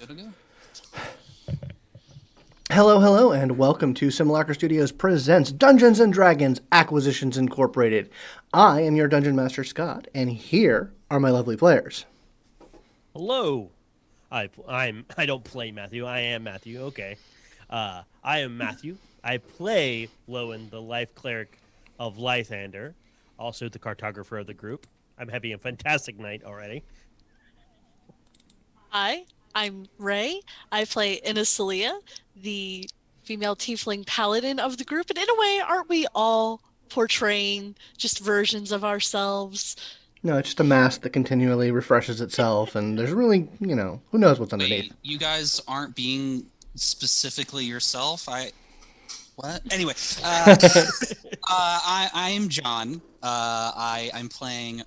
Good to go. Hello, and welcome to Simulacra Studios presents Dungeons & Dragons Acquisitions Incorporated. I am your Dungeon Master, Scott, and here are my lovely players. Hello. I don't play Matthew. I am Matthew. Okay. I am Matthew. I play Lowin, the life cleric of Lythander, also the cartographer of the group. I'm having a fantastic night already. Hi, I'm Ray. I play Inisalia, the female Tiefling Paladin of the group. And in a way, aren't we all portraying just versions of ourselves? No, it's just a mask that continually refreshes itself, and there's really, who knows what's underneath. Wait, you guys aren't being specifically yourself? What? Anyway, I am John. I'm playing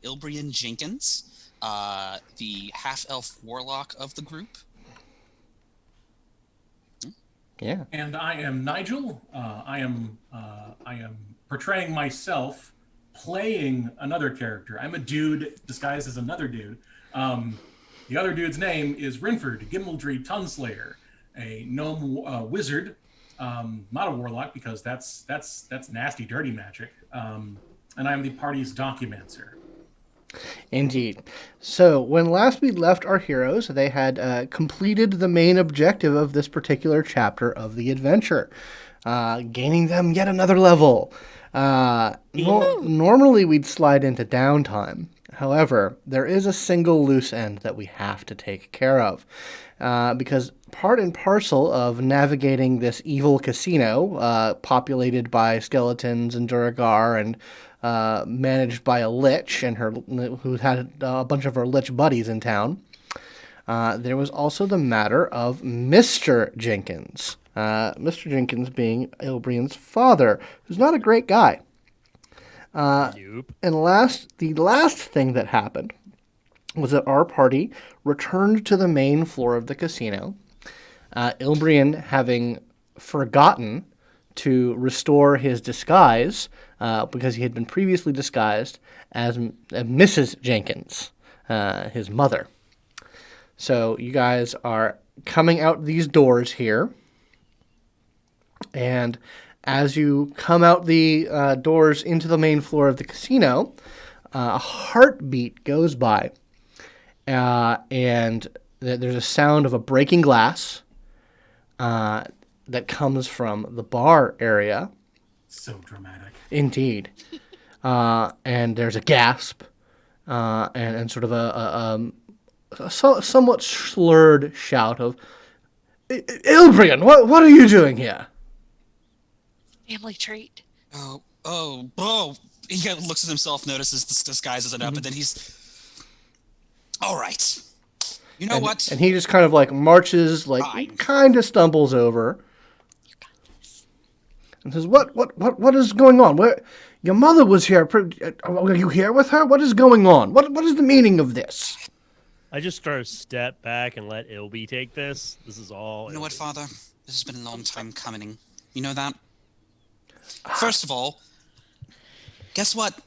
Ilbreyan Jenkins, the half-elf warlock of the group. Yeah. And I am Nigel. I am portraying myself playing another character. I'm a dude disguised as another dude. The other dude's name is Rynford, Gimaldree Tunslayer, a gnome wizard. Not a warlock because that's nasty, dirty magic. And I'm the party's Documancer. Indeed. So, when last we left our heroes, they had completed the main objective of this particular chapter of the adventure, gaining them yet another level. Normally, we'd slide into downtime. However, there is a single loose end that we have to take care of, because part and parcel of navigating this evil casino, populated by skeletons and Duragar and managed by a lich and who had a bunch of her lich buddies in town. There was also the matter of Mr. Jenkins. Mr. Jenkins being Ilbreyan's father, who's not a great guy. Nope. And the last thing that happened was that our party returned to the main floor of the casino. Ilbreyan, having forgotten to restore his disguise, because he had been previously disguised as Mrs. Jenkins, his mother. So you guys are coming out these doors here, and as you come out the doors into the main floor of the casino, a heartbeat goes by, and there's a sound of a breaking glass that comes from the bar area. So dramatic. Indeed. And there's a gasp, and sort of a somewhat slurred shout of, Ilbreyan, what are you doing here? Family trait. Oh. He kind of looks at himself, notices this disguises it up, and then he's... All right. You know what? And he just kind of marches, kind of stumbles over. You got this. And says, what is going on? Your mother was here. Are you here with her? What is going on? What is the meaning of this? I just sort of step back and let Ilby take this. This is all. You know what, Father? This has been a long time coming. You know that? First of all, guess what?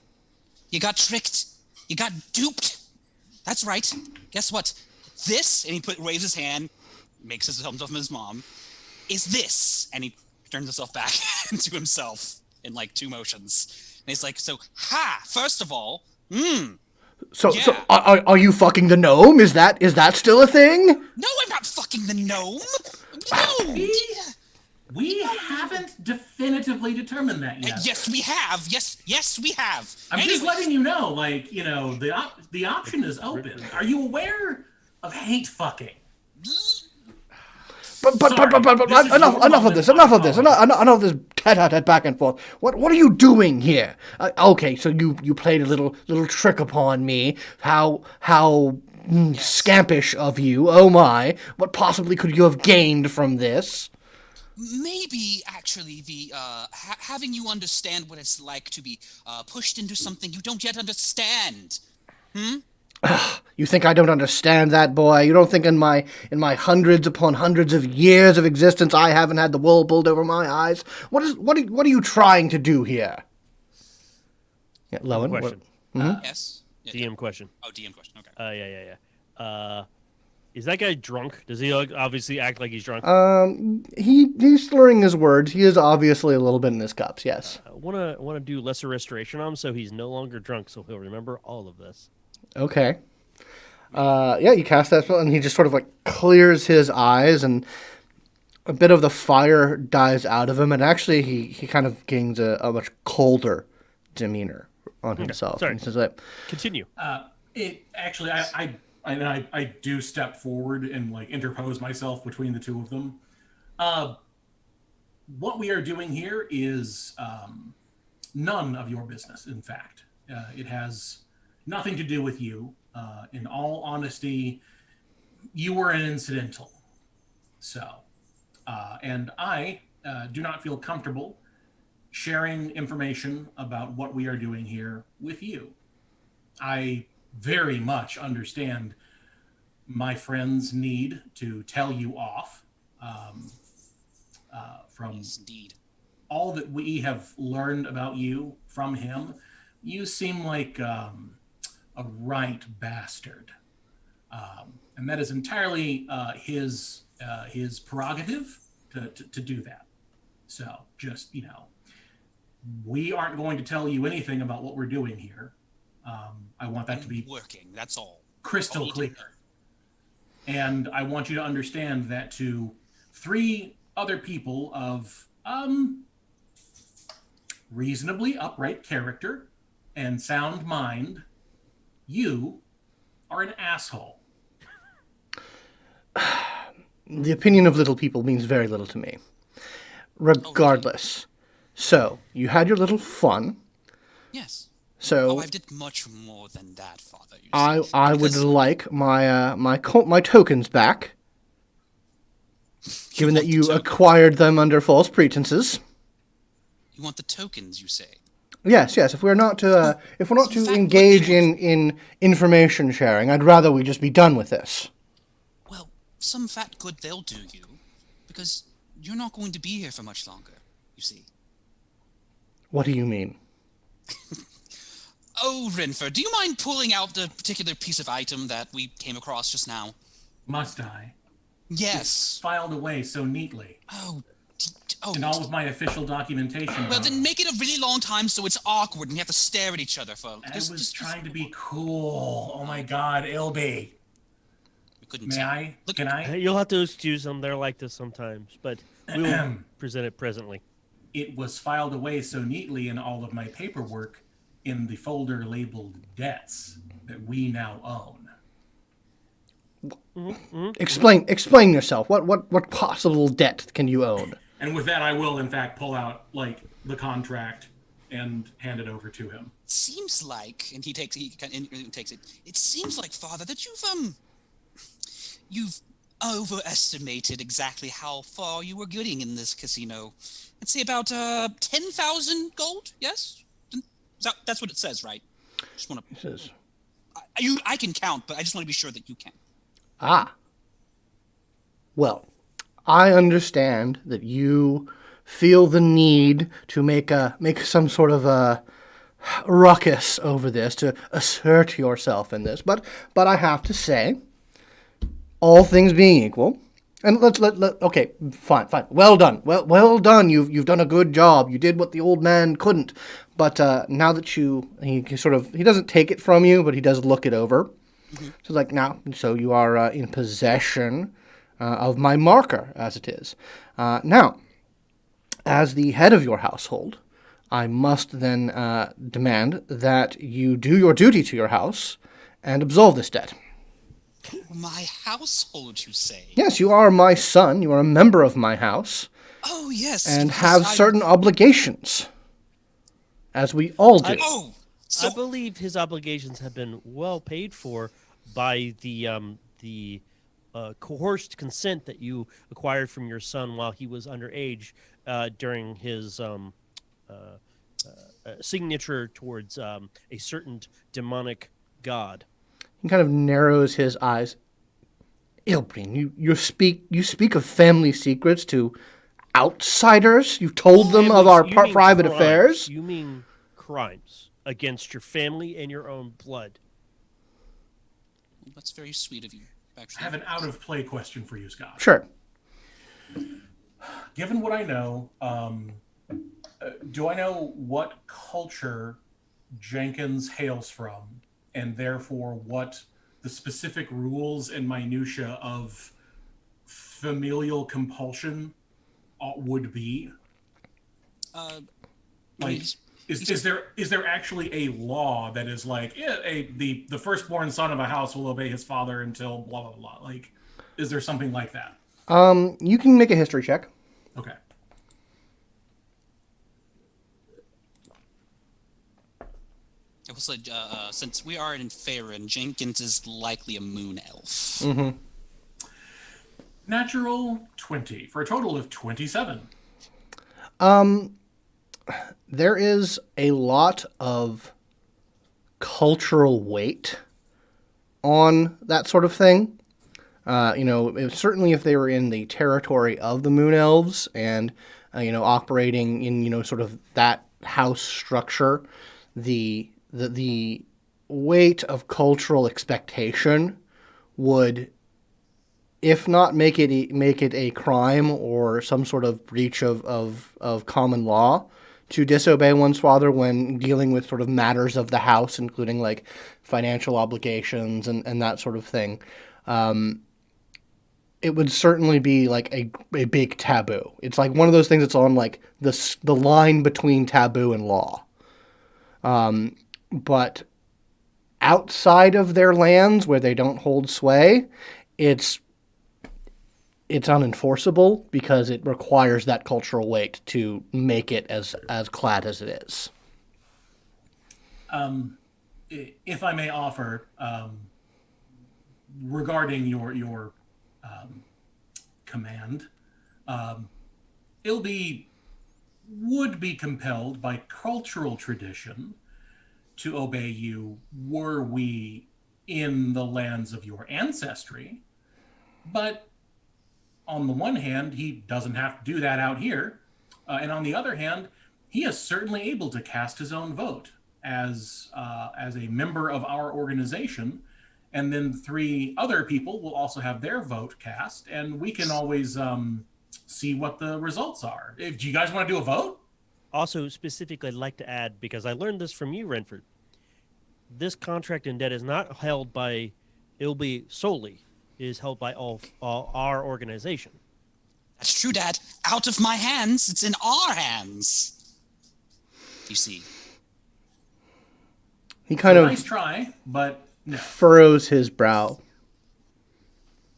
You got tricked. You got duped. That's right. Guess what? This, and he waves his hand, makes his thumbs up from his mom, is this. And he turns himself back into himself in 2 motions. And he's like, so, first of all, So yeah. Are you fucking the gnome? Is that still a thing? No, I'm not fucking the gnome. No. We haven't definitively determined that yet. Yes, we have. Yes, we have. I'm just letting you know, the option is open. Are you aware of hate fucking? But enough of this. Enough of this tete-a-tete back and forth. What are you doing here? Okay, so you played a little trick upon me. How scampish of you. Oh my. What possibly could you have gained from this? Maybe, actually, the having you understand what it's like to be pushed into something you don't yet understand. You think I don't understand that, boy? You don't think in my hundreds upon hundreds of years of existence I haven't had the wool pulled over my eyes? What are you trying to do here? Yeah, Lowin. Question. Yes. DM question. Oh, DM question. Okay. Yeah. Is that guy drunk? Does he obviously act like he's drunk? He's slurring his words. He is obviously a little bit in his cups. Yes. I wanna do lesser restoration on him so he's no longer drunk, so he'll remember all of this. Okay. Yeah, you cast that spell, and he just sort of like clears his eyes, and a bit of the fire dies out of him, and actually he kind of gains a much colder demeanor on himself. Sorry. And he says like, Continue. It actually, I do step forward and like interpose myself between the two of them. What we are doing here is none of your business. In fact, it has nothing to do with you. In all honesty, you were an incidental. So, and I do not feel comfortable sharing information about what we are doing here with you. I very much understand my friend's need to tell you off from Yes, indeed. all that we have learned about you from him. You seem like a right bastard, and that is entirely his prerogative to do that. So just, we aren't going to tell you anything about what we're doing here. I want that to be Working, that's all. crystal clear. And I want you to understand that to 3 other people of reasonably upright character and sound mind, you are an asshole. the opinion of little people means very little to me. Regardless. So, you had your little fun. Yes. So Oh, I did much more than that, Father. You see. I would Because like my tokens back, given that want the you tokens. acquired them under false pretenses. You want the tokens, you say? Yes. If we're not to In fact, engage would in information sharing, I'd rather we just be done with this. Well, some fat good they'll do you, because you're not going to be here for much longer, you see. What do you mean? Oh, Rynford, do you mind pulling out the particular piece of item that we came across just now? Must I? Yes. Filed away so neatly Oh, in all of my official documentation. well, then make it a really long time so it's awkward and you have to stare at each other for... I was trying to be cool. Oh my God, Ilby. We couldn't May tell. I? Look, Can I? You'll have to excuse them. They're like this sometimes, but we will present it presently. It was filed away so neatly in all of my paperwork in the folder labeled debts that we now own. Explain yourself. What possible debt can you own? And with that, I will in fact pull out like the contract and hand it over to him. seems like, and he takes it. It seems like, Father, that you've overestimated exactly how far you were getting in this casino. I'd say about 10,000 gold. Yes, that's what it says, right? Just want to. He says, I can count, but I just want to be sure that you can. Well, I understand that you feel the need to make some sort of a ruckus over this, to assert yourself in this. But I have to say, all things being equal, and okay, fine. Well done. Well done. You've done a good job. You did what the old man couldn't. But now that he doesn't take it from you, but he does look it over. Mm-hmm. So like now, so you are in possession of my marker, as it is. Now, as the head of your household, I must then demand that you do your duty to your house and absolve this debt. My household, you say? Yes, you are my son. You are a member of my house. Oh, yes. And yes, have certain obligations, as we all do. I believe his obligations have been well paid for by the coerced consent that you acquired from your son while he was underage during his signature towards a certain demonic god. He kind of narrows his eyes. Ilbreyan, you speak of family secrets to outsiders? You've told them of our private affairs? You mean crimes against your family and your own blood. That's very sweet of you. I have an out-of-play question for you, Scott. Sure. Given what I know, do I know what culture Jenkins hails from, and therefore what the specific rules and minutia of familial compulsion would be? Like, is there actually a law that is like, the firstborn son of a house will obey his father until blah blah blah? Like, is there something like that? You can make a history check. Okay. It was like, since we are in Faerun, Jenkins is likely a moon elf. Mm-hmm. Natural 20 for a total of 27. There is a lot of cultural weight on that sort of thing. Certainly if they were in the territory of the Moon Elves and, operating in, sort of that house structure, the weight of cultural expectation would, if not make it a crime or some sort of breach of common law, to disobey one's father when dealing with sort of matters of the house, including like financial obligations and that sort of thing. It would certainly be like a big taboo. It's like one of those things that's on like the line between taboo and law. But outside of their lands where they don't hold sway, it's unenforceable because it requires that cultural weight to make it as clad as it is. If I may offer, regarding your command, Ilby would be compelled by cultural tradition to obey you were we in the lands of your ancestry, but on the one hand, he doesn't have to do that out here. And on the other hand, he is certainly able to cast his own vote as a member of our organization. And then 3 other people will also have their vote cast. And we can always see what the results are. Do you guys want to do a vote? Also, specifically, I'd like to add, because I learned this from you, Rynford, this contract in debt is not held by Ilby solely. It is held by all our organization. That's true, Dad. Out of my hands. It's in our hands. You see. He kind of nice try, but no. Furrows his brow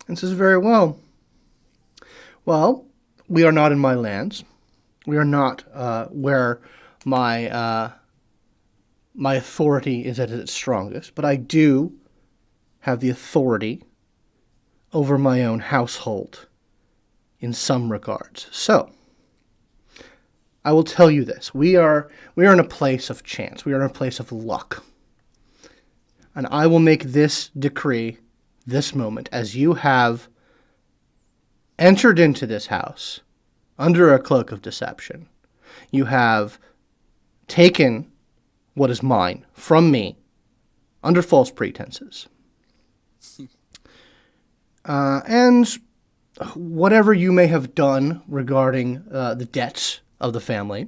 and says, very well. Well, we are not in my lands. We are not where my authority is at its strongest, but I do have the authority over my own household in some regards. So, I will tell you this. We are in a place of chance. We are in a place of luck. And I will make this decree this moment, as you have entered into this house under a cloak of deception. You have taken what is mine from me under false pretenses. And whatever you may have done regarding the debts of the family,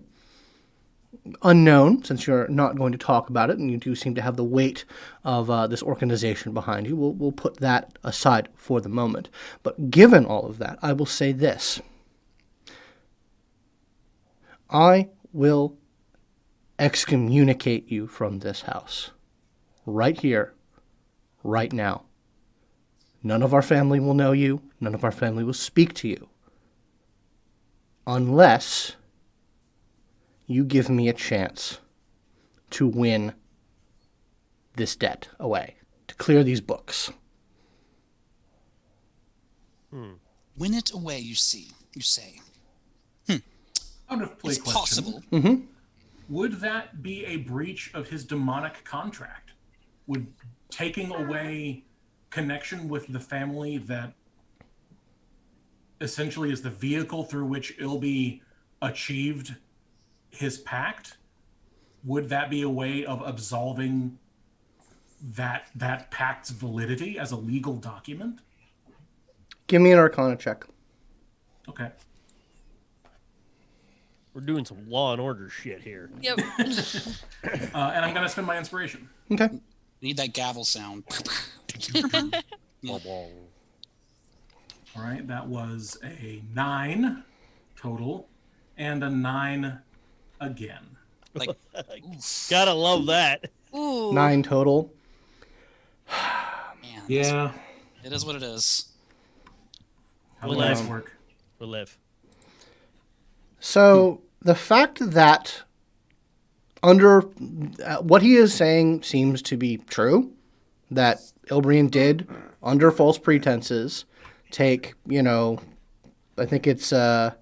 unknown, since you're not going to talk about it, and you do seem to have the weight of this organization behind you, we'll put that aside for the moment. But given all of that, I will say this. I will excommunicate you from this house. Right here, right now. None of our family will know you. None of our family will speak to you. Unless you give me a chance to win this debt away, to clear these books. Win it away, you say. Out of play It's question. possible. Mm-hmm. Would that be a breach of his demonic contract? Would taking away connection with the family that essentially is the vehicle through which Ilby achieved his pact, would that be a way of absolving that pact's validity as a legal document? Give me an Arcana check. Okay. We're doing some Law and Order shit here. Yep. And I'm going to spend my inspiration. Okay. Need that gavel sound. Blah, blah. All right, that was a 9 total and a 9 again. Like, Gotta love that. Ooh. 9 total. man. Yeah. It is what it is. How We'll do dice live. work? We'll live. So the fact that under what he is saying seems to be true, that Ilbreyan did, under false pretenses, take, I think it's It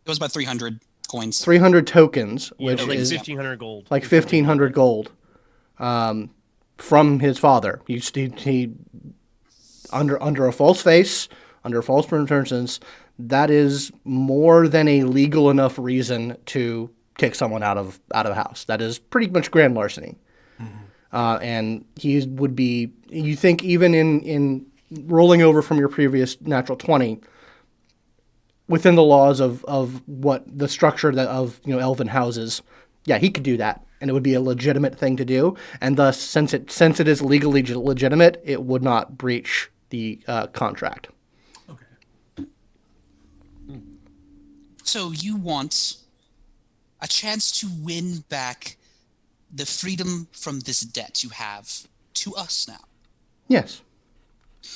was about 300 coins. 300 tokens, which like is 1,500 gold. like 1,500 gold from his father. He under a false face, under false pretenses, that is more than a legal enough reason to kick someone out of a house. That is pretty much grand larceny. And he would be, you think, even in rolling over from your previous natural 20, within the laws of what the structure of elven houses, yeah, he could do that, and it would be a legitimate thing to do. And thus, since it is legally legitimate, it would not breach the contract. Okay. So you want a chance to win back the freedom from this debt you have to us now. Yes.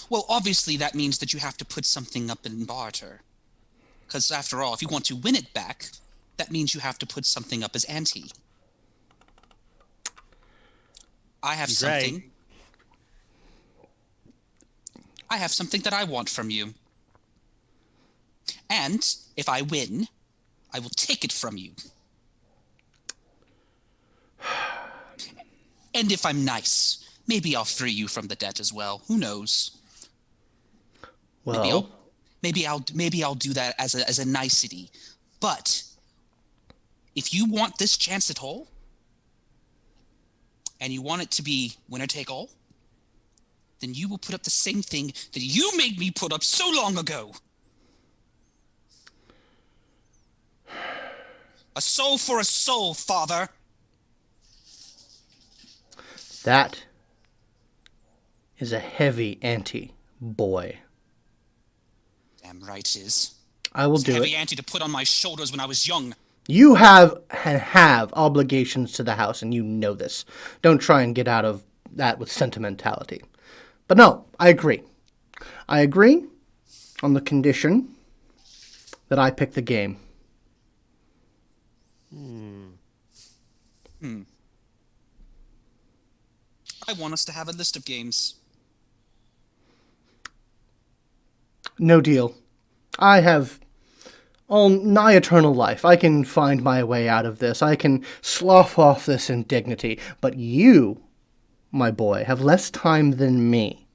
Well, obviously that means that you have to put something up in barter. Because after all, if you want to win it back, that means you have to put something up as ante. I have He's something. right. I have something that I want from you. And if I win, I will take it from you. And if I'm nice, maybe I'll free you from the debt as well. Who knows? Well, Maybe I'll do that as a nicety. But if you want this chance at all, and you want it to be winner take all, then you will put up the same thing that you made me put up so long ago. A soul for a soul, father. that is a heavy ante, boy. Damn right it is. I will It's a do heavy it. ante to put on my shoulders when I was young. You have obligations to the house, and you know this. Don't try and get out of that with sentimentality. But no, I agree. I agree on the condition that I pick the game. I want us to have a list of games. No deal. I have all nigh eternal life. I can find my way out of this. I can slough off this indignity. But you, my boy, have less time than me.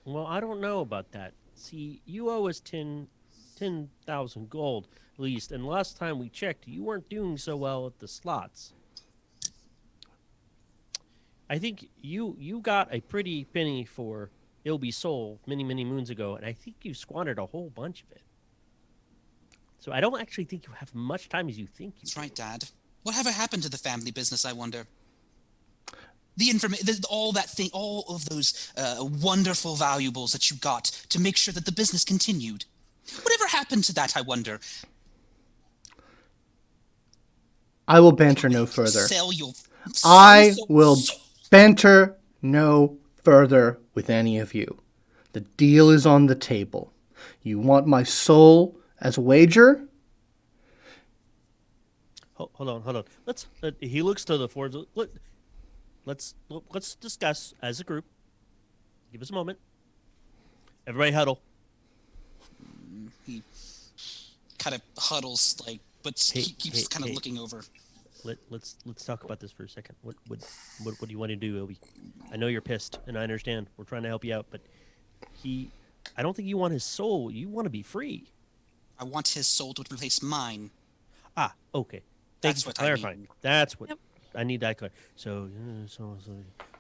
Well, I don't know about that. See, you owe us 10,000 gold, at least. And last time we checked, you weren't doing so well at the slots. I think you got a pretty penny for Ilby's soul many, many moons ago, and I think you squandered a whole bunch of it. So I don't actually think you have much time as you think you That's do. right, Dad. Whatever happened to the family business, I wonder? The all of those wonderful valuables that you got to make sure that the business continued. Whatever happened to that, I wonder? I will banter no further. Sell your... I sell- will banter no further with any of you. The deal is on the table. You want my soul as wager? Hold on. Let's. He looks to the forwards. Let's discuss as a group. Give us a moment. Everybody huddle. He kind of huddles, but he keeps kind of looking over. Let's talk about this for a second. What do you want to do, Ilby? I know you're pissed, and I understand. We're trying to help you out, but I don't think you want his soul. You want to be free. I want his soul to replace mine. Ah, okay. That's Thanks for what I clarifying. mean. That's what Yep. I need. That clear. So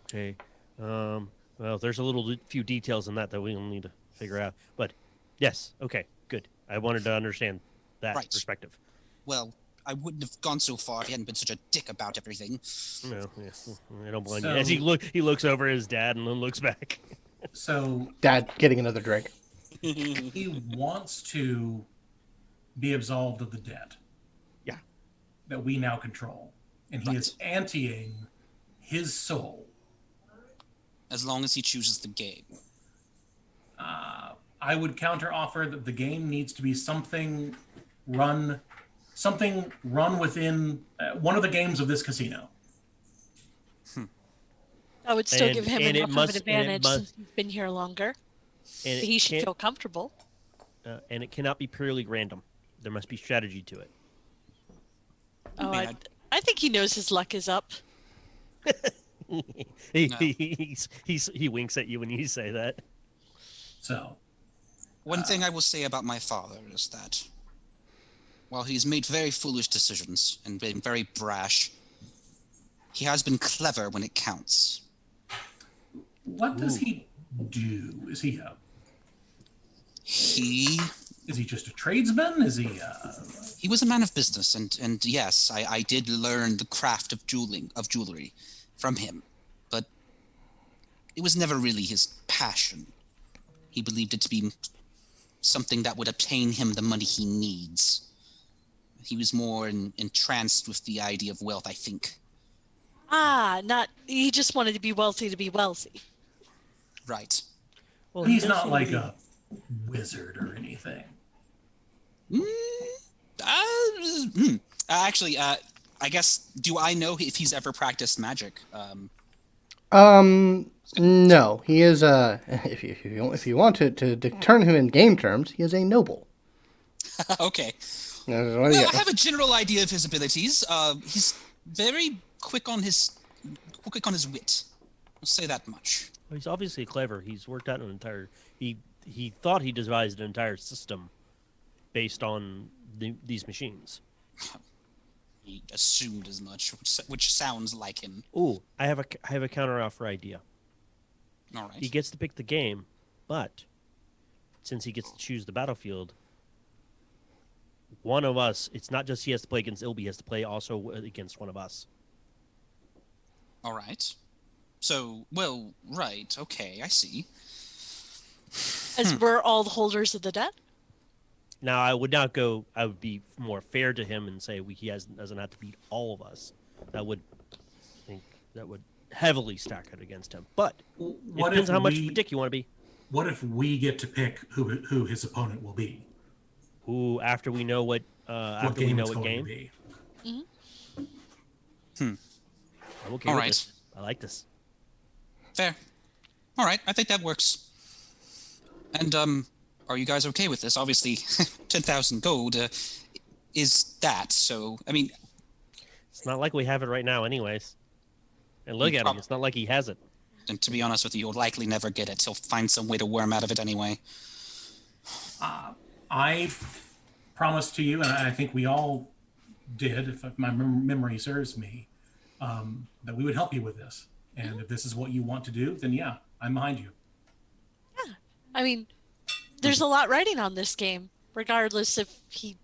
okay. Well, there's a few details in that we'll need to figure out. But Yes. Okay. Good. I wanted to understand that Right. perspective. Well, I wouldn't have gone so far if he hadn't been such a dick about everything. No, yeah, I don't blame So- you. As he looks over at his dad and then looks back. So Dad getting another drink. he wants to be absolved of the debt. Yeah. That we now control. And he is anteing his soul. As long as he chooses the game. I would counter offer that the game needs to be something run within one of the games of this casino. I would still And- give him and it enough must- of and an it advantage must- since he's been here longer. And He should can't- feel comfortable. and it cannot be purely random. There must be strategy to it. Oh, mean, I think he knows his luck is up. He winks at you when you say that. So One thing I will say about my father is that while he's made very foolish decisions and been very brash, he has been clever when it counts. what does he do? Is he just a tradesman? Is he He was a man of business, and yes, I did learn the craft of jewelry from him, but it was never really his passion. He believed it to be something that would obtain him the money he needs. He was more entranced with the idea of wealth, I think. He just wanted to be wealthy. Right. Well, he's he not does like seem to a wizard or anything. Actually, I guess, do I know if he's ever practiced magic? No, he is if you want to turn him in game terms, he is a noble. Okay. What do you Well, I got? have a general idea of his abilities. He's very quick on his wit. I'll say that much. Well, he's obviously clever. He's worked out an entire. He thought he devised an entire system based on these machines. He assumed as much, which sounds like him. Ooh, I have a counter offer idea. All right. He gets to pick the game, but since he gets to choose the battlefield, one of us. It's not just he has to play against Ilby. He has to play also against one of us. All right. So, well, right. Okay, I see. As we're all the holders of the debt. Now, I would not go. I would be more fair to him and say doesn't have to beat all of us. That would heavily stack it against him. But it depends how much of a dick you want to be. What if we get to pick who his opponent will be? Who after we know what after we game know it's what going to game. be? I'm okay All with right. this. I like this. Fair. All right, I think that works. And are you guys okay with this? Obviously, 10,000 gold is that. So, I mean, It's not like we have it right now, anyways. And look at him. It's not like he has it. and to be honest with you, you'll likely never get it. He'll find some way to worm out of it anyway. I promised to you, and I think we all did, if my memory serves me, that we would help you with this. And if this is what you want to do, then yeah, I'm behind you. I mean, there's a lot riding on this game, regardless if he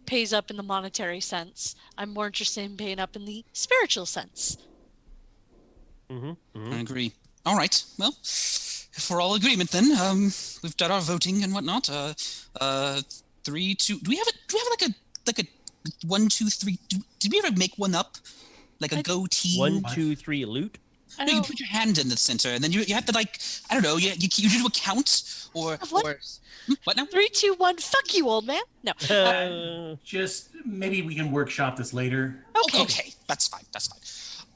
pays up in the monetary sense. I'm more interested in paying up in the spiritual sense. Mm-hmm. I agree. All right. Well, if we're all in agreement, then we've done our voting and whatnot. 3, 2. Do we have like a 1, 2, 3? Did we ever make one up? Like a go team? 1, 2, 3, loot. I No, you don't, put your hand in the center, and then you have to, like, I don't know, you do a count or What? or what now? 3, 2, 1. Fuck you, old man. No. Just maybe we can workshop this later. Okay, that's fine. That's fine.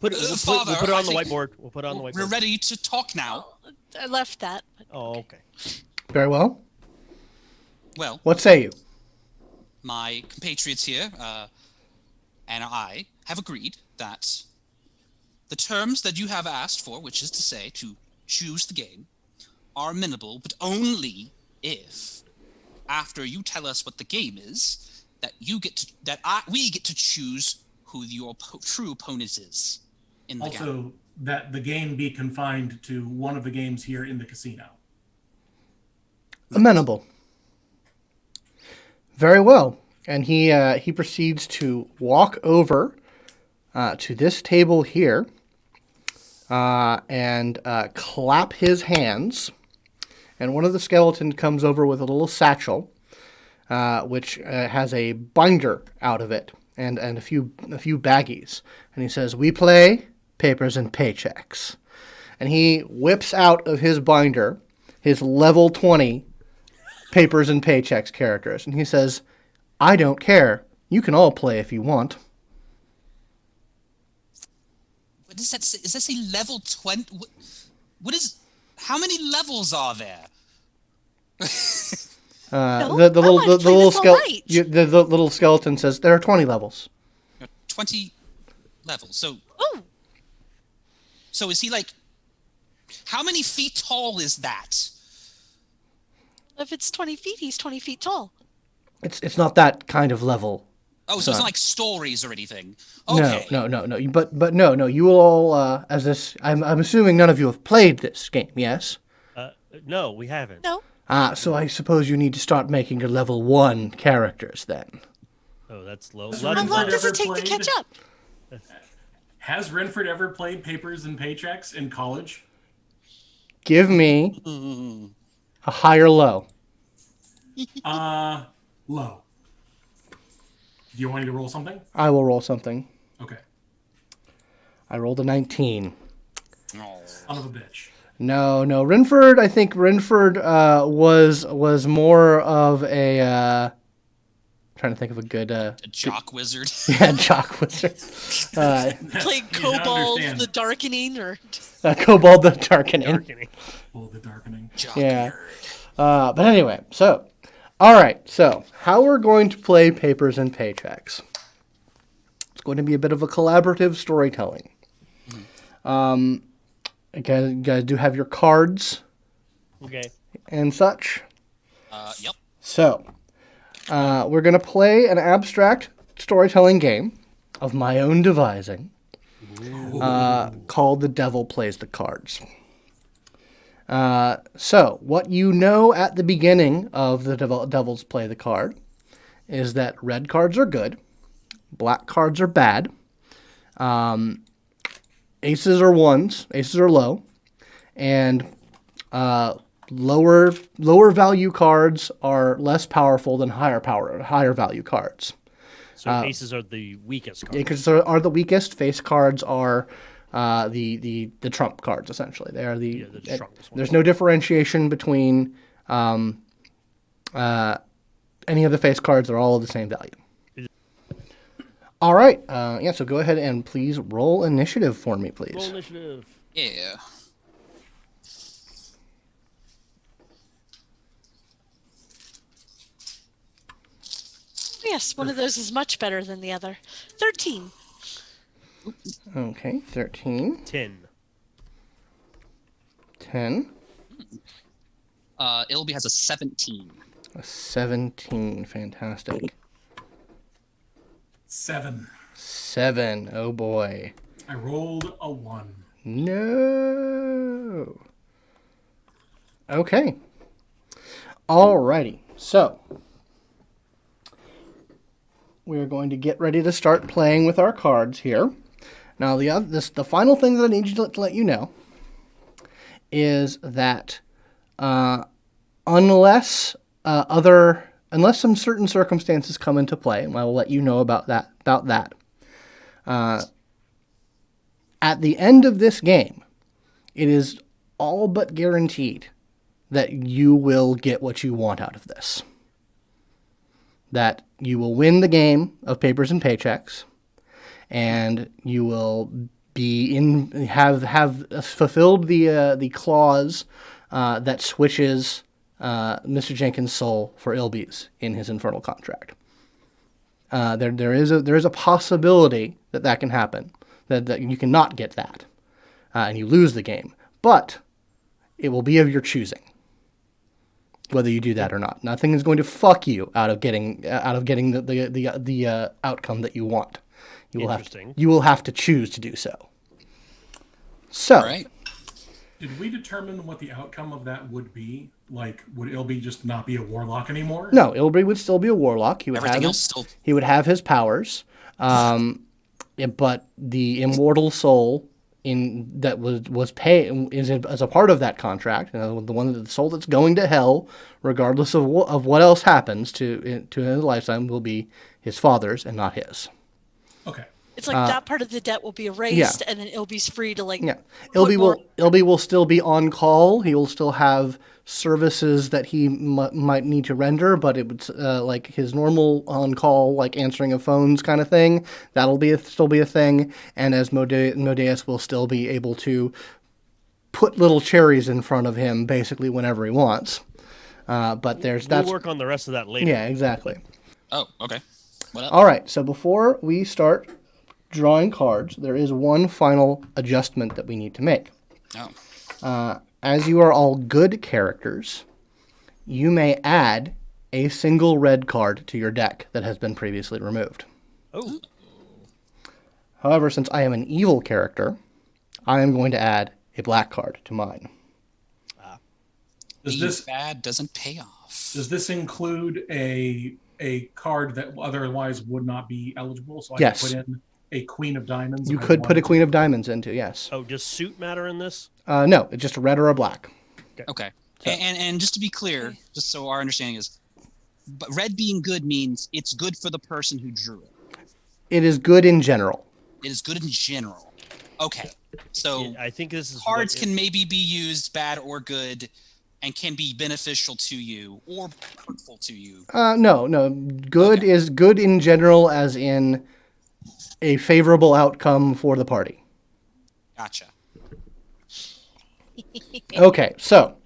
We'll Father, put it I on the think whiteboard. We'll put it on the We're whiteboard. ready to talk now. I left that. But Oh, okay. Very well. Well, What say you? my compatriots here and I have agreed that the terms that you have asked for, which is to say to choose the game, are amenable, but only if, after you tell us what the game is, we get to choose who your true opponent is in the game. Also, that the game be confined to one of the games here in the casino. Amenable. Very well. And he proceeds to walk over to this table here and clap his hands. And one of the skeletons comes over with a little satchel, which has a binder out of it and a few baggies. And he says, "We play papers and paychecks." And he whips out of his binder his level 20 papers and paychecks characters. And he says, "I don't care. You can all play if you want." What does that say? Is that say level 20? What is... How many levels are there? The little skeleton says there are 20 levels. 20 levels. So Oh, is he like... How many feet tall is that? if it's 20 feet, he's 20 feet tall. It's not that kind of level. Oh, so it's not like stories or anything. No, Okay. no. But no. You will all as this. I'm assuming none of you have played this game. Yes. No, we haven't. No. So I suppose you need to start making your level 1 characters then. Oh, that's low. Has How Rynford long does ever it take to catch played- up? Has Rynford ever played papers and paychecks in college? Give me a high or low. Low. Do you want me to roll something? I will roll something. Okay. I rolled a 19. Oh. Son of a bitch. No. Rynford, I think Rynford was more of a trying to think of a good A jock wizard. jock wizard. Playing You Kobold, understand. the Darkening, or Kobold the Darkening. Darkening. Oh, the darkening. Jock Yeah. nerd. But anyway, all right. So how we're going to play papers and paychecks. It's going to be a bit of a collaborative storytelling. You guys do have your cards Okay. and such. Yep. So, we're going to play an abstract storytelling game of my own devising called The Devil Plays the Cards. So, what you know at the beginning of The Devil's Play the Card is that red cards are good, black cards are bad, aces are ones, aces are low, and lower value cards are less powerful than higher value cards. So aces are the weakest cards. Aces are the weakest. Face cards are the trump cards essentially. They are the strongest ones. there's no differentiation between any of the face cards. They're all of the same value. All right. So go ahead and please roll initiative for me, please. Roll initiative. Yeah. yes, one of those is much better than the other. 13. Okay, 13, 10. 10, Ilby has a 17. a 17. Fantastic. 7. 7. Oh boy. I rolled a 1. No. Okay. Alrighty. So we are going to get ready to start playing with our cards here. Now, the final thing that I need to let you know is that unless some certain circumstances come into play, and I will let you know about that. At the end of this game, it is all but guaranteed that you will get what you want out of this. That you will win the game of papers and paychecks, and you will have fulfilled the clause that switches Mr. Jenkins' soul for Ilby's in his infernal contract. There is a possibility that can happen, that you cannot get that, and you lose the game. But it will be of your choosing, whether you do that or not. Nothing is going to fuck you out of getting the outcome that you want. You will have to choose to do so. So, All right. Did we determine what the outcome of that would be? Like, would Ilby just not be a warlock anymore? No, Ilbreyan would still be a warlock. He would Everything have else still. he would have his powers, but the immortal soul that was paid is as a part of that contract. The soul that's going to hell, regardless of what else happens to his lifetime, will be his father's and not his. Okay. It's like that part of the debt will be erased, and then Ilby's free to Yeah, put more- Ilby will still be on call. He will still have services that he might need to render, but it would like his normal on call, like answering of phones kind of thing. That'll still be a thing. And as Modeus will still be able to put little cherries in front of him basically whenever he wants. But We'll work on the rest of that later. Yeah, exactly. Oh, okay. What else? All right. So before we start drawing cards, there is one final adjustment that we need to make. Oh. As you are all good characters, you may add a single red card to your deck that has been previously removed. Oh. However, since I am an evil character, I am going to add a black card to mine. Does Being this bad doesn't pay off. does this include a card that otherwise would not be eligible? So I Yes. could put in a Queen of Diamonds. You if I could put a wanted Queen of Diamonds into, yes. Oh, does suit matter in this? No, it's just a red or a black. Okay. So- And just to be clear, just so our understanding is, but red being good means it's good for the person who drew it. It is good in general. It is good in general. Okay. So I think this is cards what can maybe be used bad or good and can be beneficial to you or hurtful to you. No. Good Okay. is good in general, as in a favorable outcome for the party. Gotcha. Okay, so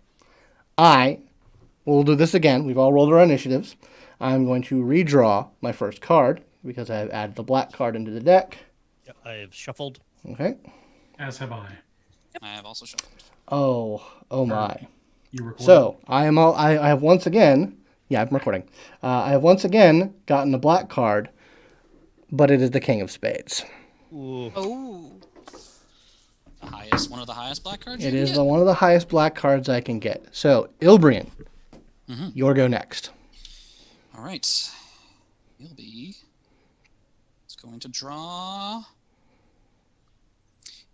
we'll do this again. We've all rolled our initiatives. I'm going to redraw my first card because I have added the black card into the deck. Yep, I have shuffled. Okay. As have I. I have also shuffled. Oh my. You recorded? So I have once again. Yeah, I'm recording. I have once again gotten a black card, but it is the King of Spades. Ooh. Oh. One of the highest black cards. It you is can one of the highest black cards I can get. So Ilbreyan, your go next. get. All right. You'll be. It's going to draw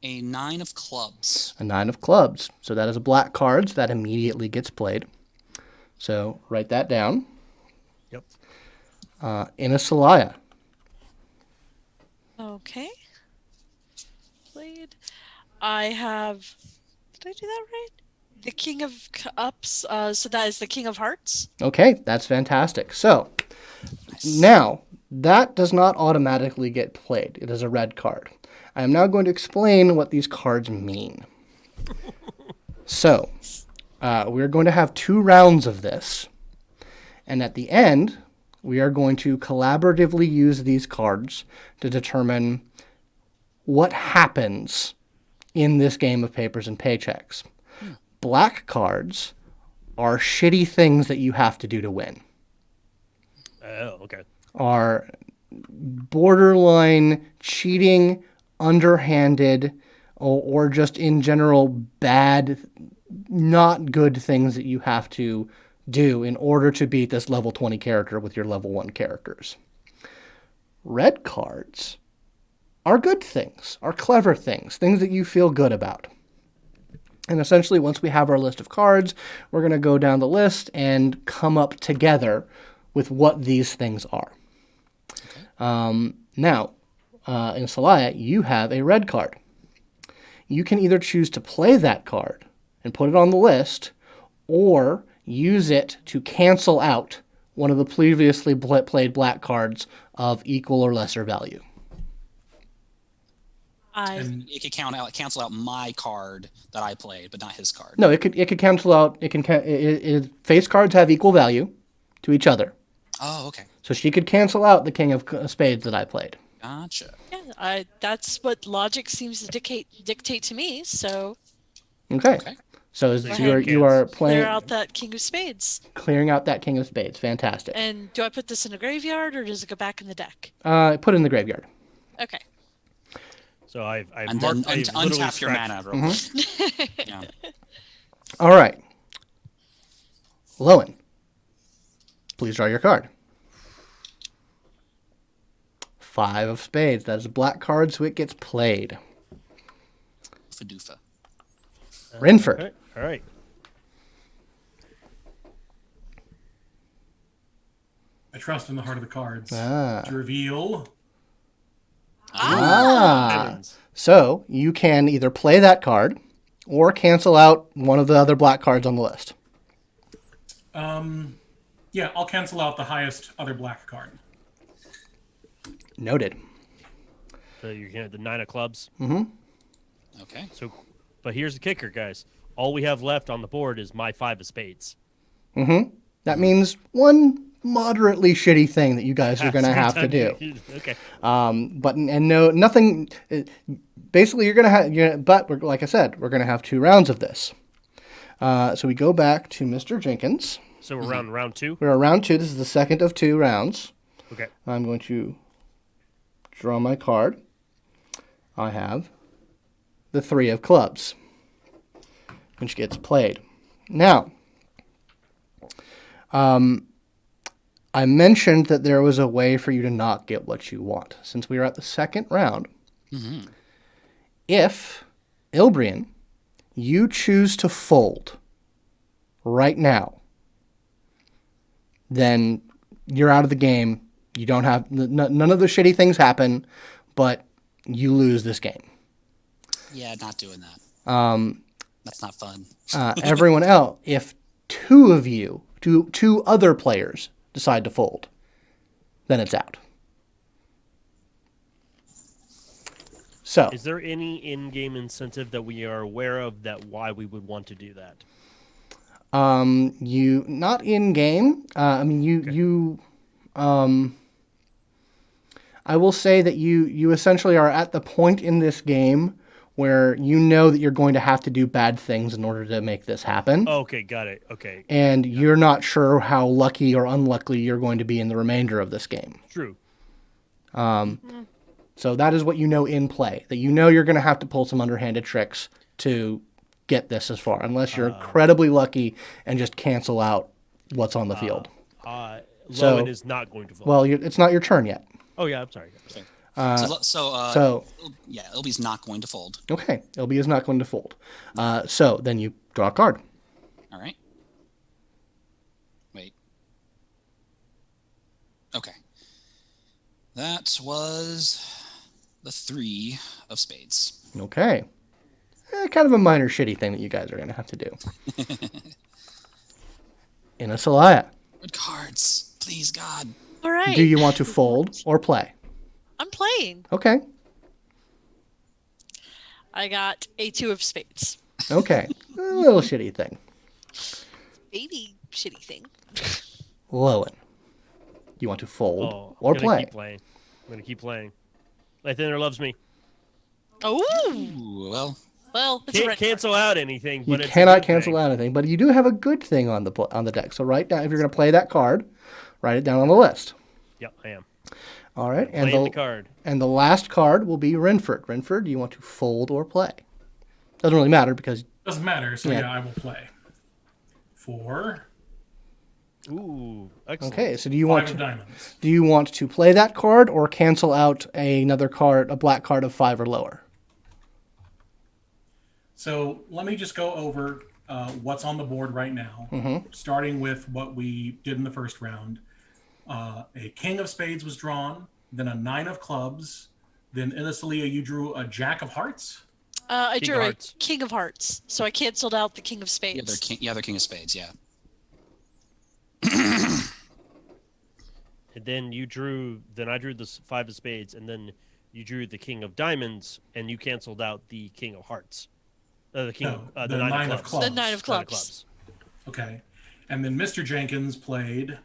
a 9 of clubs. A 9 of clubs. So that is a black card. So that immediately gets played. So write that down. Yep. Inisalia. Okay. Played. I have. Did I do that right? The King of Cups. So that is the King of Hearts. Okay, that's fantastic. So now that does not automatically get played. It is a red card. I am now going to explain what these cards mean. So we're going to have 2 rounds of this. And at the end, we are going to collaboratively use these cards to determine what happens in this game of papers and paychecks. Black cards are shitty things that you have to do to win. Oh, okay. Are borderline cheating, underhanded, or just in general bad, not good things that you have to do in order to beat this level 20 character with your level 1 characters. Red cards are good things, are clever things that you feel good about. And essentially, once we have our list of cards, we're going to go down the list and come up together with what these things are. Now, in Inisalia, you have a red card. You can either choose to play that card and put it on the list, or use it to cancel out one of the previously played black cards of equal or lesser value. It could cancel out my card that I played, but not his card. No, it could cancel out. Face cards have equal value to each other. Oh, okay. So she could cancel out the King of Spades that I played. Gotcha. Yeah, that's what logic seems to dictate to me. So Okay. So you are playing, clear out that King of Spades. clearing out that King of Spades. Fantastic. And do I put this in a graveyard or does it go back in the deck? Put it in the graveyard. Okay. So I've And marked, then I've literally untap your scratched- mana real quick. Yeah. All right. Lowin, please draw your card. 5 of spades. That is a black card, so it gets played. Fadoofa. Rynford. All right. I trust in the heart of the cards. Ah. To reveal. Diamonds. So you can either play that card or cancel out one of the other black cards on the list. Yeah, I'll cancel out the highest other black card. Noted. So you're gonna the 9 of clubs. Okay. So, but here's the kicker, guys. All we have left on the board is my 5 of spades. That means one moderately shitty thing that you guys are going to have to do. Okay. But no, nothing. Basically, you're going to have. But like I said, we're going to have 2 rounds of this. So we go back to Mr. Jenkins. So we're on round 2. We're on round 2. This is the second of 2 rounds. Okay. I'm going to draw my card. I have the 3 of clubs, which gets played. Now, I mentioned that there was a way for you to not get what you want. Since we are at the second round, if, Ilbreyan, you choose to fold right now, then you're out of the game. You don't have... None of the shitty things happen, but you lose this game. Yeah, not doing that. That's not fun. Everyone else, if 2 of you, two other players decide to fold, then it's out. So, Is there any in-game incentive that we are aware of that why we would want to do that? you not in game. I mean, I will say that you essentially are at the point in this game where you know that you're going to have to do bad things in order to make this happen. Okay, got it. Okay. And you're not sure how lucky or unlucky you're going to be in the remainder of this game. True. So that is what you know in play. That you know you're going to have to pull some underhanded tricks to get this as far, unless you're incredibly lucky and just cancel out what's on the field. Lowin is not going to vote. Well, it's not your turn yet. Oh, yeah, I'm sorry. So yeah, Ilby's not going to fold. okay, LB is not going to fold. So then you draw a card. All right. Wait. Okay. That was the 3 of spades. Okay. Kind of a minor shitty thing that you guys are going to have to do. Inisalia, Good cards. Please, God. All right. do you want to fold or play? I'm playing. Okay. I got a 2 of spades. Okay. A little shitty thing. Baby shitty thing. Lowin, you want to fold Oh, or I'm gonna play? keep playing. I'm going to keep playing. Lathander loves me. Oh, Ooh, well, well, it's a Can't red cancel out anything, You but it's a cannot good cancel thing. out anything, but you do have a good thing on the deck. So write down, if you're going to play that card, write it down on the list. Yep, I am. All right, and Playing the card. and the last card will be Rynford. Rynford, do you want to fold or play? Doesn't really matter because Doesn't matter, so Yeah. yeah, I will play. 4. Ooh, excellent. okay. So do you 5 want of to, diamonds. do you want to play that card or cancel out another card, a black card of 5 or lower? So let me just go over what's on the board right now, starting with what we did in the first round. A king of spades was drawn, then a 9 of clubs, then Inisalia, you drew a jack of hearts. I King drew of a hearts. king of hearts, so I canceled out the king of yeah, spades. they're king of spades. Yeah. And then I drew the 5 of spades, and then you drew the king of diamonds, and you canceled out the king of hearts. The king No, of, the the 9 nine of of clubs. The 9 of Nine of clubs. Okay. And then Mr. Jenkins played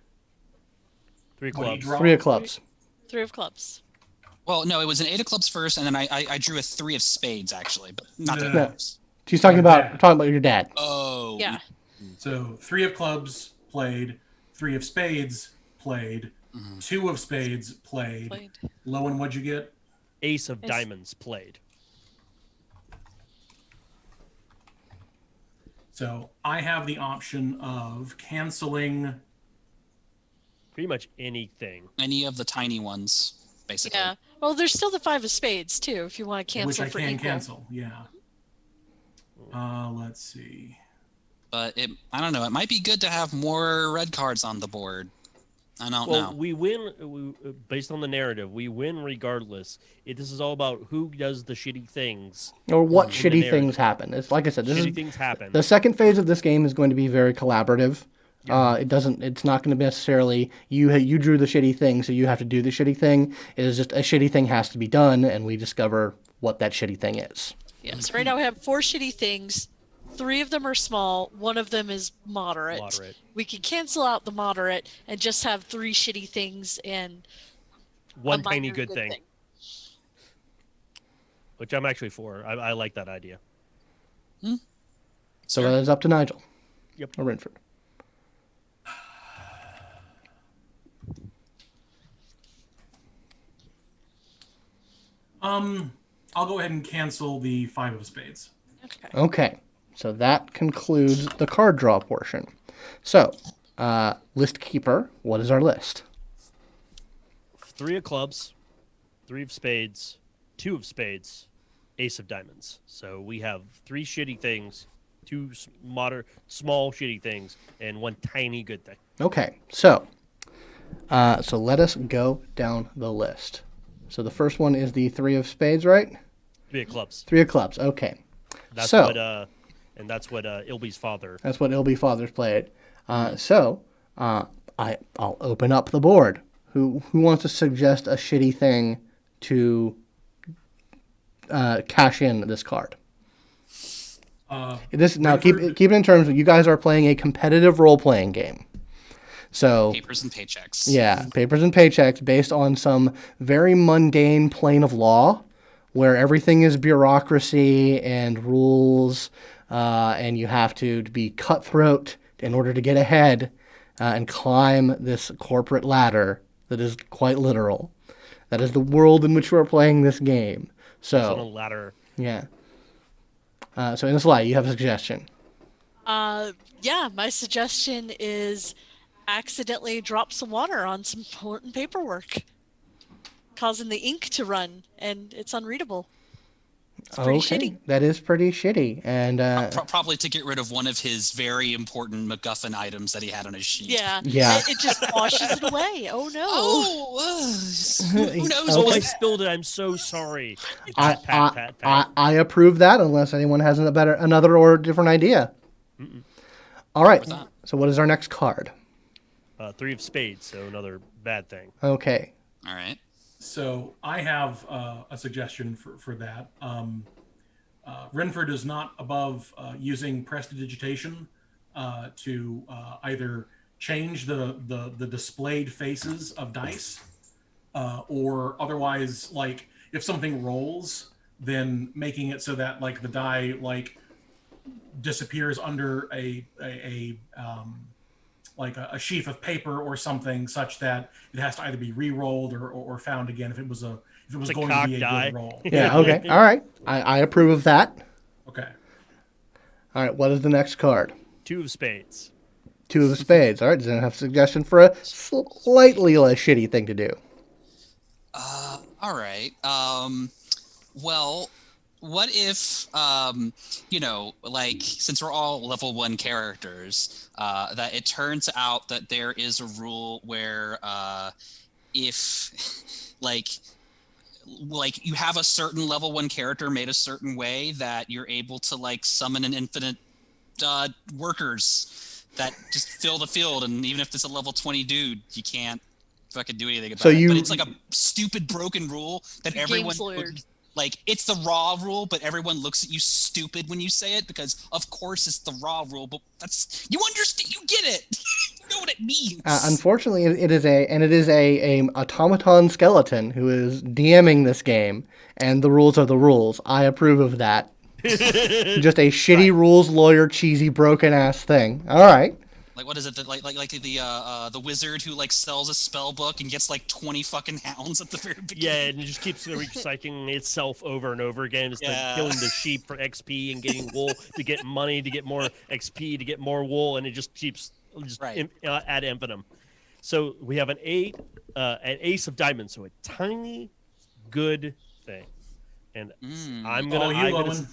3 what he clubs. draw? 3 of clubs. 3 of clubs. Well, no, it was an 8 of clubs first, and then I drew a 3 of spades actually, but not the No. clubs. She's talking Your about dad. talking about your dad. Oh. Yeah. So 3 of clubs played, 3 of spades played, 2 of spades played. Played. Lowin, what'd you get? Ace of Ace. diamonds played. So I have the option of canceling. Pretty much anything. Any of the tiny ones, basically. Yeah. Well, there's still the 5 of spades too, if you want to cancel Which I for can equal. cancel, yeah. Let's see. But I don't know. It might be good to have more red cards on the board. I don't Well, know. we win based on the narrative. We win regardless. This is all about who does the shitty things. Or what in the shitty narrative. things happen. It's like I said, Shitty things happen. the second phase of this game is going to be very collaborative. It's not going to be necessarily you drew the shitty thing, so you have to do the shitty thing. It is just a shitty thing has to be done, and we discover what that shitty thing is. Yes. Right now we have 4 shitty things. 3 of them are small. 1 of them is moderate. We can cancel out the moderate and just have 3 shitty things and one a tiny minor good thing. Which I'm actually for. I like that idea. So that is up to Nigel. Yep. Or Rynford. I'll go ahead and cancel the 5 of spades. Okay. Okay. So that concludes the card draw portion. So, list keeper, what is our list? 3 of clubs, 3 of spades, 2 of spades, ace of diamonds. So we have 3 shitty things, 2 small shitty things, and 1 tiny good thing. Okay. So let us go down the list. So the first one is the 3 of spades, right? 3 of clubs. 3 of clubs. Okay. That's so, what that's what Ilby's father. That's what Ilby Fathers played. I'll open up the board. Who wants to suggest a shitty thing to cash in this card? Keep it in terms of you guys are playing a competitive role playing game. So Papers and paychecks. Yeah, papers and paychecks based on some very mundane plane of law, where everything is bureaucracy and rules, and you have to be cutthroat in order to get ahead and climb this corporate ladder that is quite literal. That is the world in which we're playing this game. It's on a So, ladder. yeah. So, Inisalia, you have a suggestion. Yeah, my suggestion is accidentally drop some water on some important paperwork, causing the ink to run, and it's unreadable. It's pretty shitty. That is pretty shitty. And Probably to get rid of one of his very important MacGuffin items that he had on his sheet. Yeah. It just washes it away. Oh no. Who knows? Oh, what I was- spilled it. I'm so sorry. I approve that unless anyone has another or different idea. All right. that? So what is our next card? 3 of spades, so another bad thing. Okay. All right. So I have a suggestion for that. Rynford is not above using prestidigitation to either change the displayed faces of dice, or otherwise, like if something rolls, then making it so that like the die like disappears under a sheaf of paper or something, such that it has to either be re-rolled or found again if it was going to be a die. good roll. Yeah. Okay. All right. I approve of that. Okay. All right. What is the next card? 2 of spades. 2 of spades. All right. Does anyone have a suggestion for a slightly less shitty thing to do? All right. Well, what if, since we're all level 1 characters, that it turns out that there is a rule where if, like you have a certain level 1 character made a certain way that you're able to, like, summon an infinite workers that just fill the field, and even if it's a level 20 dude, you can't fucking do anything about it. But it's like a stupid broken rule that everyone... Like, it's the raw rule, but everyone looks at you stupid when you say it because, of course, it's the raw rule. But you understand, you get it. You know what it means. Unfortunately, it is a automaton skeleton who is DMing this game, and the rules are the rules. I approve of that. Just a shitty rules lawyer, cheesy broken ass thing. All right. Like what is it? Like the wizard who like sells a spell book and gets like 20 fucking hounds at the very beginning. Yeah, and it just keeps recycling itself over and over again. It's like killing the sheep for XP and getting wool to get money to get more XP to get more wool, and it just keeps Right. ad infinitum. So we have an ace of diamonds, so a tiny good thing, and I'm gonna, All you, I'm gonna, Lowin.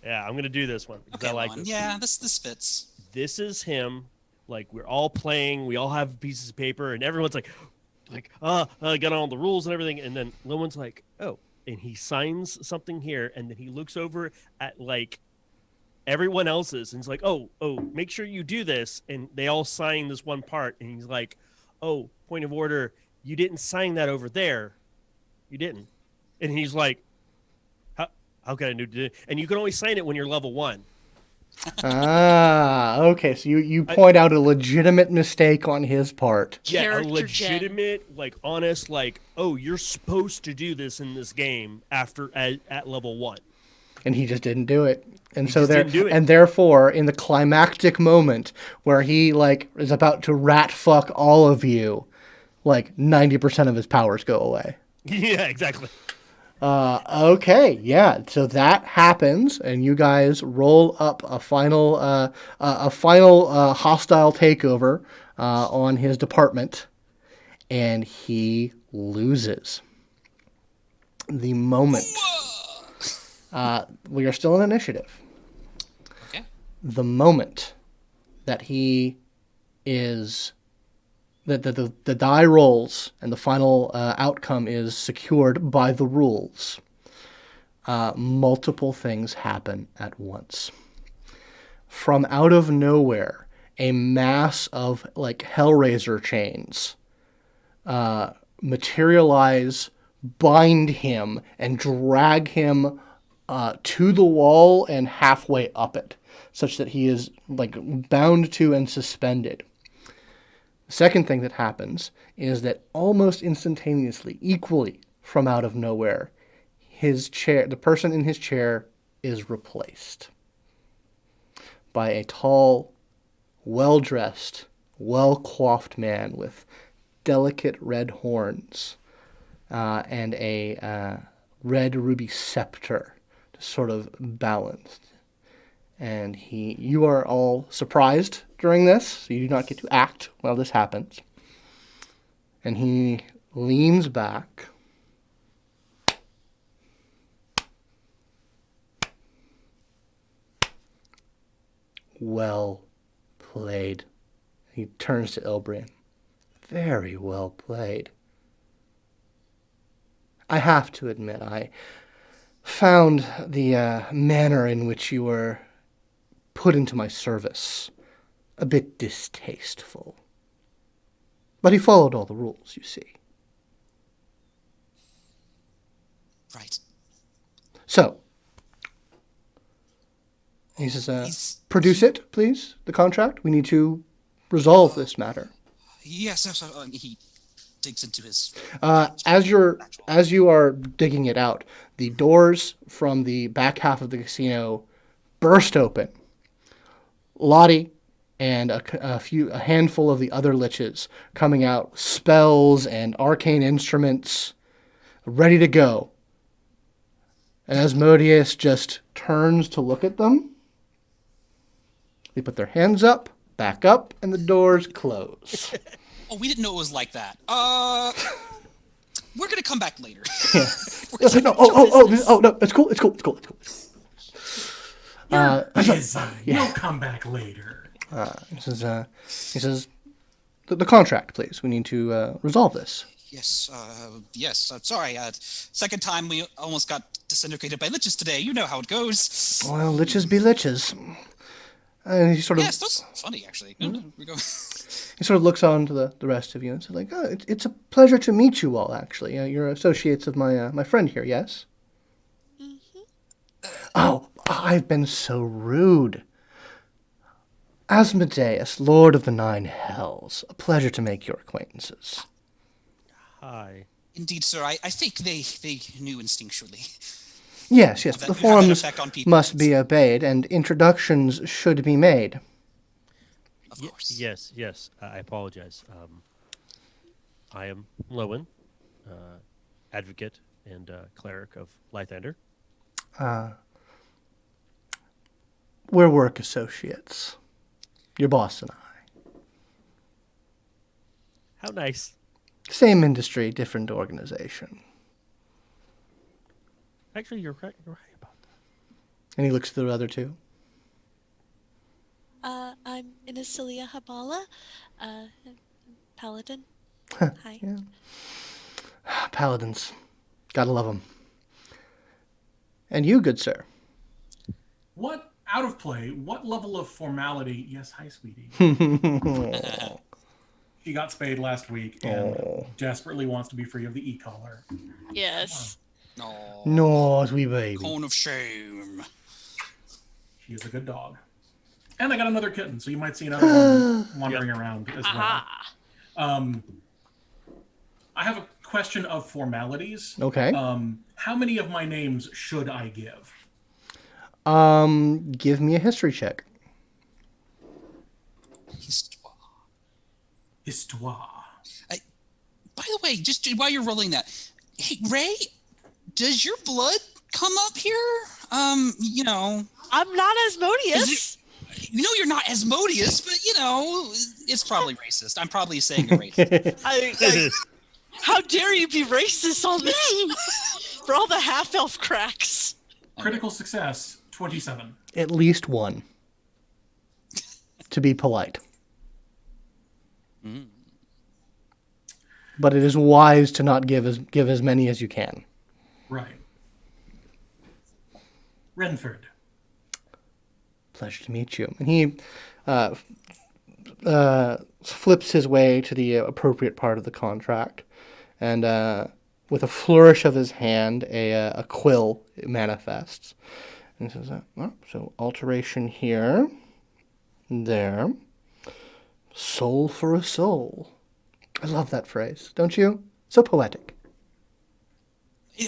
yeah, I'm gonna do this one because Okay, I like Lowin. this. Yeah, this fits. This is him. Like we're all playing, we all have pieces of paper, and everyone's like, got all the rules and everything, and then Lowen's like, oh, and he signs something here, and then he looks over at like everyone else's, and he's like, oh, make sure you do this, and they all sign this one part, and he's like, oh, point of order, you didn't sign that over there, you didn't, and he's like, how can I do it? And you can only sign it when you're level 1. Okay. So you point out a legitimate mistake on his part. Yeah, a Character legitimate, like honest, like, oh, you're supposed to do this in this game after at level 1. And he just didn't do it. And He so just there, didn't do it. and therefore, in the climactic moment where he like is about to rat fuck all of you, like 90% of his powers go away. Yeah, exactly. Okay, yeah. So that happens, and you guys roll up a final hostile takeover on his department, and he loses. The moment we are still in initiative. Okay. The moment that he is that the die rolls and the final outcome is secured by the rules, multiple things happen at once. From out of nowhere, a mass of like Hellraiser chains materialize, bind him, and drag him to the wall and halfway up it, such that he is like bound to and suspended. The second thing that happens is that almost instantaneously, equally from out of nowhere, the person in his chair is replaced by a tall, well-dressed, well-coiffed man with delicate red horns and a red ruby scepter, sort of balanced. And you are all surprised during this, so you do not get to act while this happens. And he leans back. Well played. He turns to Ilbreyan. Very well played. I have to admit, I found the manner in which you were put into my service a bit distasteful. But he followed all the rules, you see. Right. So, he says, produce it, please, the contract. We need to resolve this matter. Yes, he digs into his... As you are digging it out, the doors from the back half of the casino burst open. Lottie and a handful of the other liches coming out, spells and arcane instruments, ready to go. And Asmodeus just turns to look at them. They put their hands up, back up, and the doors close. Oh, we didn't know it was like that. We're gonna come back later. No, it's cool. Busy. You'll come back later. He says, the contract, please. We need to resolve this. Yes. Sorry. Second time we almost got disintegrated by liches today. You know how it goes. Well, liches be liches. And he sort of... Yes, that's funny, actually. We go... He sort of looks on to the rest of you and says, like, oh, it's a pleasure to meet you all, actually. You're associates of my friend here, yes? Mm-hmm. Oh, I've been so rude. Asmodeus, Lord of the Nine Hells. A pleasure to make your acquaintances. Hi. Indeed, sir. I think they knew instinctually. Yes, the Have that forms effect on people. must be obeyed, and introductions should be made. Of course. Yes. I apologize. I am Lowin, advocate and cleric of Lythander. We're work associates. Your boss and I. How nice. Same industry, different organization. Actually, you're right about that. And he looks to the other two. I'm Inisalia Habbalah, Paladin. Hi. Yeah. Paladins. Gotta love them. And you, good sir. What, out of play, what level of formality? Yes, hi, sweetie. She got spayed last week and desperately wants to be free of the e-collar. Yes. No. No, sweet baby. Cone of shame. She is a good dog. And I got another kitten, so you might see another one wandering around as well. Aha. I have a question of formalities. Okay. How many of my names should I give? Give me a history check. Histoire. By the way, just while you're rolling that, hey Ray, does your blood come up here? You know, I'm not Asmodeus. you know you're not Asmodeus, but you know it's probably racist. I'm probably saying you're racist. How dare you be racist on me for all the half-elf cracks? Critical success, 27. At least one. To be polite. But it is wise to not give as many as you can. Right. Rynford. Pleasure to meet you. And he flips his way to the appropriate part of the contract. And with a flourish of his hand, a quill manifests. And he says, so alteration here, there, soul for a soul. I love that phrase, don't you? So poetic.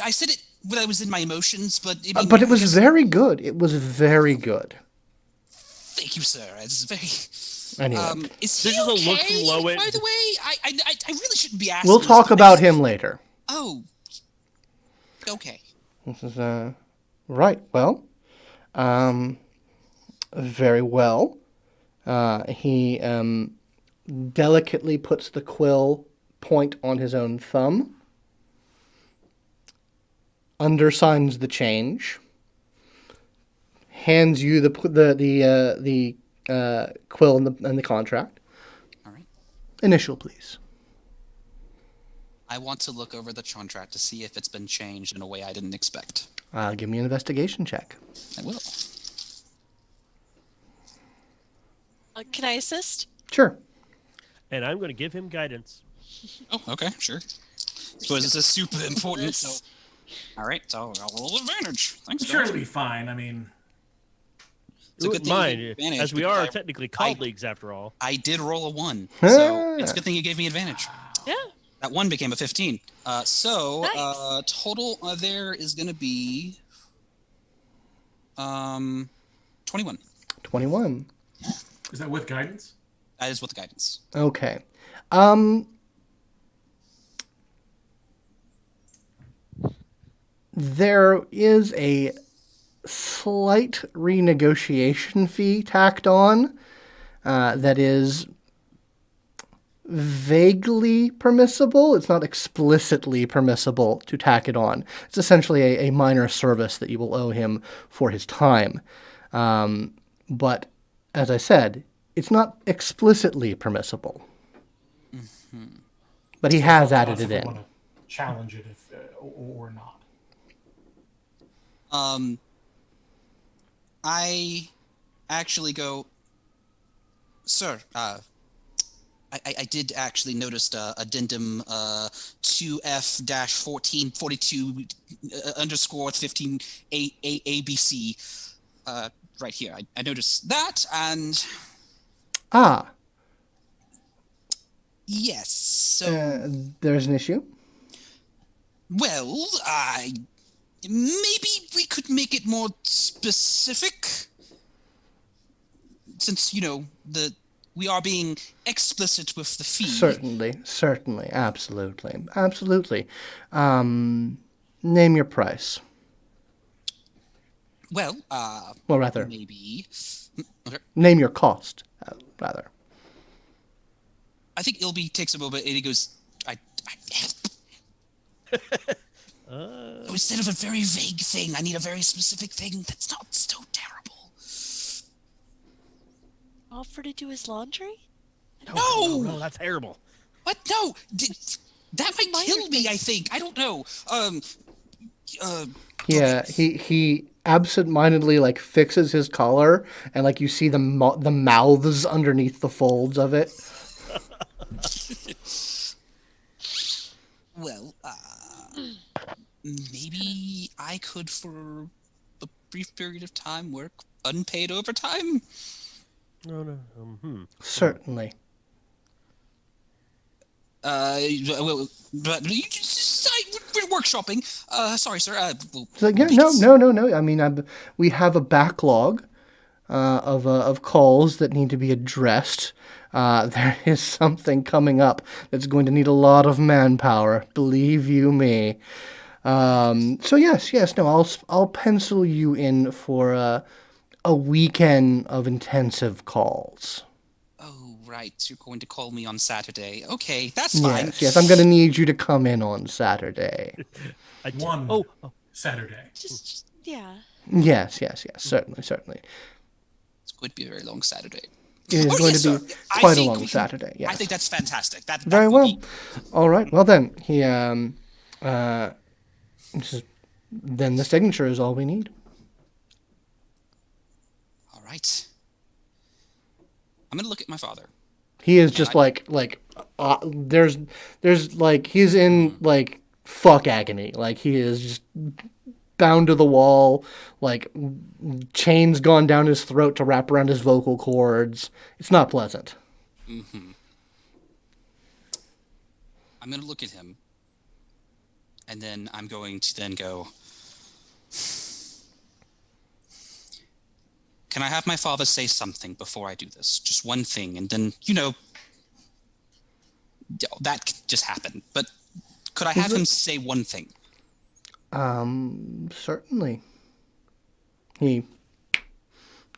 I said it when I was in my emotions, but But it was very good. It was very good. Thank you, sir. It's very. Anyway, Is This he is a okay? look from Lowin. By the way, I really shouldn't be asking. we'll this, talk but about him later. Oh. Okay. This is right. Well, very well. He delicately puts the quill point on his own thumb, undersigns the change, hands you the quill and the contract. All right. Initial, please. I want to look over the contract to see if it's been changed in a way I didn't expect. Give me an investigation check. I will. Can I assist? Sure. And I'm going to give him guidance. Oh, okay, sure. Suppose this is super important. So, all right, so I'll roll advantage. Thanks, Sure, guys. it'll be fine. I mean, It's a You good wouldn't thing you mind, gave me advantage as we because are technically colleagues after all. I did roll a 1, so it's a good thing you gave me advantage. Yeah. That 1 became a 15. Nice. Total there is going to be 21. 21. is that with guidance? That is with the guidance. Okay. There is a slight renegotiation fee tacked on that is vaguely permissible. It's not explicitly permissible to tack it on. It's essentially a minor service that you will owe him for his time. But as I said, it's not explicitly permissible. But he has added it I in. want to challenge it if, or not. I actually go, sir, I did actually notice addendum 2F-1442 underscore 15 ABC right here. I noticed that, and yes, so There's an issue. well, maybe we could make it more specific, since you know the we are being explicit with the fee. Certainly, absolutely. Name your price. Well, Well, rather, maybe. Okay. name your cost, rather. I think Ilby takes a moment and he goes, instead of a very vague thing, I need a very specific thing that's not so terrible. Offer to do his laundry? No! That's terrible. What? No! That might Minor kill me, thing. I think. I don't know. Yeah, he absent-mindedly like fixes his collar, and like you see the mouths underneath the folds of it. Well, maybe I could, for a brief period of time, work unpaid overtime? No. Certainly. Well, but we're workshopping. Sorry, sir. It's like, yeah, no. I mean, we have a backlog of calls that need to be addressed. There is something coming up that's going to need a lot of manpower. Believe you me. So yes, no. I'll pencil you in for a weekend of intensive calls. Oh, right. You're going to call me on Saturday. Okay, that's fine. Yes. I'm going to need you to come in on Saturday. One Saturday. Just yeah. Yes. Certainly. It's going to be a very long Saturday. It is going yes, to be sir. quite a long Saturday. Yes. I think that's fantastic. That Very will well. be- All right. Well then, then the signature is all we need. All right. I'm going to look at my father. He is just there's like he's in like fuck agony. Like he is just bound to the wall, like chains gone down his throat to wrap around his vocal cords. It's not pleasant. Mm-hmm. I'm going to look at him, and then I'm going to then go, can I have my father say something before I do this? Just one thing, and then, that could just happen. But could I have him say one thing? Certainly.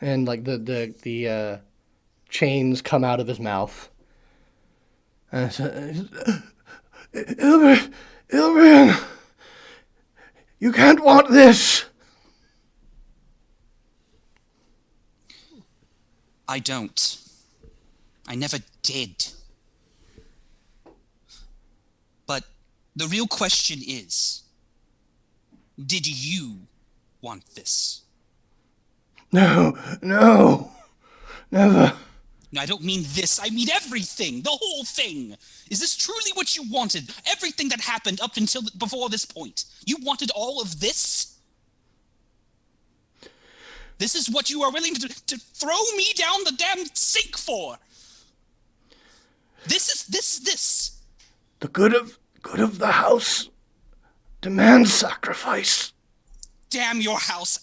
And like the chains come out of his mouth. And Ilbreyan, you can't want this. I don't. I never did. But the real question is, did you want this? No, never. No, I don't mean this. I mean everything. The whole thing. Is this truly what you wanted? Everything that happened up until before this point. You wanted all of this? This is what you are willing to throw me down the damn sink for? This. The good of the house demands sacrifice. Damn your house.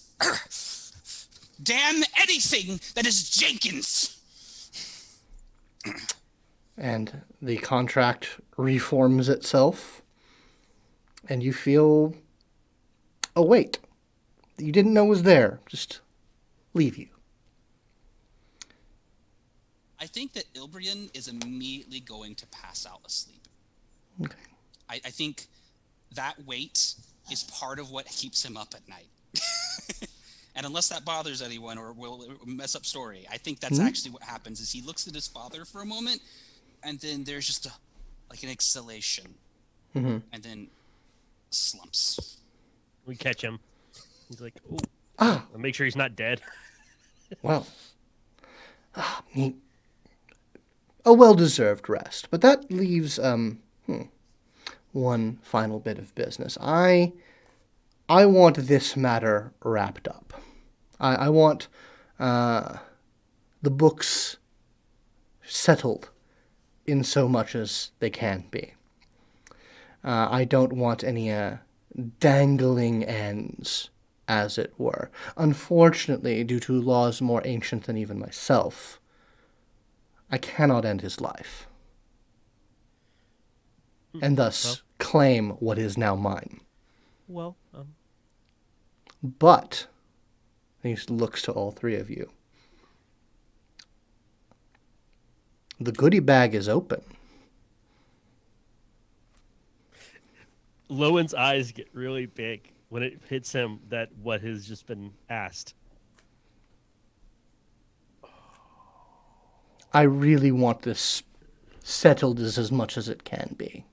Damn anything that is Jenkins. And the contract reforms itself, and you feel a weight that you didn't know was there just leave you. I think that Ilbreyan is immediately going to pass out asleep. Okay. I think that weight is part of what keeps him up at night. And unless that bothers anyone or will mess up story, I think that's actually what happens is he looks at his father for a moment, and then there's just an exhalation, and then slumps. We catch him. He's like, oh. Ah. Make sure he's not dead. Well, a well-deserved rest. But that leaves one final bit of business. I want this matter wrapped up. I want the books settled in so much as they can be. I don't want any dangling ends, as it were. Unfortunately, due to laws more ancient than even myself, I cannot end his life, and thus Well. claim what is now mine. Well, But he looks to all three of you. The goodie bag is open. Lowin's eyes get really big when it hits him that what has just been asked. I really want this settled as much as it can be.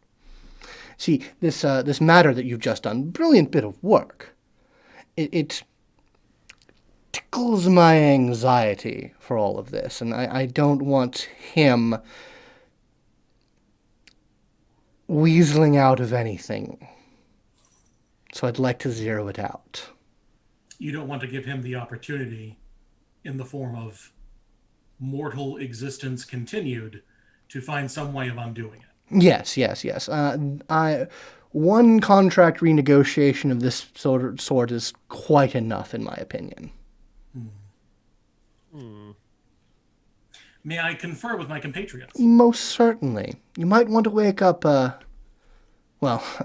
See, this matter that you've just done, brilliant bit of work. It tickles my anxiety for all of this, and I don't want him weaseling out of anything. So I'd like to zero it out. You don't want to give him the opportunity in the form of mortal existence continued to find some way of undoing it. Yes. One contract renegotiation of this sort is quite enough, in my opinion. May I confer with my compatriots? Most certainly. You might want to wake up,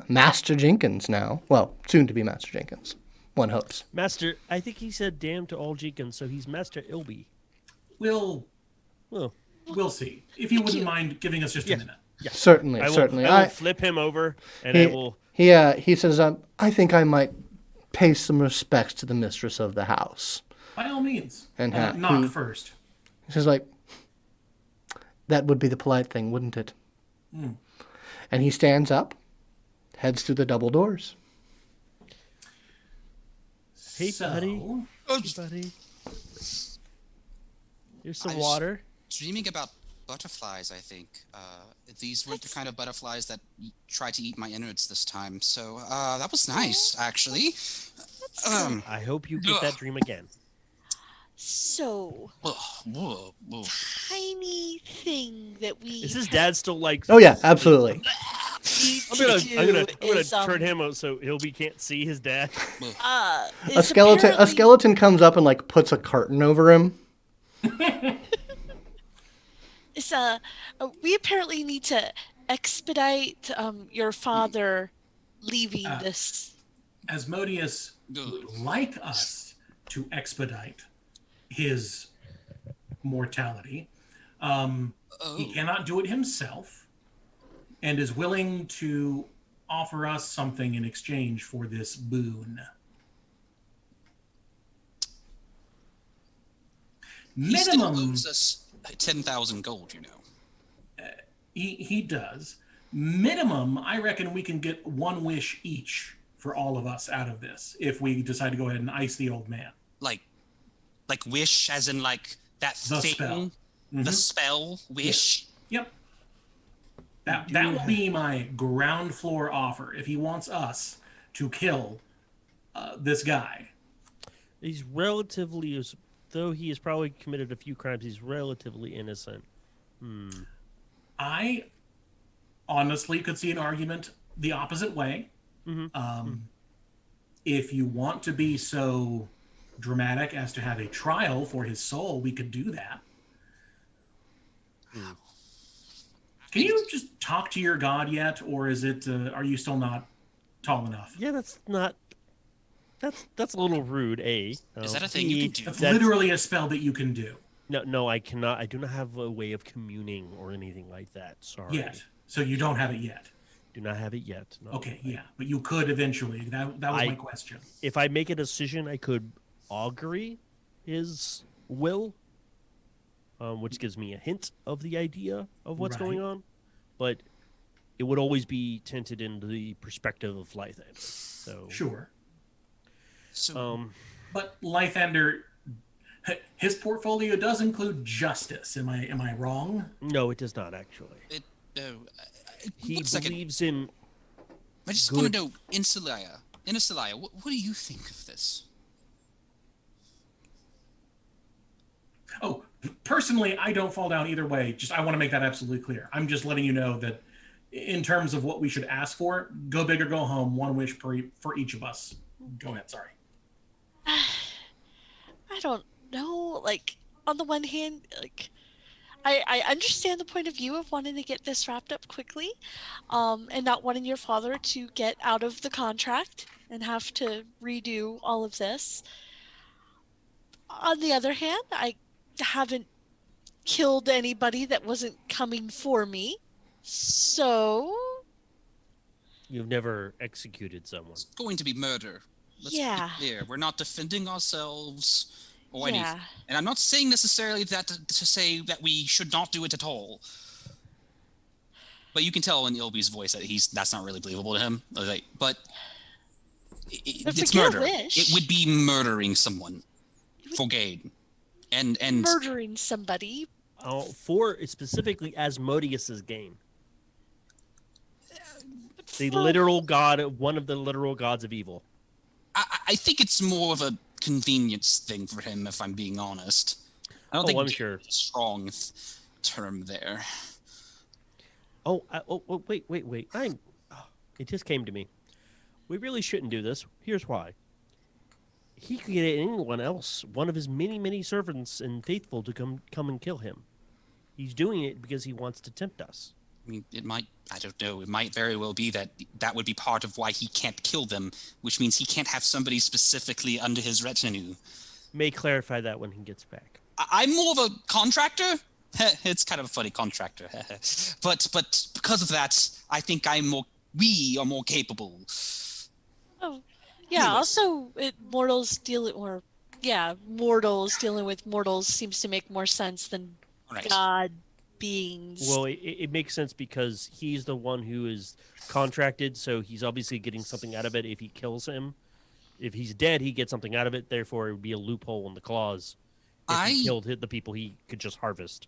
Master Jenkins now. Well, soon to be Master Jenkins. One hopes. Master, I think he said damn to all Jenkins, so he's Master Ilby. We'll see. If you wouldn't mind giving us just a minute. Yeah. Certainly. I will flip him over, and I will... He says, I think I might pay some respects to the mistress of the house. By all means. And knock first. He says, that would be the polite thing, wouldn't it? And he stands up, heads through the double doors. Hey, buddy. Hey, buddy. Here's some water. Dreaming about butterflies, I think. These weren't the kind of butterflies that tried to eat my innards this time. So that was nice, actually. I hope you get that dream again. So, tiny thing that we... Is his dad still like... Oh, yeah, absolutely. I'm gonna turn him out so Hilby can't see his dad. A skeleton comes up and puts a curtain over him. We apparently need to expedite your father leaving this. Asmodeus would like us to expedite his mortality. He cannot do it himself and is willing to offer us something in exchange for this boon. He still owes us 10,000 gold, you know. He does. Minimum, I reckon we can get one wish each for all of us out of this if we decide to go ahead and ice the old man. Like wish, as in that The thing, spell. the spell wish. Yep. That will be my ground floor offer. If he wants us to kill this guy, He's relatively, though he has probably committed a few crimes, he's relatively innocent. I honestly could see an argument the opposite way. If you want to be so dramatic as to have a trial for his soul, we could do that. Can you just talk to your god yet, or is it? Are you still not tall enough? Yeah, that's a little rude, eh? Is that a thing you can do? That's literally a spell that you can do. No, I cannot. I do not have a way of communing or anything like that. Sorry. Yet. So you don't have it yet. Do not have it yet. No. Okay, yeah, but you could eventually. That was my question. If I make a decision, I could augury his will, which gives me a hint of the idea of what's going on, but it would always be tinted in the perspective of Lythander. So Sure. So, But Lythander, his portfolio does include justice. Am I wrong? no, it does not actually. He one second. believes in. I just want to know, Inisalia, what do you think of this? Oh, personally, I don't fall down either way. Just I want to make that absolutely clear. I'm just letting you know that in terms of what we should ask for, go big or go home. One wish for each of us. Go ahead. Sorry. I don't know. On the one hand, I understand the point of view of wanting to get this wrapped up quickly, and not wanting your father to get out of the contract and have to redo all of this. On the other hand, I haven't killed anybody that wasn't coming for me. So, You've never executed someone. It's going to be murder. Let's yeah. be clear. We're not defending ourselves or Yeah. anything. And I'm not saying necessarily that to say that we should not do it at all. But you can tell in Ilby's voice that that's not really believable to him. Like, but If we it's get a murder. wish- It would be murdering someone for gain. And Murdering somebody. Oh, for specifically Asmodeus's gain. The for- literal god, one of the literal gods of evil. I think it's more of a convenience thing for him, if I'm being honest. I don't think I'm sure. a strong term there. Wait. It just came to me. We really shouldn't do this. Here's why. He could get anyone else, one of his many, many servants and faithful, to come and kill him. He's doing it because he wants to tempt us. I mean, I don't know, it might very well be that would be part of why he can't kill them, which means he can't have somebody specifically under his retinue. May clarify that when he gets back. I'm more of a contractor. It's kind of a funny contractor. but because of that, I think we are more capable. Oh, yeah. Anyway. Also, mortals dealing with mortals seems to make more sense than Right. god beings. Well, it makes sense because he's the one who is contracted, so he's obviously getting something out of it if he kills him. If he's dead, he gets something out of it. Therefore, it would be a loophole in the clause. If he killed the people he could just harvest.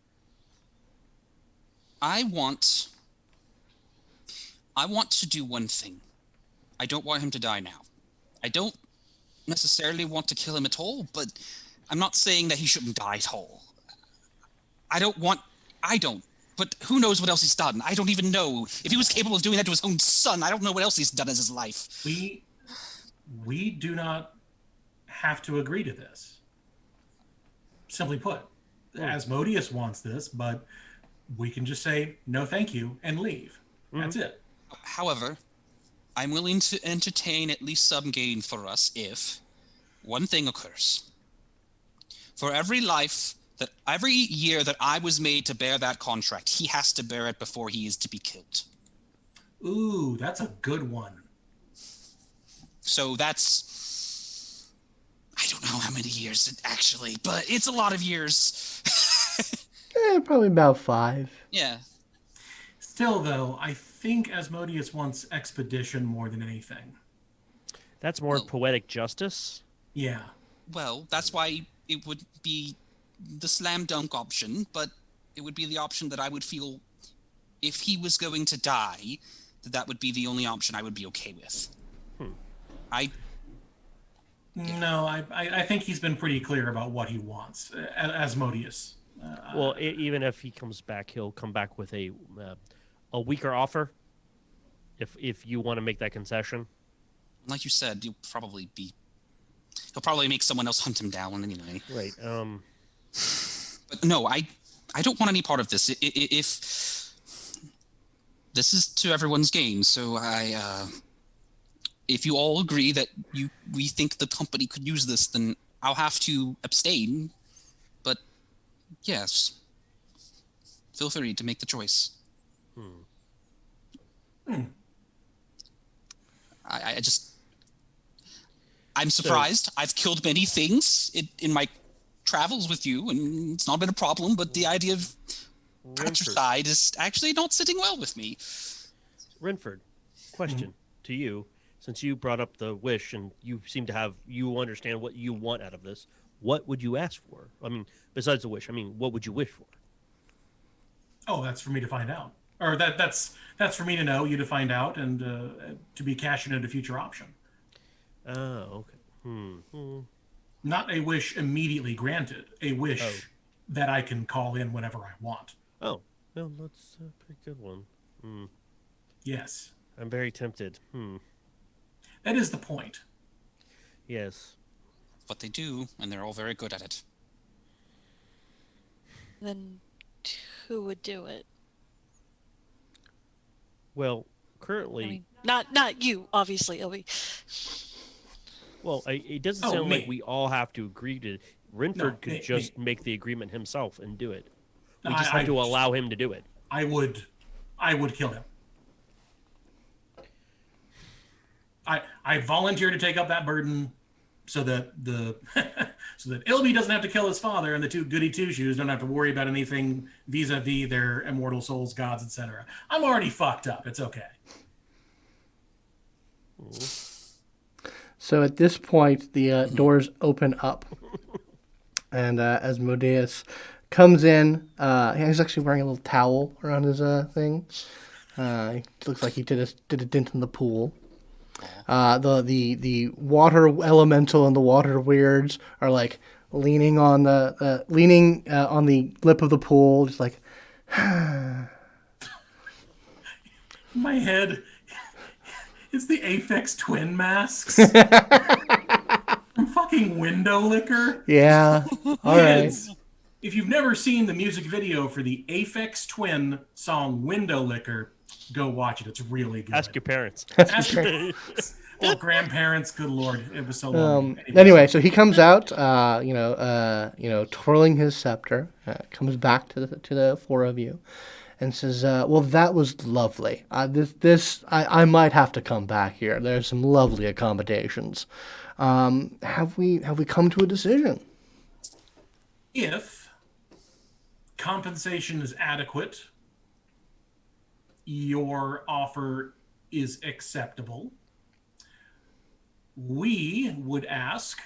I want to do one thing. I don't want him to die now. I don't necessarily want to kill him at all, but I'm not saying that he shouldn't die at all. But who knows what else he's done? I don't even know. If he was capable of doing that to his own son, I don't know what else he's done in his life. We do not have to agree to this. Simply put, Asmodeus wants this, but we can just say, no thank you, and leave. That's it. However, I'm willing to entertain at least some gain for us if one thing occurs. For every year that I was made to bear that contract, he has to bear it before he is to be killed. Ooh, that's a good one. So that's, I don't know how many years actually, but it's a lot of years. Probably about 5. Yeah. Still, though, I think Asmodeus wants expedition more than anything. That's more poetic justice. Yeah. Well, that's why it would be the slam dunk option, but it would be the option that I would feel if he was going to die, that would be the only option I would be okay with. No, I think he's been pretty clear about what he wants. Asmodeus. Well, even if he comes back, he'll come back with a weaker offer. If you want to make that concession, Like you said, he'll probably make someone else hunt him down anyway. right? But no, I don't want any part of this. If this is to everyone's gain, so if you all agree that we think the company could use this, then I'll have to abstain. But yes, feel free to make the choice. I'm surprised. I've killed many things in my travels with you, and it's not been a problem, but the idea of patricide is actually not sitting well with me. Rynford, question to you, since you brought up the wish and you seem to understand what you want out of this, what would you ask for? I mean, besides the wish, what would you wish for? Oh, that's for me to find out. Or that's for me to know, you to find out, and to be cashing in a future option. Oh, okay. Not a wish immediately granted, a wish that I can call in whenever I want. Oh, well, that's a pretty good one. Yes. I'm very tempted. That is the point. Yes. But they do, and they're all very good at it. Then who would do it? Well, currently, I mean, not you, obviously, Obi. well, it doesn't Oh, sound like me. we all have to agree to. Rynford No, could me. just make the agreement himself and do it. We No, just have to allow him to do it. I would kill him. I volunteer to take up that burden so that so that Ilby doesn't have to kill his father, and the two goody two shoes don't have to worry about anything vis-a-vis their immortal souls, gods, etc. I'm already fucked up. It's okay. So at this point, the doors open up, and Asmodeus comes in. He's actually wearing a little towel around his thing. He looks like he did a dent in the pool. The water elemental and the water weirds are like leaning on the lip of the pool, just like. My head is the Aphex Twin masks from fucking Window Licker. Yeah. All right. Kids, if you've never seen the music video for the Aphex Twin song Window Licker, go watch it. It's really good. Ask your parents. Ask your parents. Or grandparents. Good lord, it was so long. Anyway, so he comes out, twirling his scepter, comes back to the four of you, and says, "Well, that was lovely. I might have to come back here. There's some lovely accommodations. Have we come to a decision?" If compensation is adequate, your offer is acceptable. We would ask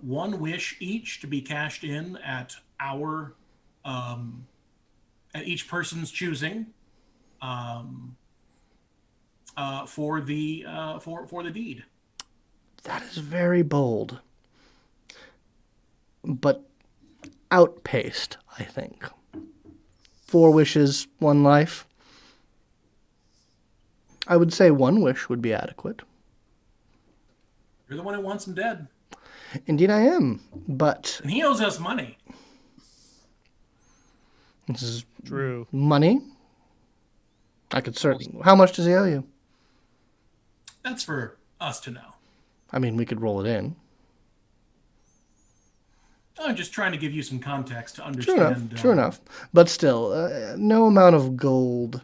one wish each to be cashed in at our at each person's choosing for the deed. That is very bold, but outpaced, I think. 4 wishes, 1 life. I would say 1 wish would be adequate. You're the one who wants him dead, Indeed I am, but and he owes us money. this is True. money. I could certainly... How much does he owe you? That's for us to know. I mean, we could roll it in. I'm just trying to give you some context to True understand. enough, true enough. But still, no amount of gold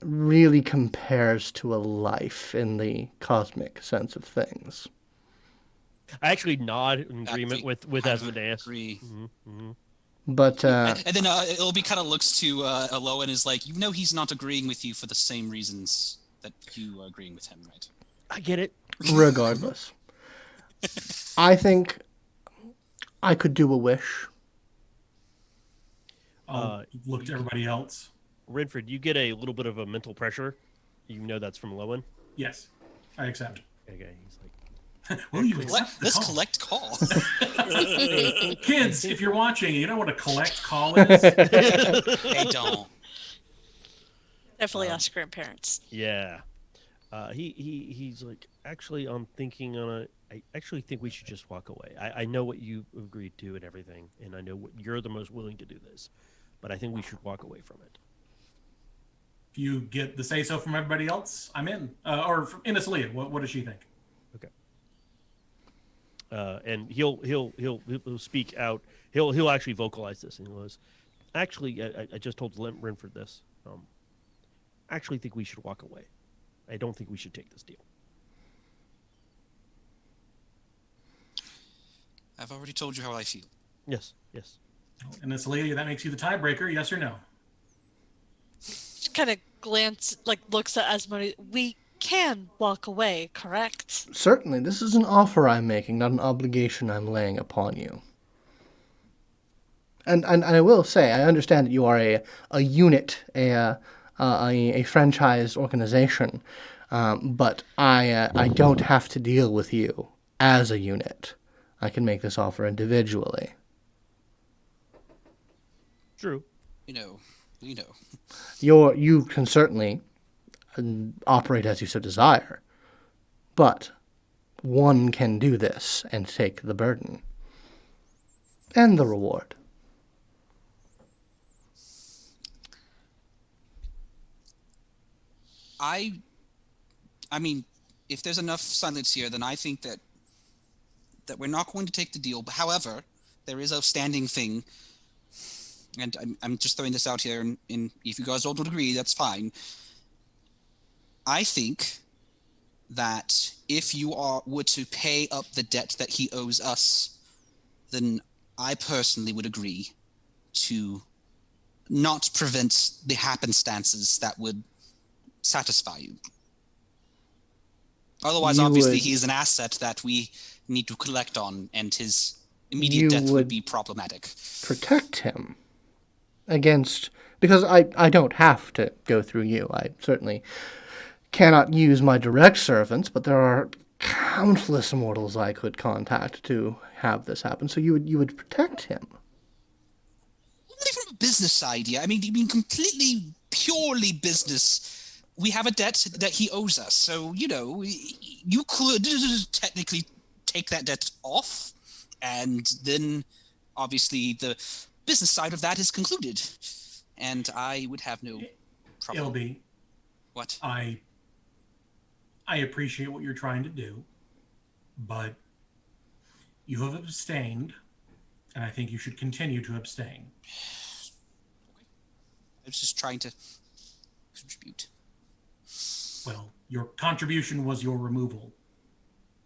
really compares to a life in the cosmic sense of things. I actually nod in agreement with I would Asmodeus. agree. But And then Ilby kind of looks to Lowin and is like, he's not agreeing with you for the same reasons that you are agreeing with him, right? I get it. regardless, I think I could do a wish. I'll look to everybody else. Rynford, you get a little bit of a mental pressure. You know that's from Lowin. Yes, I accept. Okay, he's like, Will you accept the Let's call? collect call. Kids, if you're watching, you know what a collect call is? Hey, don't. Definitely ask grandparents. yeah. He's like, actually, I'm thinking I actually think we should just walk away. I know what you agreed to and everything, and I know you're the most willing to do this, but I think we should walk away from it. If you get the say so from everybody else, I'm in. Or from Inisalia, what does she think? Okay. And he'll speak out. He'll actually vocalize this, and he goes, actually, I just told Rynford this. I actually think we should walk away. I don't think we should take this deal. I've already told you how I feel. Yes. Inisalia, that makes you the tiebreaker, yes or no? Just kind of looks at Asmodeus. We can walk away, correct? Certainly, this is an offer I'm making, not an obligation I'm laying upon you. And I will say, I understand that you are a unit, a franchise organization, but I don't have to deal with you as a unit. I can make this offer individually. True. You know. You can certainly operate as you so desire, but one can do this and take the burden and the reward. I mean, if there's enough silence here, then I think that we're not going to take the deal. But however, there is a standing thing, and I'm just throwing this out here, and if you guys don't agree, that's fine. I think that if you were to pay up the debt that he owes us, then I personally would agree to not prevent the happenstances that would satisfy you. Otherwise, obviously, he's an asset that we need to collect on, and his immediate death would be problematic. Protect him against... Because I don't have to go through you. I certainly cannot use my direct servants, but there are countless mortals I could contact to have this happen. So you would protect him. Only from a business idea. I mean, completely, purely business. We have a debt that he owes us. So, you could technically take that debt off, and then, obviously, the business side of that is concluded. And I would have no problem. Ilby. What? I appreciate what you're trying to do, but you have abstained, and I think you should continue to abstain. I was just trying to contribute. Well, your contribution was your removal.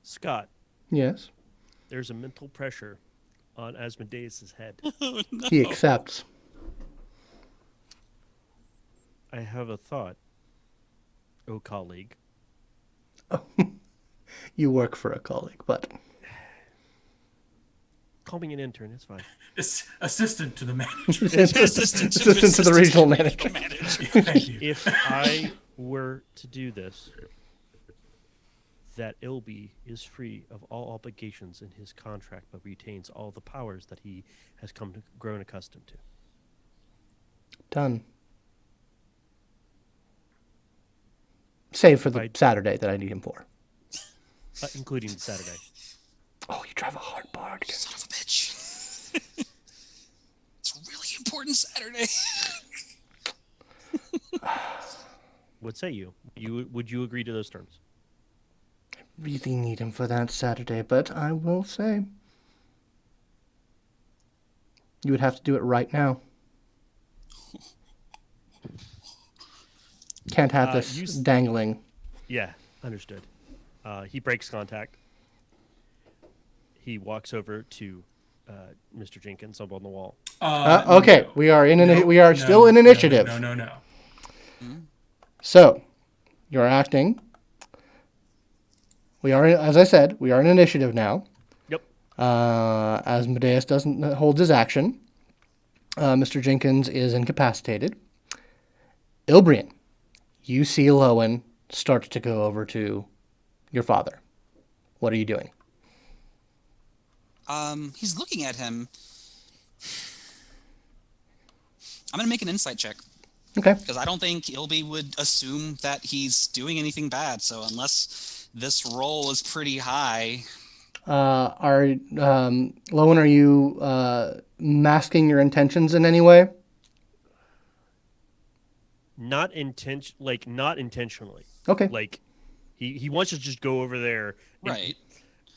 Scott, Yes. there's a mental pressure on Asmodeus' head. Oh, no. He accepts. I have a thought, colleague. You work for a colleague, but... Call me an intern, it's fine. Assistant to the manager. Assistant to the regional manager. Thank you. If I were to do this, that Ilby is free of all obligations in his contract, but retains all the powers that he has grown accustomed to. Done. Save for the Saturday that I need him for. Including Saturday. Oh, you drive a hard bargain. Son of a bitch. It's a really important Saturday. What say you? Would you agree to those terms? I really need him for that Saturday, but I will say... You would have to do it right now. Can't have this dangling. Yeah, understood. He breaks contact. He walks over to Mr. Jenkins up on the wall. Okay, no. we are still in initiative. No. So, you're acting. We are, as I said, we are in initiative now. Yep. Asmodeus doesn't hold his action. Mr. Jenkins is incapacitated. Ilbreyan, you see Lowin start to go over to your father. What are you doing? He's looking at him. I'm going to make an insight check. Okay. Because I don't think Ilby would assume that he's doing anything bad. So unless this roll is pretty high... Lowin, are you masking your intentions in any way? Not intentionally. Okay. Like, he wants to just go over there. Right.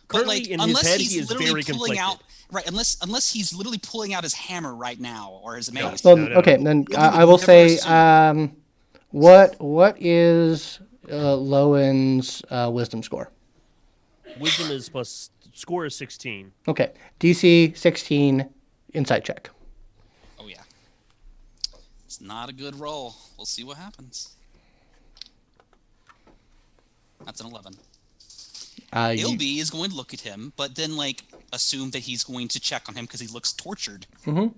Currently, in his head, he is very conflicted. Right, unless he's literally pulling out his hammer right now, or his mace. Well, okay, then I will say, what is Lowin's wisdom score? Wisdom is plus, score is 16. Okay, DC 16, insight check. Oh yeah, it's not a good roll. We'll see what happens. That's an 11. Ilby is going to look at him, but then assume that he's going to check on him because he looks tortured. Mm-hmm.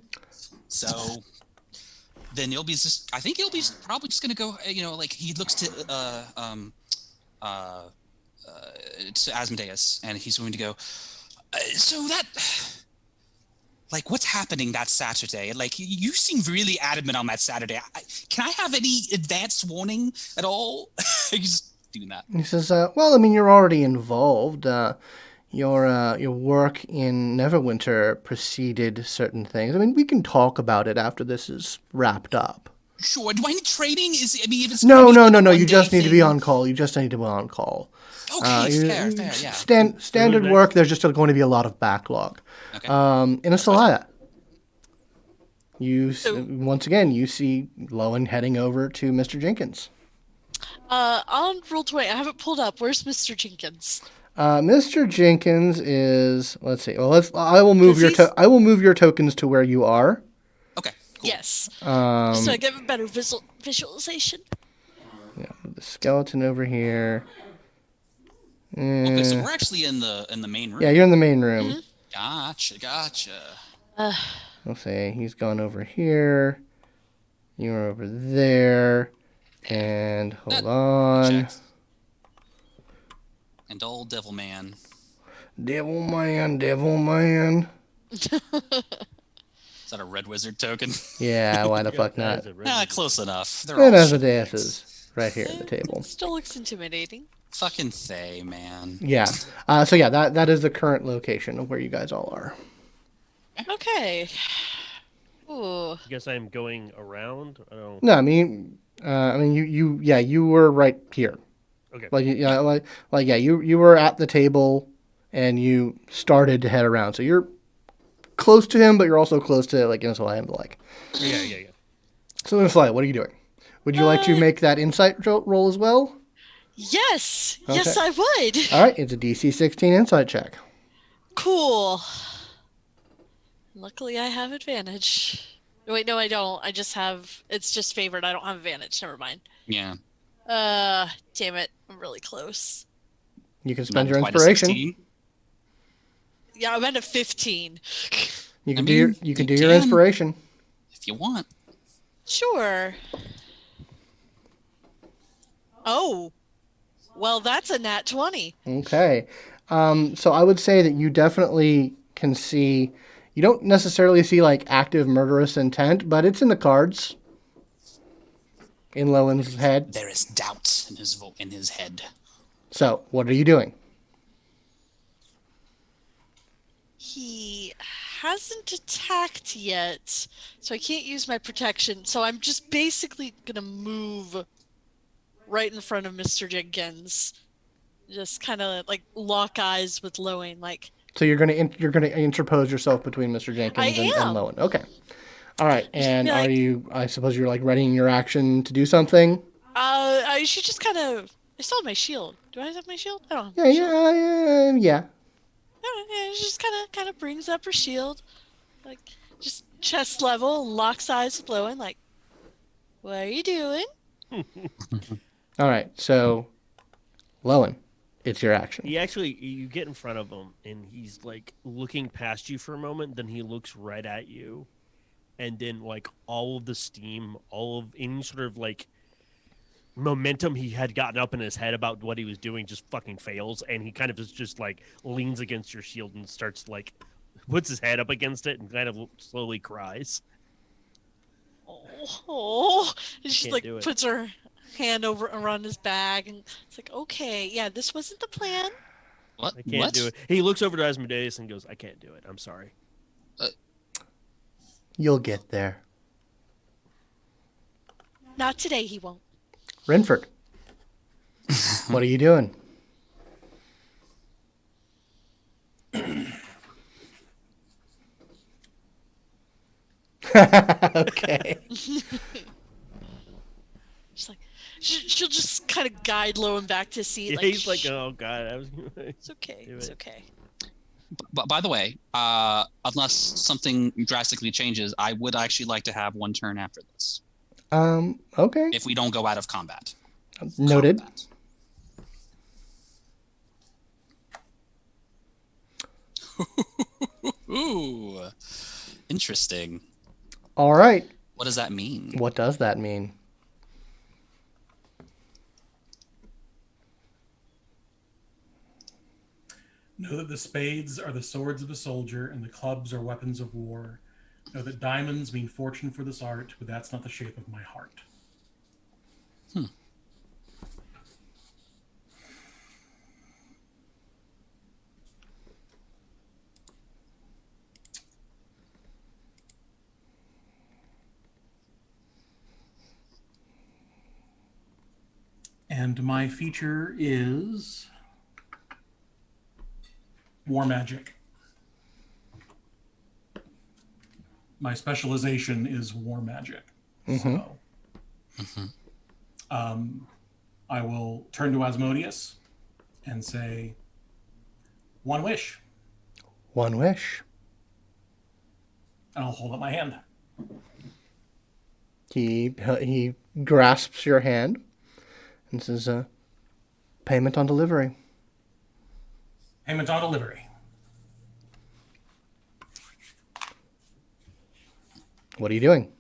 So then Ilby's probably just going to go. He looks to Asmodeus, and he's going to go. So that, what's happening that Saturday? You seem really adamant on that Saturday. Can I have any advance warning at all? He's doing that. He says, you're already involved. Your work in Neverwinter preceded certain things. We can talk about it after this is wrapped up. Sure. Do I need training? If it's No. gonna be like a You just one-day need to be thing- on call. You just need to be on call. Okay, fair, yeah. Standard next? work. There's just going to be a lot of backlog. Okay. Inisalia. So- Once again, you see Lowin heading over to Mr. Jenkins. On Roll20, I have it pulled up. Where's Mr. Jenkins? Mr. Jenkins is. Let's see. Well, I will move 'Cause he's- I will move your tokens to where you are. Okay. Cool. Yes. Um, So I get a better visualization. yeah, the skeleton over here. Okay, so Eh, we're actually in the main room. yeah, you're in the main room. Mm-hmm. Gotcha. Let's say he's gone over here. You're over there. And hold That on. checks. And old devil man. Devil man. Is that a red wizard token? Yeah, why the fuck that not? is a red Ah, wizard. close enough. They're And all as the shit. dances right here at the table. Still looks intimidating. Fucking Thay, man. Yeah. So yeah, that is the current location of where you guys all are. Okay. Ooh. I guess I'm going around. I don't. No, you were right here. Okay. You were at the table, and you started to head around. So you're close to him, but you're also close to like Inisalia and the like. Yeah. So Inisalia, what are you doing? Would you like to make that insight roll as well? Yes. Okay. Yes, I would. All right, it's a DC 16 insight check. Cool. Luckily, I have advantage. Wait, no, I don't. I just have. It's just favored. I don't have advantage. Never mind. Yeah. Damn it. I'm really close. You can spend your Not quite a inspiration. 16. Yeah, I'm at a 15. You can I do your mean, you can you do your can. inspiration. If you want. Sure. Oh. Well, that's a nat 20. Okay. So I would say that you definitely can see. You don't necessarily see like active murderous intent, but it's in the cards. In Lowin's head. There is doubt in his head. So what are you doing? He hasn't attacked yet, so I can't use my protection. So I'm just basically gonna move right in front of Mr. Jenkins. Just kind of like lock eyes with Lowin, like. So you're gonna interpose yourself between Mr. Jenkins and am. Lowin. Okay. All right. And be like- are you? I suppose you're like readying your action to do something. I should just kind of. I still have my shield. Do I have my shield? I don't have Yeah. my shield. Yeah. Yeah, she just kind of brings up her shield, like just chest level, locks eyes with Lowin, like, what are you doing? All right. So, Lowin, it's your action. You get in front of him, and he's like looking past you for a moment. Then he looks right at you, and then like all of the steam, all of any sort of like momentum he had gotten up in his head about what he was doing just fucking fails, and he kind of just like leans against your shield and starts like puts his head up against it and kind of slowly cries. Oh, and she Can't like do it. puts her hand over around his bag, and it's like, okay, yeah, this wasn't the plan. What? I can't do it. He looks over to Asmodeus and goes, "I can't do it. I'm sorry." You'll get there. Not today, he won't. Rynford, what are you doing? Okay. She's like, she'll just kind of guide Lowin back to seat. Yeah, Like, he's like, "Shh, "Oh God, I was." it's okay, do it's it." okay. But by the way, unless something drastically changes, I would actually like to have one turn after this. Okay. If we don't go out of combat. Noted. Ooh, interesting. All right. What does that mean? What does that mean? Know that the spades are the swords of a soldier and the clubs are weapons of war. Know that diamonds mean fortune for this art, but that's not the shape of my heart. And my feature is War Magic. My specialization is War Magic. So I will turn to Asmodeus and say, one wish. One wish. And I'll hold up my hand. He grasps your hand and says, payment on delivery. Payment on delivery. What are you doing?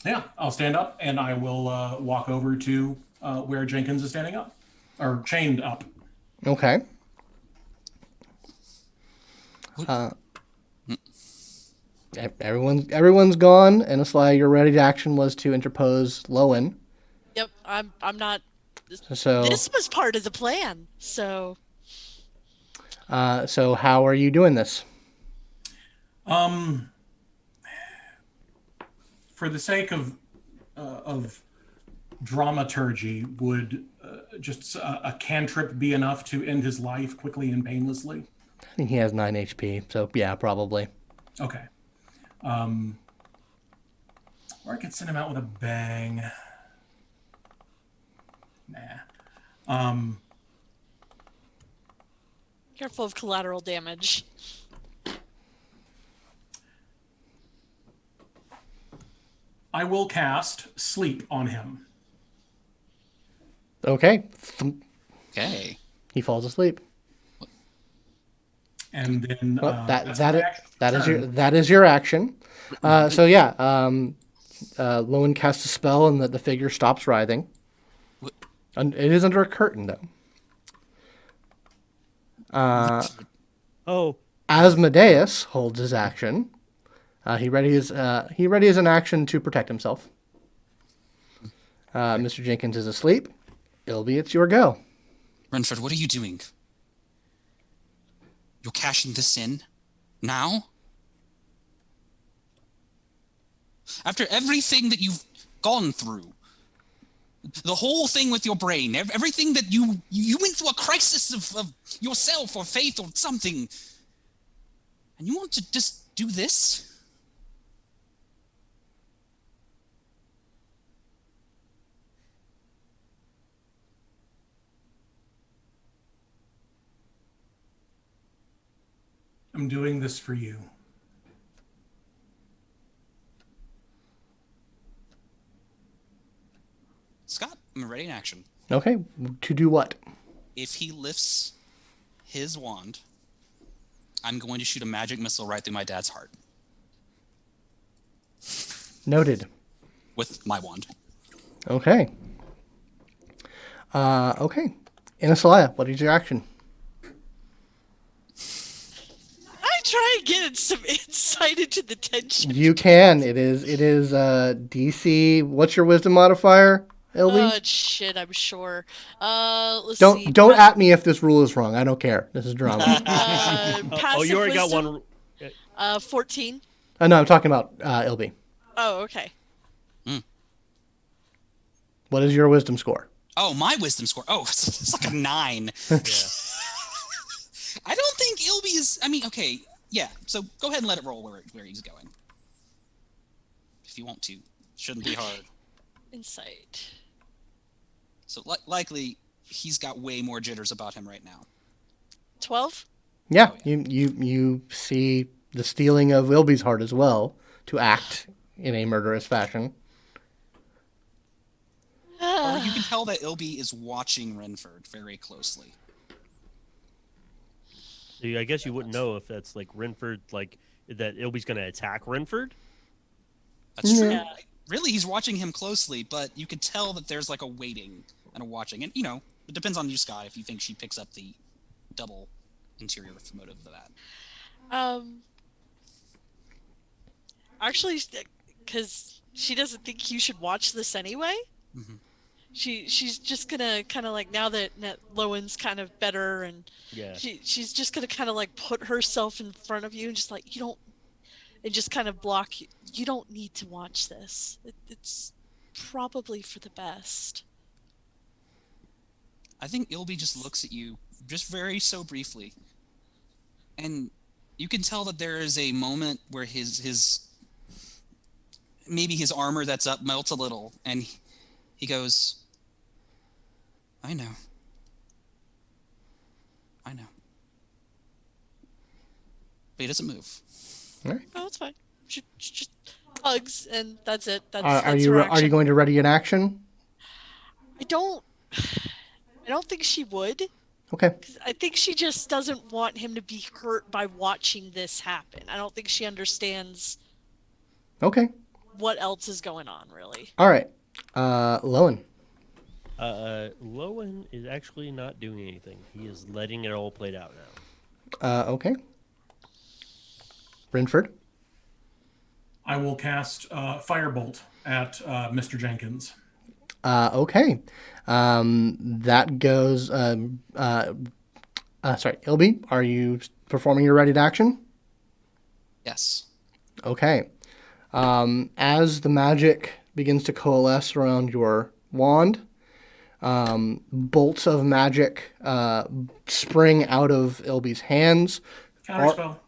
Yeah, I'll stand up and I will walk over to where Jenkins is standing up, or chained up. Okay. Everyone's gone. Inisalia, your ready to action was to interpose Lowin. Yep, I'm not. So This was part of the plan. So so how are you doing this? For the sake of dramaturgy, would just a cantrip be enough to end his life quickly and painlessly? I think he has 9 HP, so yeah, probably. Okay. Or I could send him out with a bang. Nah. careful of collateral damage. I will cast Sleep on him. Okay. Okay. He falls asleep. And then Well, that's my action turn. that is your action. So yeah, Lowin casts a spell and the figure stops writhing. What? And it is under a curtain though. Oh, Asmodeus holds his action. He readies an action to protect himself. Mr. Jenkins is asleep. Ilby, it's your go. Rynford, what are you doing? You're cashing this in? Now? After everything that you've gone through, the whole thing with your brain, everything that you went through a crisis of yourself or faith or something, and you want to just do this? I'm doing this for you. Scott, I'm ready in action. Okay, to do what? If he lifts his wand, I'm going to shoot a magic missile right through my dad's heart. Noted. With my wand. Okay. Okay. Inisalia, what is your action? I try and get some insight into the tension. You can. It is DC. What's your wisdom modifier, Ilby? Shit, I'm sure. Let's Don't see. at me if this rule is wrong. I don't care. This is drama. oh, you already got one. 14. No, I'm talking about Ilby. Oh, okay. What is your wisdom score? Oh, my wisdom score. Oh, it's like a 9. Yeah. I don't think Ilby is... I mean, okay, yeah. So go ahead and let it roll where he's going. If you want to. Shouldn't be hard. Insight. So likely, he's got way more jitters about him right now. 12? Yeah, Oh, yeah. you see the stealing of Ilby's heart as well to act in a murderous fashion. Or you can tell that Ilby is watching Rynford very closely. I guess you wouldn't know if that's like Rynford, like that Ilby's going to attack Rynford. That's true. Yeah. Really, he's watching him closely, but you could tell that there's like a waiting and a watching. And, it depends on you, Scott, if you think she picks up the double interior motive of that. Actually, because she doesn't think you should watch this anyway. Mm-hmm. she's just gonna kind of like, now that Lowin's kind of better, and Yeah. she's just gonna kind of like put herself in front of you and just like, you don't, and just kind of block you. You don't need to watch this. It's probably for the best. I think Ilby just looks at you just very so briefly, and you can tell that there is a moment where his maybe his armor that's up melts a little, and he goes, I know. But he doesn't move. All right. Oh, it's fine. She just hugs, and that's it. That's Are her you action. going to ready an action? I don't think she would. Okay. 'Cause I think she just doesn't want him to be hurt by watching this happen. I don't think she understands Okay. what else is going on, really. All right. Lowin. Lowin is actually not doing anything. He is letting it all play out now. Okay. Rynford. I will cast Firebolt at Mr. Jenkins. Okay. That goes. Sorry, Ilby, are you performing your ready to action? Yes. Okay. As the magic begins to coalesce around your wand, bolts of magic spring out of Ilby's hands. Counterspell.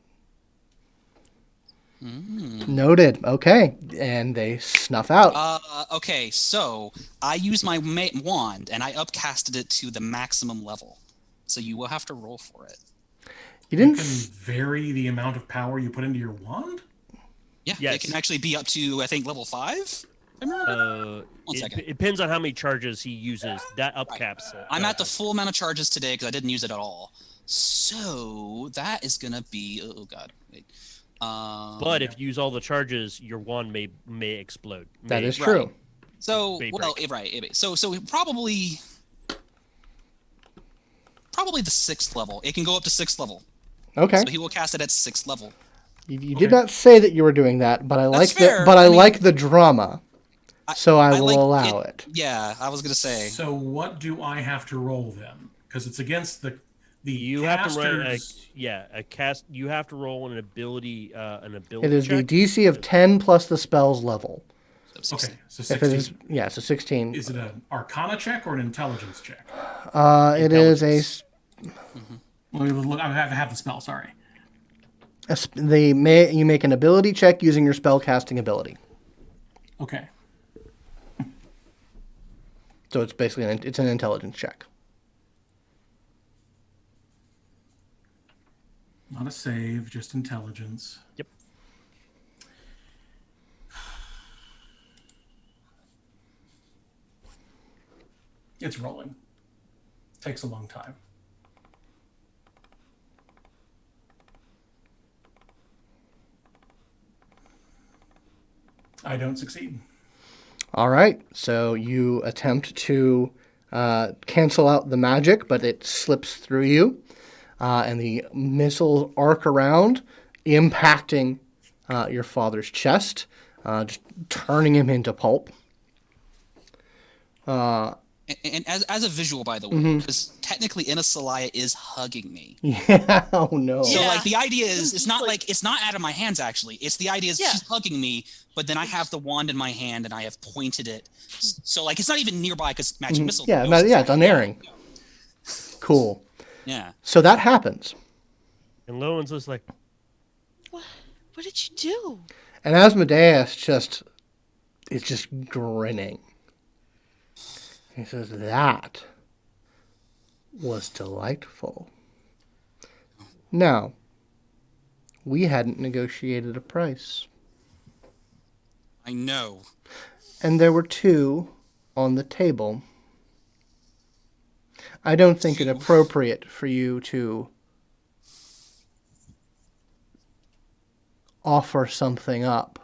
Noted. Okay. And they snuff out. Okay, so I use my wand, and I upcasted it to the maximum level. So you will have to roll for it. You You didn't. can vary the amount of power you put into your wand? Yeah, Yes. it can actually be up to, I think, level 5? One second. It depends on how many charges he uses. That upcaps it. I'm at the full amount of charges today because I didn't use it at all. So that is going to be... Oh, God. Wait. But if you use all the charges, your wand may explode. That May- is true. Right. So, May well, break. right. So probably the 6th level. It can go up to 6th level. Okay. So he will cast it at 6th level. You did not say that you were doing that, but I like fair. But I mean- like the drama, so I will like allow it. Yeah, I was going to say. So what do I have to roll then? Because it's against the You have to run casters. a cast. You have to roll an ability. It is check. the DC of 10 plus the spell's level. Okay, so If it 16. is, yeah, so 16. Is it an Arcana check or an Intelligence check? It is Intelligence. Let me look. I have the spell. Sorry. you make an ability check using your spell casting ability. Okay. So it's basically it's an intelligence check. Not a save, just intelligence. Yep. It's rolling. Takes a long time. I don't succeed. All right, so you attempt to cancel out the magic, but it slips through you, and the missiles arc around, impacting your father's chest, just turning him into pulp. And as a visual, by the way, because technically Inisalia is hugging me. Yeah, oh no. So Yeah. like the idea is it's not Like- it's not out of my hands actually. It's the idea is Yeah. she's hugging me, but then I have the wand in my hand and I have pointed it. So like it's not even nearby because magic missile. Yeah, goes- it's unerring. Cool. Yeah. So that happens. And Lowin's just like, What did you do? And Asmodeus is just grinning. He says, that was delightful. Now, we hadn't negotiated a price. I know. And there were 2 on the table. I don't think it appropriate for you to offer something up.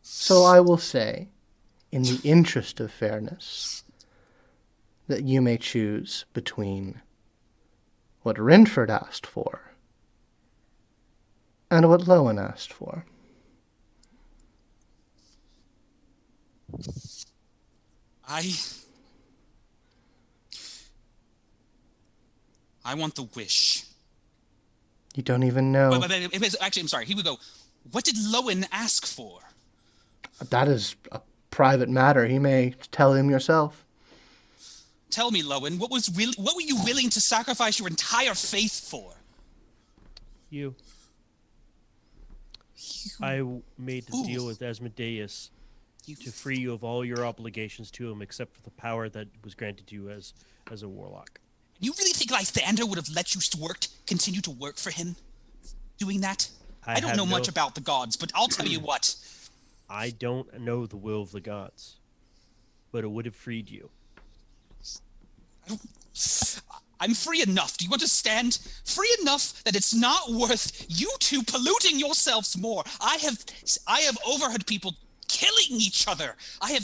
So I will say, in the interest of fairness, that you may choose between what Rynford asked for and what Lowin asked for. I want the wish. You don't even know. Actually, I'm sorry. Here we go. What did Lowin ask for? That is a private matter. He may tell him yourself. Tell me, Lowin, what were you willing to sacrifice your entire faith for? You. I made the deal with Asmodeus to free you of all your obligations to him, except for the power that was granted to you as a warlock. You really think Lysander would have let you continue to work for him, doing that? I don't know much about the gods, but I'll tell you what. I don't know the will of the gods, but it would have freed you. I'm free enough. Do you understand? Free enough that it's not worth you two polluting yourselves more. I have overheard people killing each other. I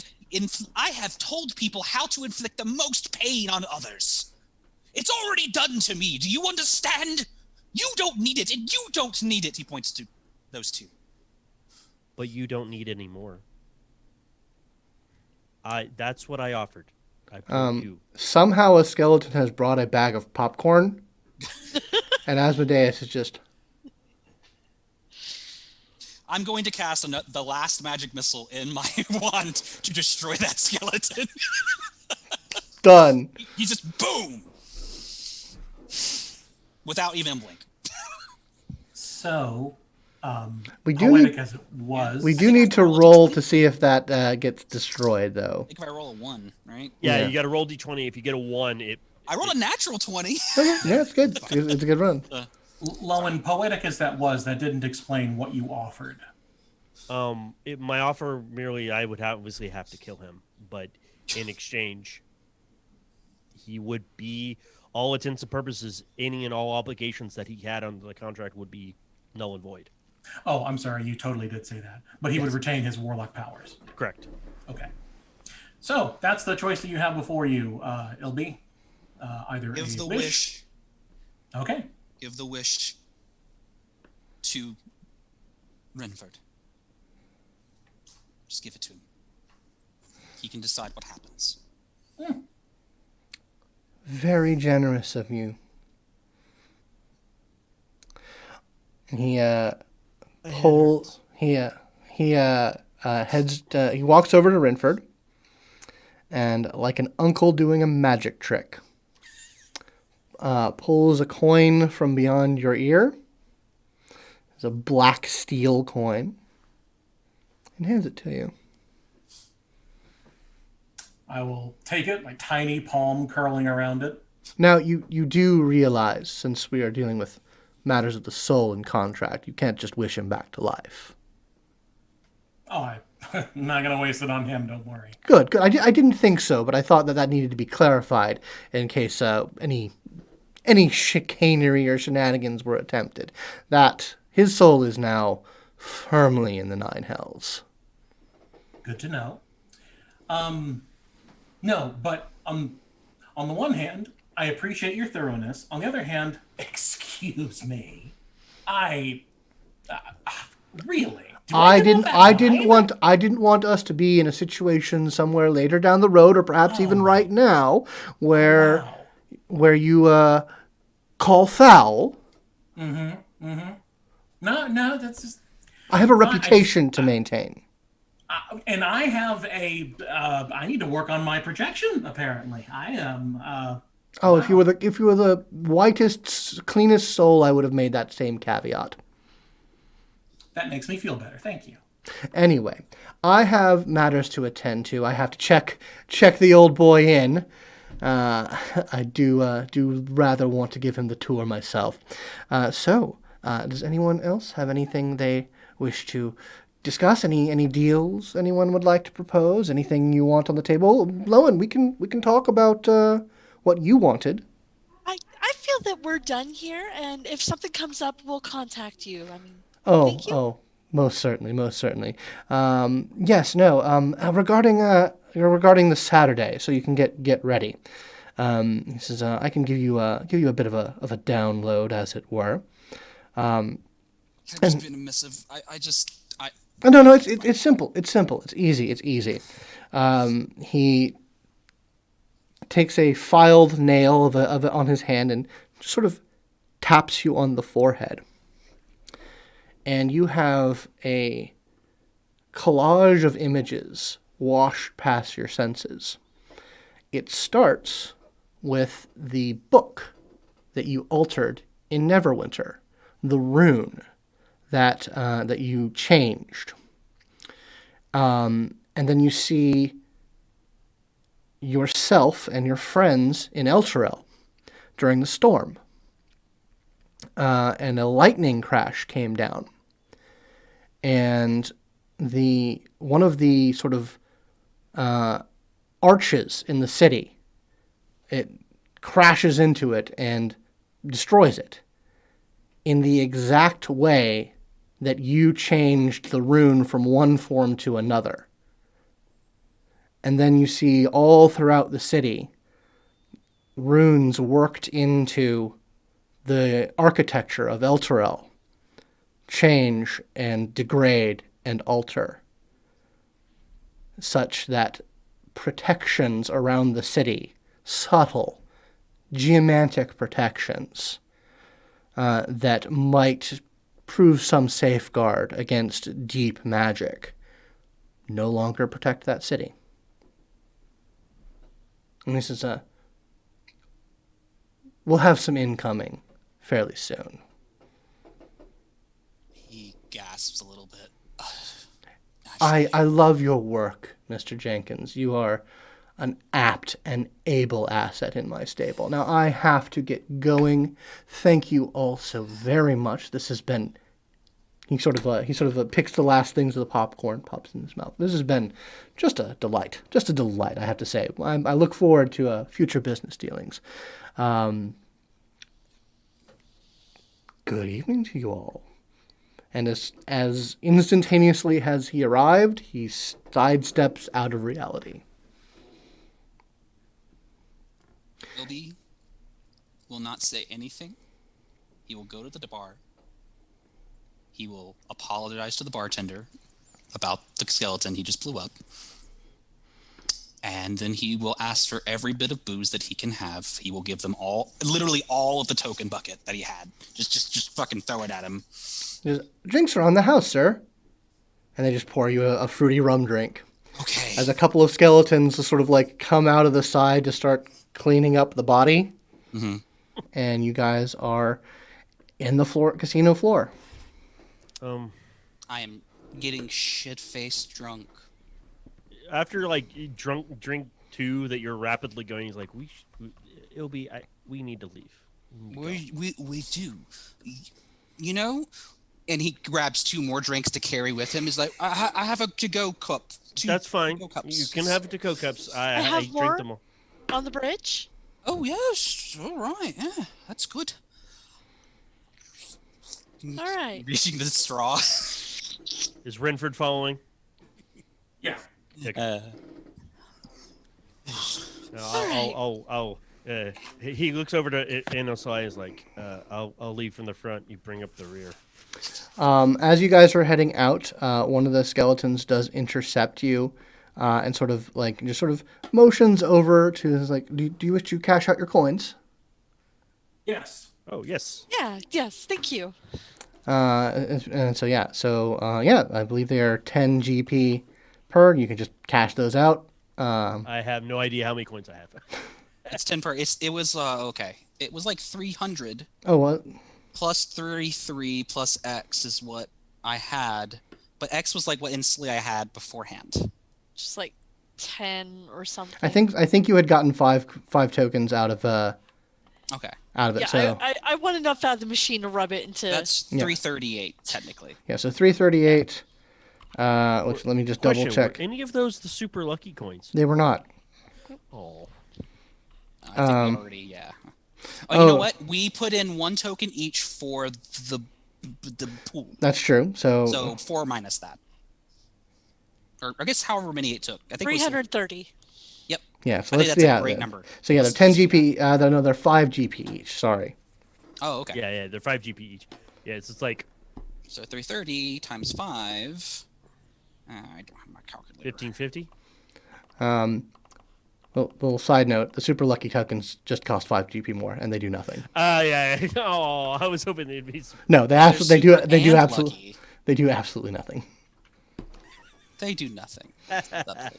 have told people how to inflict the most pain on others. It's already done to me. Do you understand? You don't need it, and you don't need it. He points to those two. But you don't need any more. That's what I offered. I told you. Somehow a skeleton has brought a bag of popcorn, and Asmodeus is just... I'm going to cast the last magic missile in my wand to destroy that skeleton. Done. He just boom! Without even a blink. So, We do poetic need, as it was. we do need to roll to see if that gets destroyed, though. I think if I roll a 1, right? Yeah, you got to roll d20. If you get a 1, I rolled a natural 20. Okay, yeah, it's good. It's a good run. Lowin, poetic as that was, that didn't explain what you offered. My offer merely, I would obviously have to kill him, but in exchange, he would be, all intents and purposes, any and all obligations that he had under the contract would be null and void. Oh, I'm sorry, you totally did say that. But he would retain his warlock powers. Correct. Okay. So, that's the choice that you have before you, Ilby. Either Give a the wish. Okay. Give the wish to Rynford. Just give it to him. He can decide what happens. Very generous of you. And he walks over to Rynford, and like an uncle doing a magic trick, pulls a coin from beyond your ear. It's a black steel coin, and hands it to you. I will take it, my tiny palm curling around it. Now, you do realize, since we are dealing with matters of the soul and contract, you can't just wish him back to life. Oh, I'm not going to waste it on him, don't worry. Good. I didn't think so, but I thought that needed to be clarified in case any chicanery or shenanigans were attempted. That his soul is now firmly in the nine hells. Good to know. No, but on the one hand, I appreciate your thoroughness. On the other hand, excuse me, really. I didn't want us to be in a situation somewhere later down the road, or perhaps even right now, where you call foul. No, that's just. I have a reputation to maintain. And I have I need to work on my projection. Apparently, I am. Wow. If you were the whitest, cleanest soul, I would have made that same caveat. That makes me feel better. Thank you. Anyway, I have matters to attend to. I have to check the old boy in. I do rather want to give him the tour myself. So, does anyone else have anything they wish to discuss? Any deals anyone would like to propose? Anything you want on the table? Lowin, we can talk about what you wanted. I feel that we're done here, and if something comes up, we'll contact you. I mean, thank you. Oh, most certainly. Yes, no. Regarding the Saturday, so you can get ready. He says, I can give you a bit of a download, as it were. I've just been emissive. No, it's simple. It's easy. He takes a filed nail of it on his hand and just sort of taps you on the forehead. And you have a collage of images wash past your senses. It starts with the book that you altered in Neverwinter, the rune that you changed. And then you see yourself and your friends in Elturel during the storm. And a lightning crash came down. And one of the sort of arches in the city, it crashes into it and destroys it in the exact way that you changed the rune from one form to another. And then you see all throughout the city runes worked into the architecture of Elturel change and degrade and alter, such that protections around the city, subtle, geomantic protections that might prove some safeguard against deep magic, no longer protect that city. And this is we'll have some incoming fairly soon. He gasps a little bit. I love your work, Mr. Jenkins. You are an apt and able asset in my stable. Now I have to get going. Thank you all so very much. This has been... He sort of picks the last things of the popcorn, pops in his mouth. This has been just a delight. Just a delight, I have to say. I look forward to future business dealings. Good evening to you all. And as instantaneously as he arrived, he sidesteps out of reality. Ilby will not say anything. He will go to the bar. He will apologize to the bartender about the skeleton he just blew up. And then he will ask for every bit of booze that he can have. He will give them all, literally all of the token bucket that he had. Just fucking throw it at him. Drinks are on the house, sir. And they just pour you a fruity rum drink. Okay. As a couple of skeletons sort of like come out of the side to start cleaning up the body. Mm-hmm. And you guys are in the casino floor. I am getting shit-faced drunk. After like drink 2 that you're rapidly going, he's like, we need to leave. We do. You know? And he grabs 2 more drinks to carry with him. He's like, I have a to-go cup. 2 That's fine. to-go cups. You can have to-go cups. I have drink more them all. on the bridge. Oh, yes. All right. Yeah, that's good. All right. Reaching the straw. Is Rynford following? Yeah. Okay. He looks over to Inisalia and is like, I'll leave from the front. You bring up the rear. As you guys are heading out, one of the skeletons does intercept you and sort of motions over to his like, do you wish to cash out your coins? Yes. Oh, yes. Yeah. Yes. Thank you. And so I believe they are 10 GP per. You can just cash those out. I have no idea how many coins I have. It's 10 per. It was okay. It was like 300. Oh, what? Plus 33 plus X is what I had, but X was like what instantly I had beforehand. Just like 10 or something. I think you had gotten five tokens out of Okay. out of it. Yeah, So I want enough out of the machine to rub it into. That's 338 technically. yeah, so 338. Let me just double Question, check. were any of those the super lucky coins? They were not. Oh. I think already, yeah. Oh, you know what? We put in 1 token each for the pool. That's true. So 4 minus that. Or I guess however many it took. I think 330. It was, yep. yeah, so I think let's that's a great number. So yeah, they're 10 GP. No, they're 5 GP each. Sorry. Oh, okay. Yeah, they're 5 GP each. Yeah, it's just like So 330 times 5. I don't have my calculator. 1550. Little side note: the super lucky tokens just cost 5 GP more, and they do nothing. Yeah. Oh, I was hoping they'd be. No, They're they do super and absolutely lucky. they do absolutely nothing. They do nothing. Nothing.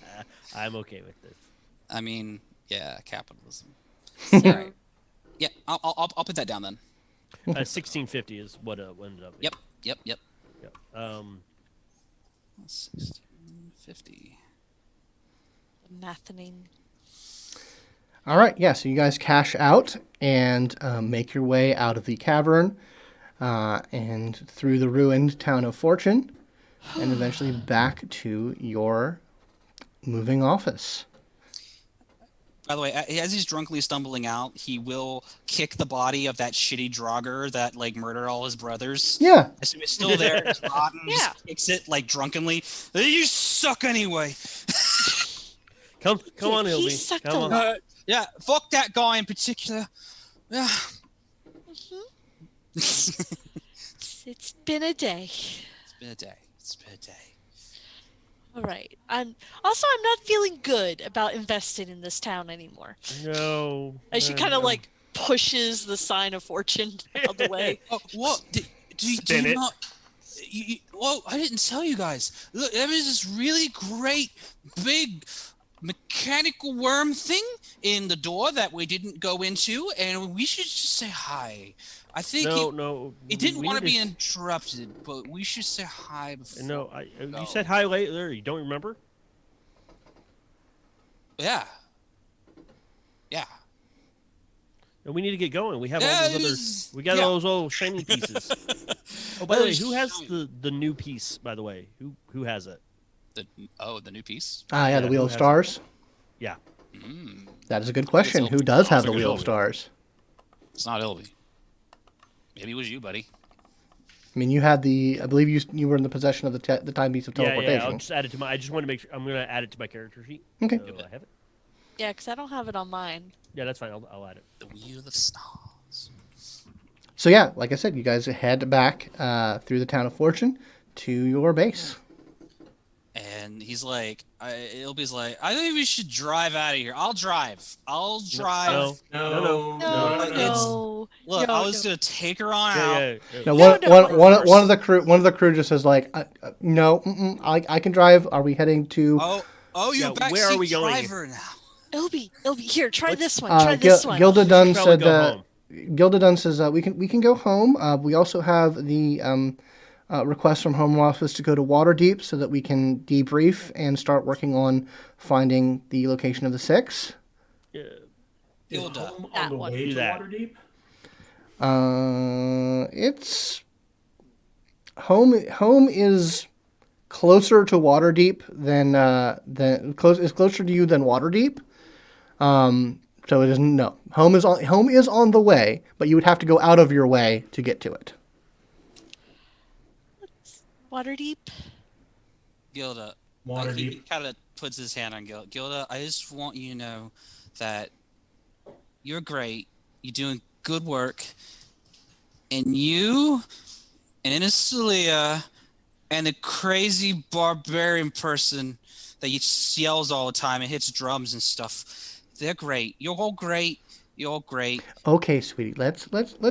I'm okay with this. I mean, yeah, capitalism. So, All right. Yeah, I'll put that down then. 1650 is what ended up. Being. Yep. Yep. 1650. Mathening. All right, yeah. So you guys cash out and make your way out of the cavern and through the ruined town of Fortune, and eventually back to your moving office. By the way, as he's drunkenly stumbling out, he will kick the body of that shitty Draugr that like murdered all his brothers. Yeah. As it's still there, it's rotten. Yeah. Just kicks it like drunkenly. You suck anyway. Come on, He Ilby. sucked Come a on. lot. Yeah, fuck that guy in particular. Yeah. It's been a day. It's been a day. All right. I'm not feeling good about investing in this town anymore. No. As she kind of like pushes the sign of fortune out of the way. Oh, what? Do Spin you it. not? Whoa! I didn't tell you guys. Look, there is this really great big mechanical worm thing in the door that we didn't go into, and we should just say hi. I think No. it didn't we want to need be interrupted, but we should say hi before. No, we go. you said hi later. You don't remember? Yeah. And we need to get going. We have Yeah, all those it other. is- We got yeah. all those old shiny pieces. Oh, by the way, who has the new piece? By the way, who has it? The new piece. Ah, yeah, the Yeah, Wheel who of has it? Stars. Yeah. Mm, That is a good question. It's Who does have also the Wheel of Ilby. Stars? it's not Ilby. Maybe it was you, buddy. I mean, you had the. I believe you were in the possession of the timepiece of Yeah. teleportation. I'll just add it to my. I just want to make sure. I'm gonna add it to my character sheet. Okay. So I have it. Yeah, because I don't have it on mine. Yeah, that's fine. I'll add it. The Wheel of Stars. So yeah, like I said, you guys head back through the town of Fortune to your base. And he's like, Ilby's like, I think we should drive out of here. I'll drive. No. No. Look, No, I was no. gonna take her on out. Yeah. Now, No, one of the crew just says like, no, I can drive. Are we heading to? Oh, you're Yeah, where are we backseat going? driver now. Ilby, here, try Let's- this one. Try this one. Gilda Dunn Probably said. go home. Gilda Dunn says we can go home. We also have the request from Home Office to go to Waterdeep so that we can debrief and start working on finding the location of the Six. Yeah. Is Gilda. home That on the one. way Do to that. Waterdeep? It's home is closer to Waterdeep is closer to you than Waterdeep. So it isn't. No, home is on the way, but you would have to go out of your way to get to it. Waterdeep. Gilda. He Waterdeep. kind of puts his hand on Gilda. Gilda, I just want you to know that you're great. You're doing good work. And you and Inisalia and the crazy barbarian person that yells all the time and hits drums and stuff, they're great. You're all great. You're all great. Okay, sweetie, let's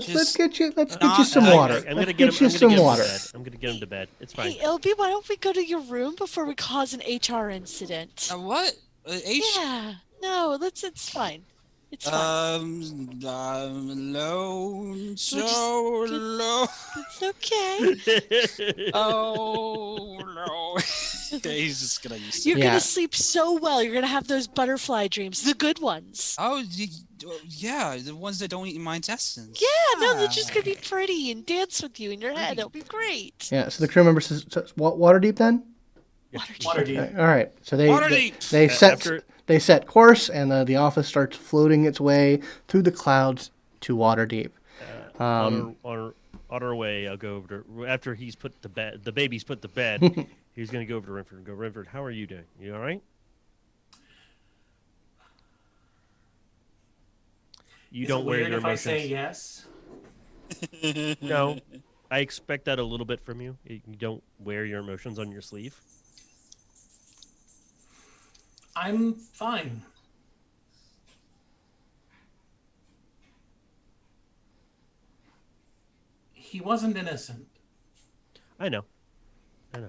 Just get you not- some water. I'm Let's gonna get you some water. I'm gonna get him to bed. It's fine. Hey, Ilby, why don't we go to your room before we cause an HR incident? What? Yeah. No, it's fine. It's fine. Alone, so just- low. It's okay. Oh no. He's just gonna use it. You're Yeah. gonna sleep so well. You're gonna have those butterfly dreams, the good ones. Yeah, the ones that don't eat my intestines. Yeah, no, they're just gonna be pretty and dance with you in your head. It'll be great. Yeah. So the crew member says, Waterdeep then. Waterdeep. All right. So they Waterdeep! they set course, and the office starts floating its way through the clouds to Waterdeep. On our way, I'll go over to after he's put the bed. The baby's put to bed. He's gonna go over to Rynford and go, Rynford, how are you doing? You all right? You Is don't it wear weird your if I emotions. say yes? No, I expect that a little bit from you. You don't wear your emotions on your sleeve. I'm fine. He wasn't innocent. I know. And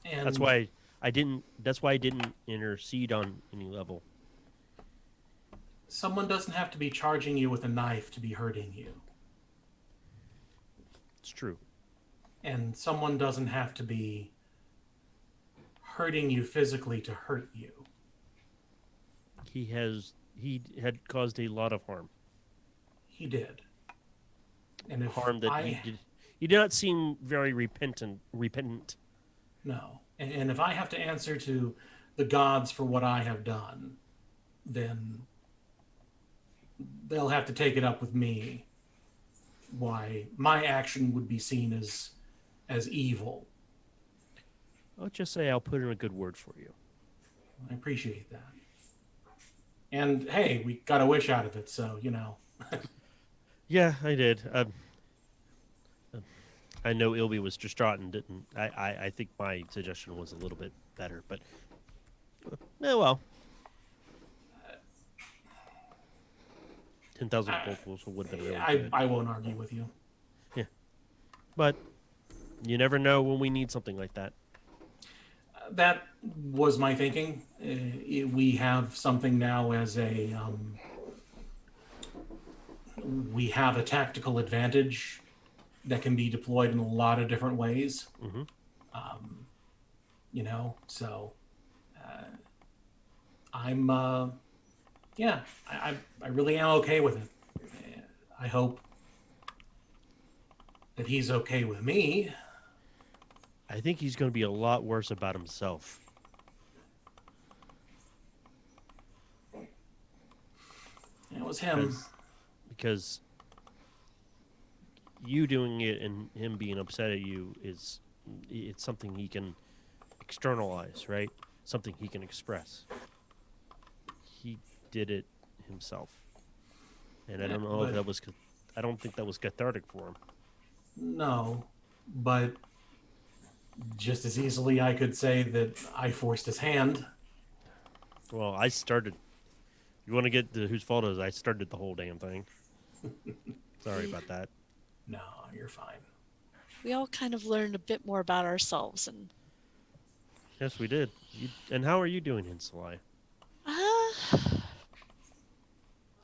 That's why I didn't intercede on any level. someone doesn't have to be charging you with a knife to be hurting you. It's true. And someone doesn't have to be hurting you physically to hurt you. He had caused a lot of harm. He did. And if Harm that he did not seem very repentant. No. And if I have to answer to the gods for what I have done, then they'll have to take it up with me. Why my action would be seen as evil. I'll just say I'll put in a good word for you. I appreciate that. And hey, we got a wish out of it, so Yeah, I did. I know Ilby was distraught and didn't. I think my suggestion was a little bit better, but well, 10,000 gold would have been really good. I won't argue with you. Yeah, but you never know when we need something like that. That was my thinking. We have something now as we have a tactical advantage that can be deployed in a lot of different ways. Mm-hmm. So I'm, I really am okay with it. I hope that he's okay with me. I think he's going to be a lot worse about himself. It was him. Because you doing it and him being upset at you it's something he can externalize, right? Something he can express. He did it himself, and I don't know if that was. I don't think that was cathartic for him. No, but just as easily I could say that I forced his hand. Well, I started. You want to get to whose fault it is? I started the whole damn thing. Sorry about that. No, you're fine. We all kind of learned a bit more about ourselves, and Yes, we did. And how are you doing, Inisalia?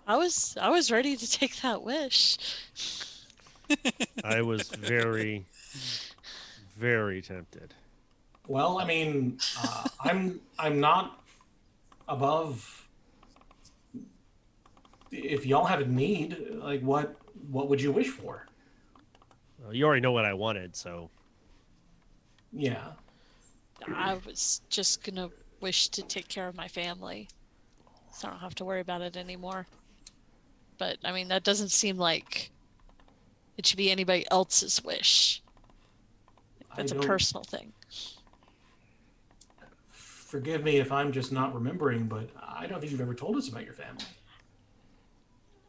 I was ready to take that wish. I was very, very tempted. Well, I mean, I'm not above. If y'all have a need, like what would you wish for? Well, you already know what I wanted, so Yeah. I was just gonna wish to take care of my family, so I don't have to worry about it anymore. But I mean, that doesn't seem like it should be anybody else's wish. That's a personal thing. Forgive me if I'm just not remembering, but I don't think you've ever told us about your family.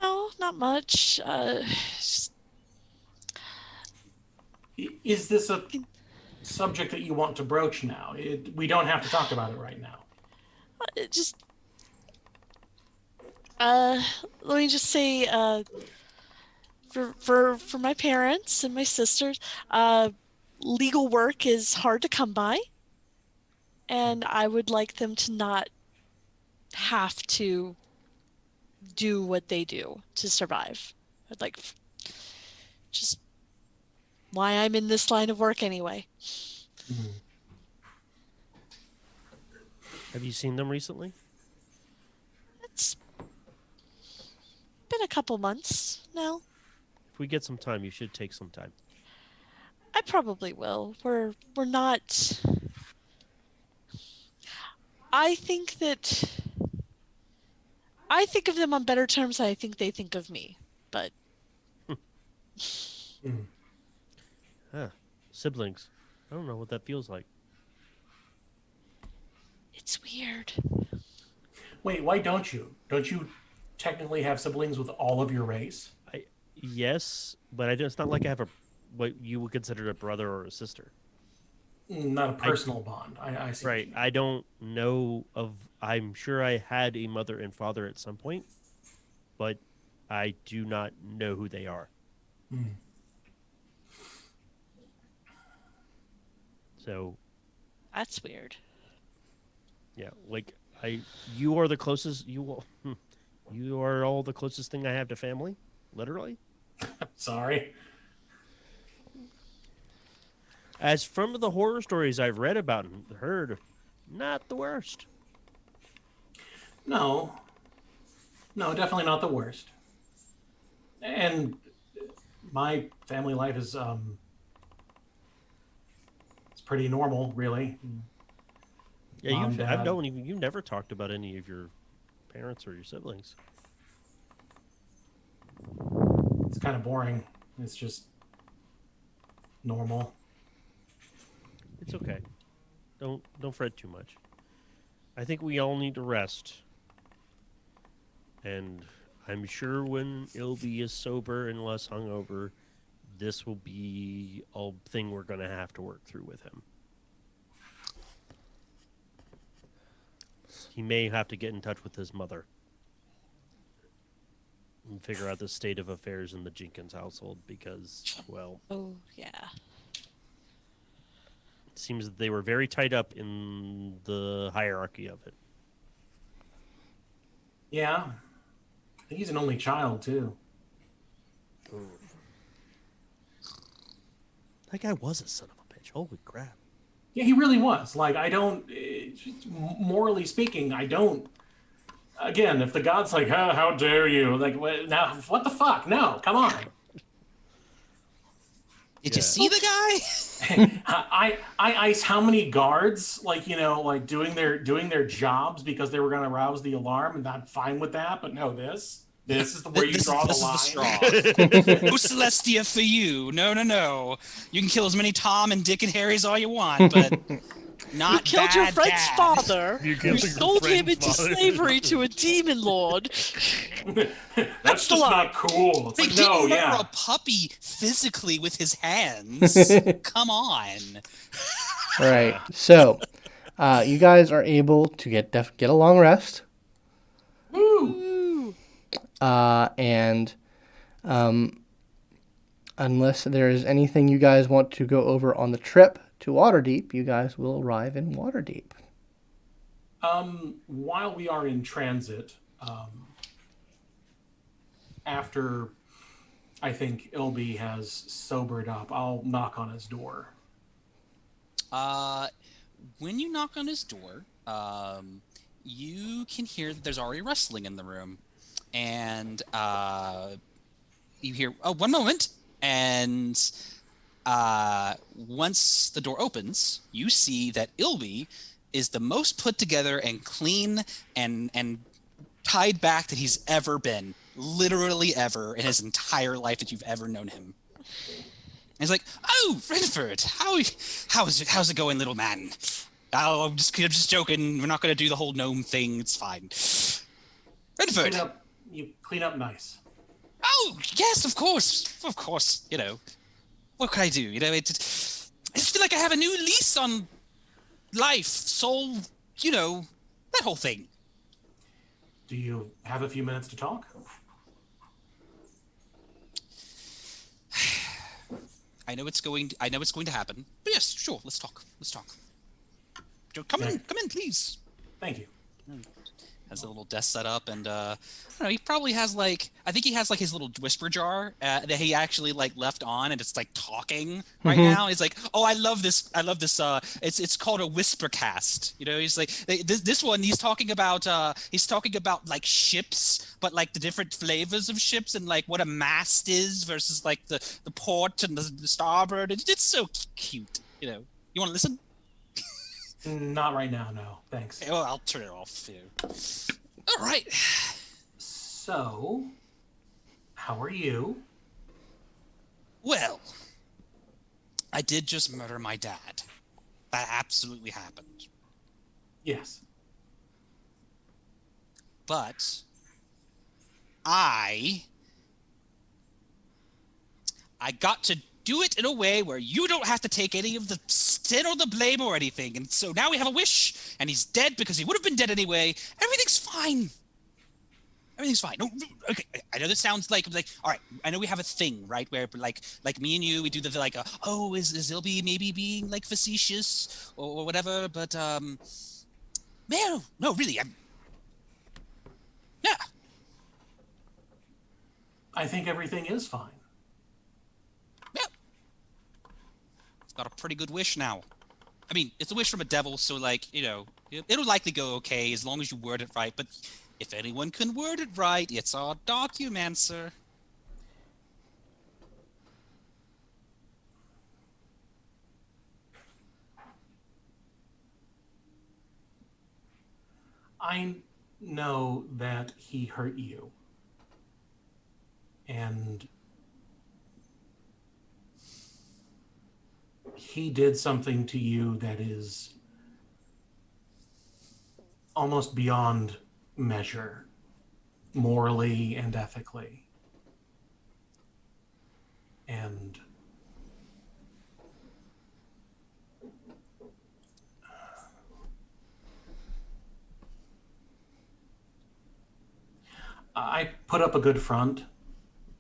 No, not much. Is this a subject that you want to broach now? We don't have to talk about it right now. Let me just say, for my parents and my sisters, legal work is hard to come by, and I would like them to not have to do what they do to survive. I'd like just why I'm in this line of work anyway. Mm-hmm. have you seen them recently? It's been a couple months now. If we get some time, you should take some time. I probably will. We're not. I think of them on better terms than I think they think of me. But Siblings. I don't know what that feels like. it's weird. Wait, why don't you? Don't you technically have siblings with all of your race? Yes, but it's not like I have what you would consider a brother or a sister. Not a personal bond. I see. Right. I don't know of. I'm sure I had a mother and father at some point, but I do not know who they are. Hmm. So, That's weird. yeah, like you are the closest. You are all the closest thing I have to family, literally. Sorry. As from the horror stories I've read about and heard, not the worst. No, definitely not the worst. And my family life is it's pretty normal, really. Yeah, Mom, Dad. you never talked about any of your parents or your siblings. It's kind of boring. It's just normal. It's okay. Don't fret too much. I think we all need to rest. And I'm sure when Ilby is sober and less hungover, this will be a thing we're going to have to work through with him. He may have to get in touch with his mother and figure out the state of affairs in the Jenkins household because, well, Oh, yeah. it seems that they were very tied up in the hierarchy of it. Yeah. I think he's an only child, too. That guy was a son of a bitch. Holy crap. Yeah, he really was. Like, I don't, morally speaking, I don't. Again, if the god's like, how dare you? Like, now, what the fuck? No, come on. Did you see the guy? I ice how many guards, like, like doing their jobs because they were going to rouse the alarm, and I'm fine with that. But no, this is where you draw the line. This is the straw. No Celestia for you. No. You can kill as many Tom and Dick and Harrys all you want, but not You killed your bad friend's dad. father. You You killed your sold him friend's into father. slavery to a demon lord. That's just not cool. It's They like, didn't no, murder yeah. a puppy physically with his hands. Come on. All right. So, you guys are able to get a long rest, Woo! and unless there is anything you guys want to go over on the trip to Waterdeep, you guys will arrive in Waterdeep. While we are in transit, after I think Ilby has sobered up, I'll knock on his door. When you knock on his door, you can hear that there's already rustling in the room. And you hear, oh, one moment. And once the door opens, you see that Ilby is the most put together and clean and tied back that he's ever been. Literally ever in his entire life that you've ever known him. And he's like, oh, Rynford, how's it going, little man? Oh, I'm just joking. We're not going to do the whole gnome thing. It's fine. Rynford. You clean up nice. Oh, yes, of course. What could I do? I just feel like I have a new lease on life, soul, that whole thing. Do you have a few minutes to talk? I know it's going to happen. But yes, sure, let's talk. Come in, please. Thank you. Has a little desk set up, and I don't know. He probably has I think he has his little whisper jar that he actually left on, and it's talking right now. He's like, oh, I love this. It's called a whisper cast. He's like this one. He's talking about ships, but the different flavors of ships, and what a mast is versus the port and the starboard. It's so cute. You want to listen? Not right now, no. Thanks. Well, I'll turn it off. All right. So, how are you? Well, I did just murder my dad. That absolutely happened. Yes. But I got to do it in a way where you don't have to take any of the sin or the blame or anything. And so now we have a wish, and he's dead because he would have been dead anyway. Everything's fine. Everything's fine. No, okay, I know this sounds like all right. I know we have a thing, right, where like me and you, we do the like, oh, is Ilby maybe being like facetious or whatever? But no, really, yeah. I think everything is fine. Yeah. It's got a pretty good wish now. I mean, it's a wish from a devil, so like, you know, it'll likely go okay as long as you word it right. But if anyone can word it right, it's our Documancer. I know that he hurt you. And he did something to you that is almost beyond measure, morally and ethically. And I put up a good front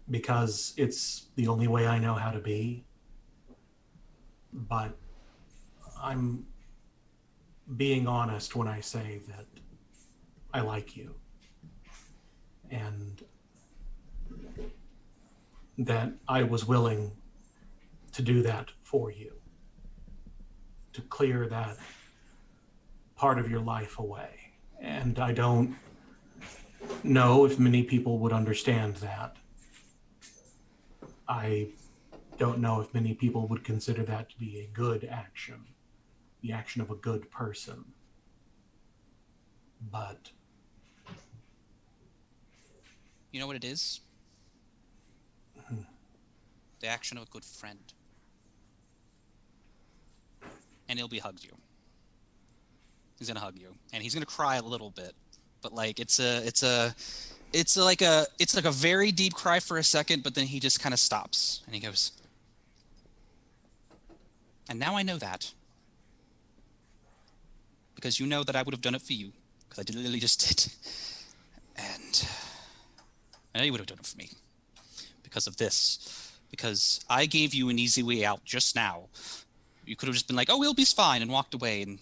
because it's the only way I know how to be. But I'm being honest when I say that I like you. And that I was willing to do that for you. To clear that part of your life away. And I don't know if many people would understand that. I don't know if many people would consider that to be a good action, the action of a good person. But you know what it is? The action of a good friend. And Ilby hugged you. He's gonna hug you, and he's gonna cry a little bit, but like it's like a very deep cry for a second, but then he just kind of stops and he goes, and now I know that because you know that I would have done it for you because I literally just did, and I know you would have done it for me because of this, because I gave you an easy way out just now. You could have just been like, oh, Ilby's fine, and walked away, and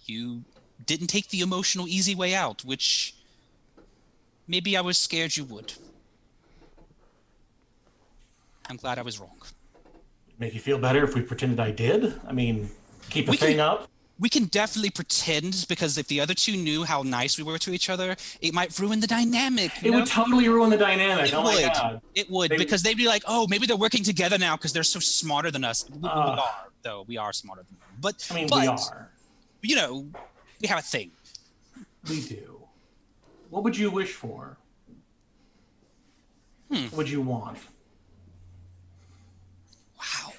you didn't take the emotional easy way out, which maybe I was scared you would. I'm glad I was wrong. make you feel better if we pretended I did? I mean, keep the thing up? We can definitely pretend, because if the other two knew how nice we were to each other, it might ruin the dynamic. It would totally ruin the dynamic. Oh my God. It would, because they'd be like, oh, maybe they're working together now because they're so smarter than us. We are, though. We are smarter than them. But, I mean, we are. You know, we have a thing. We do. What would you wish for? What would you want? Wow.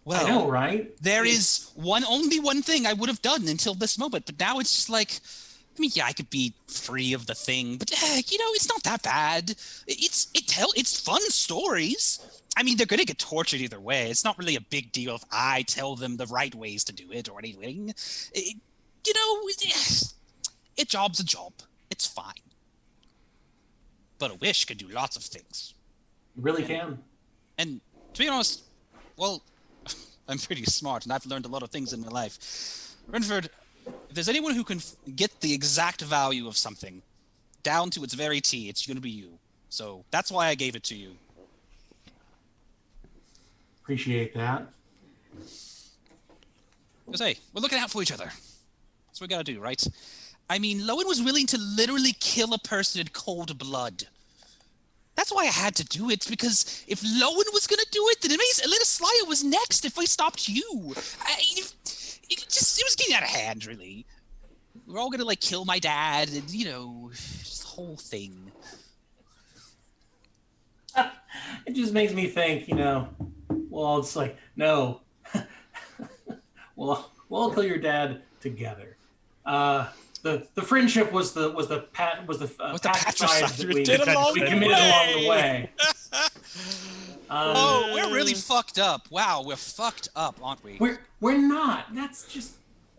Well, I know, right? There is only one thing I would have done until this moment, but now it's just like, I mean, yeah, I could be free of the thing, but you know, it's not that bad. It's fun stories. I mean, they're gonna get tortured either way. It's not really a big deal if I tell them the right ways to do it or anything. You know, a job's a job. It's fine. But a wish can do lots of things. You really can. And to be honest, well, I'm pretty smart, and I've learned a lot of things in my life. Rynford, if there's anyone who can get the exact value of something down to its very T, it's going to be you. So that's why I gave it to you. Appreciate that. Because, hey, we're looking out for each other. That's what we got to do, right? I mean, Lowin was willing to literally kill a person in cold blood. That's why I had to do it, because if Lowin was going to do it, then Inisalia was next if I stopped you. It was getting out of hand, really. We're all going to, like, kill my dad, and, you know, just the whole thing. It just makes me think, you know, well, it's like, no. We'll all kill your dad together. The friendship was the patricide that we committed along the way. Oh, we're really fucked up. Wow, we're fucked up, aren't we? We're not. That's just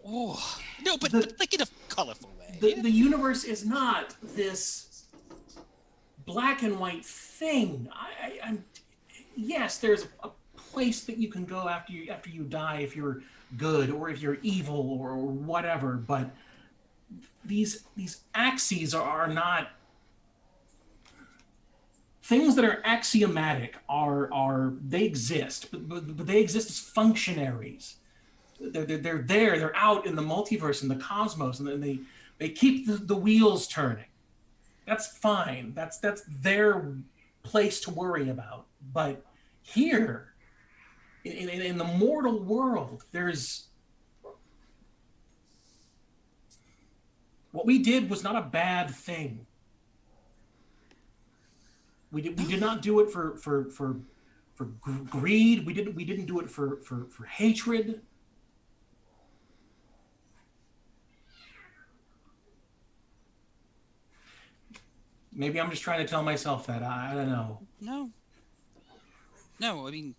Oh, no, but like in a colorful way. the universe is not this black and white thing. I'm yes, there's a place that you can go after you die if you're good or if you're evil or whatever, but these axes are not things that are axiomatic. They exist, but they exist as functionaries. They're out in the multiverse and the cosmos, and they keep the wheels turning. That's fine. That's their place to worry about. But here, in the mortal world, there's what we did was not a bad thing. We did not do it for greed. We didn't do it for hatred. Maybe I'm just trying to tell myself that. I don't know. No, I mean,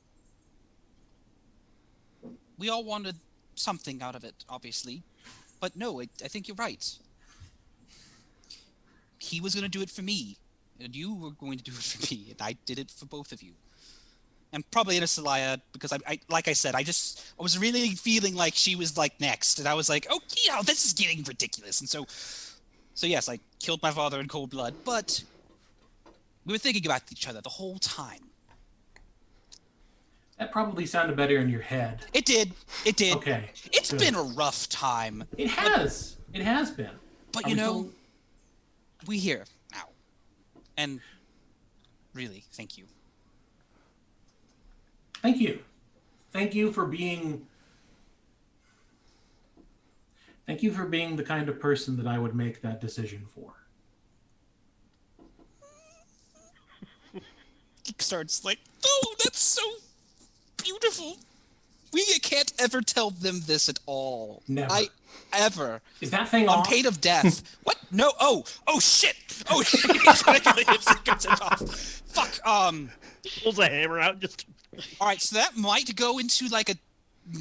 we all wanted something out of it, obviously. But no, I think you're right. He was going to do it for me, and you were going to do it for me, and I did it for both of you. And probably Inisalia, because I like I said, I was really feeling like she was like next, and I was like, oh, this is getting ridiculous. And so yes, I killed my father in cold blood, but we were thinking about each other the whole time. That probably sounded better in your head. It did. Okay. It's been a rough time. It has. It has been. But we're here now. And really, thank you. Thank you. Thank you for being the kind of person that I would make that decision for. He starts like, oh, that's so beautiful. We can't ever tell them this at all. Never. Ever. Is that thing on off? pain of death. What? No. Oh shit. Oh, fuck. Pulls a hammer out. Just. All right. So that might go into like a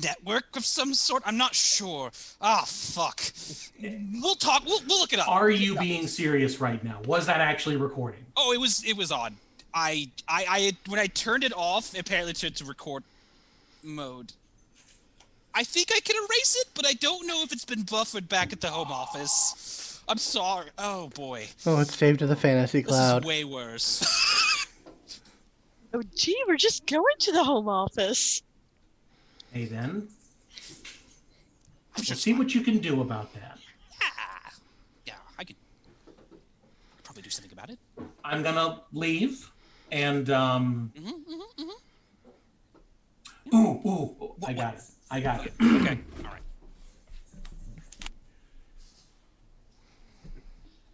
network of some sort. I'm not sure. Ah, fuck. We'll talk. We'll look it up. Are you being serious right now? Was that actually recording? Oh, it was on. I when I turned it off, apparently to record mode. I think I can erase it, but I don't know if it's been buffered back at the home office. I'm sorry. Oh boy. Oh, it's saved to the fantasy cloud. This is way worse. Oh, gee, we're just going to the home office. Hey, then. We'll see what you can do about that. Yeah, I could probably do something about it. I'm gonna leave, and Ooh, I got it. Okay, all right.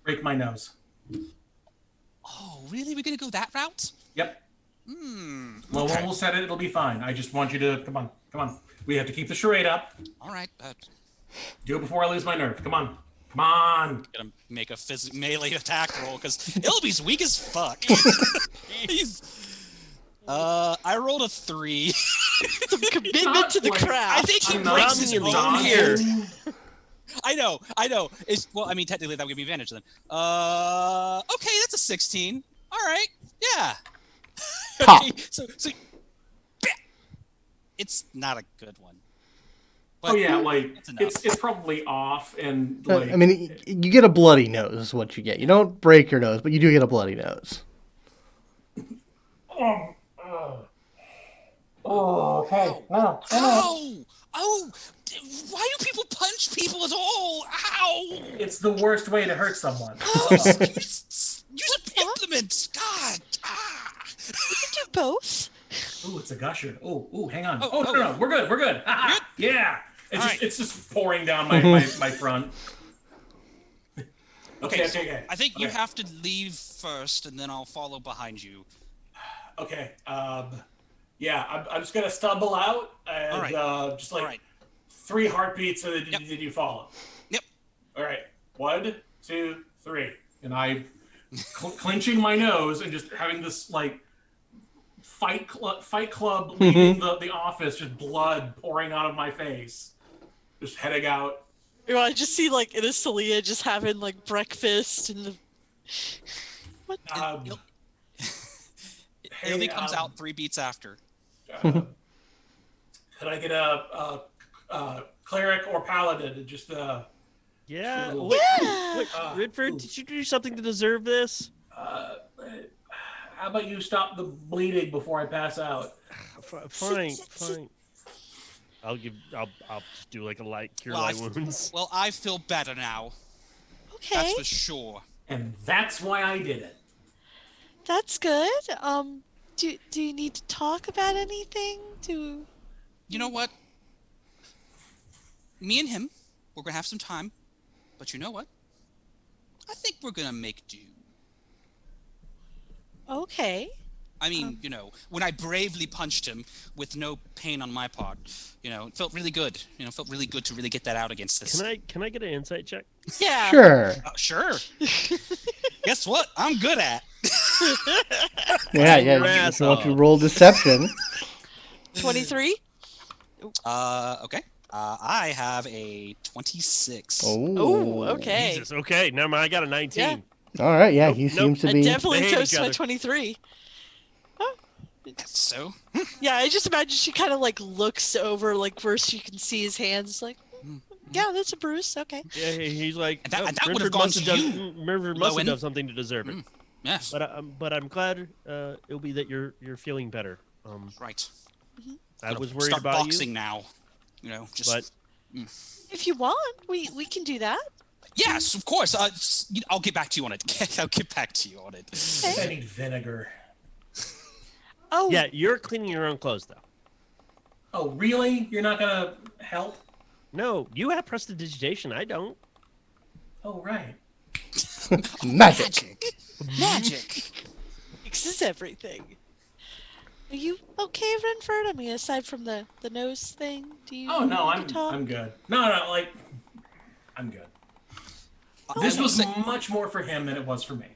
Break my nose. Oh, really? We're gonna go that route? Yep. Well, Okay. when we'll set it, it'll be fine. I just want you to come on. We have to keep the charade up. All right, Do it before I lose my nerve. Come on. gonna make a melee attack roll because Ilby's weak as fuck. I rolled a 3. Some commitment to the craft. I think he I'm breaks not his being own exhausted. here. I know. Well, I mean, technically that would give me advantage then. Okay, that's a 16. All right, yeah. Pop. Okay, so it's not a good one. But Oh yeah, like that's enough. it's probably off, and like I mean, you get a bloody nose is what you get. You don't break your nose, but you do get a bloody nose. Oh, okay. No. Ow! Oh! Why do people punch people at all? Ow! It's the worst way to hurt someone. Oh, use an implement! God! Ah! We can do both. Ooh, it's a gusher. Ooh, hang on. Oh, No, we're good. Good? Yeah. Alright. It's just pouring down my front. Okay. I think you have to leave first, and then I'll follow behind you. Okay. Yeah, I'm just gonna stumble out and Alright. just like All right. 3 heartbeats, and then Yep. you follow. Yep. All right. 1, 2, 3, and I clenching my nose and just having this like Fight Club leaving the office, just blood pouring out of my face. Just heading out. You know, I just see like Inisalia just having like breakfast and the. What? Ilby comes out 3 beats after. Could I get a cleric or paladin to just Yeah. Cool. Wait, Yeah. Rynford, did you do something to deserve this? how about you stop the bleeding before I pass out? Fine. I'll just do like a light cure light wounds. Well, I feel better now. Okay, That's for sure. And that's why I did it. that's good. Do you need to talk about anything? You know what? Me and him, we're gonna have some time. But you know what? I think we're gonna make do. Okay. I mean, you know, when I bravely punched him with no pain on my part, you know, it felt really good. You know, it felt really good to really get that out against this. Can I get an insight check? Yeah. Sure. Sure. Guess what? I'm good at. Yeah. Your You ass want to off. roll deception? 23. Okay. I have a 26. Oh, okay. Jesus. Okay. Never mind. I got a 19. Yeah. All right. Yeah, Nope, he nope. seems to I be. definitely They hate toast each my other. 23. So, Yeah, I just imagine she kind of like looks over, like where she can see his hands. Like, yeah, that's a bruise. Okay. Yeah, he's like. And that "Oh, would have Rynford gone must to have you, done- Rynford must have Lowin." done something to deserve it. yes. But I'm glad it'll be that you're feeling better. Right. I Gotta was worried start about boxing you, now. You know, just. but If you want, we can do that. Yes, of course. I'll get back to you on it. I'll get back to you on it. I need vinegar. Oh, yeah, you're cleaning your own clothes though. Oh, really? You're not gonna help? No, you have prestidigitation. I don't. Oh, right. Magic. Magic. fixes everything. Are you okay, Rynford? I mean, aside from the nose thing, do you? Oh no, need to talk? I'm good. No, like I'm good. This was much more for him than it was for me.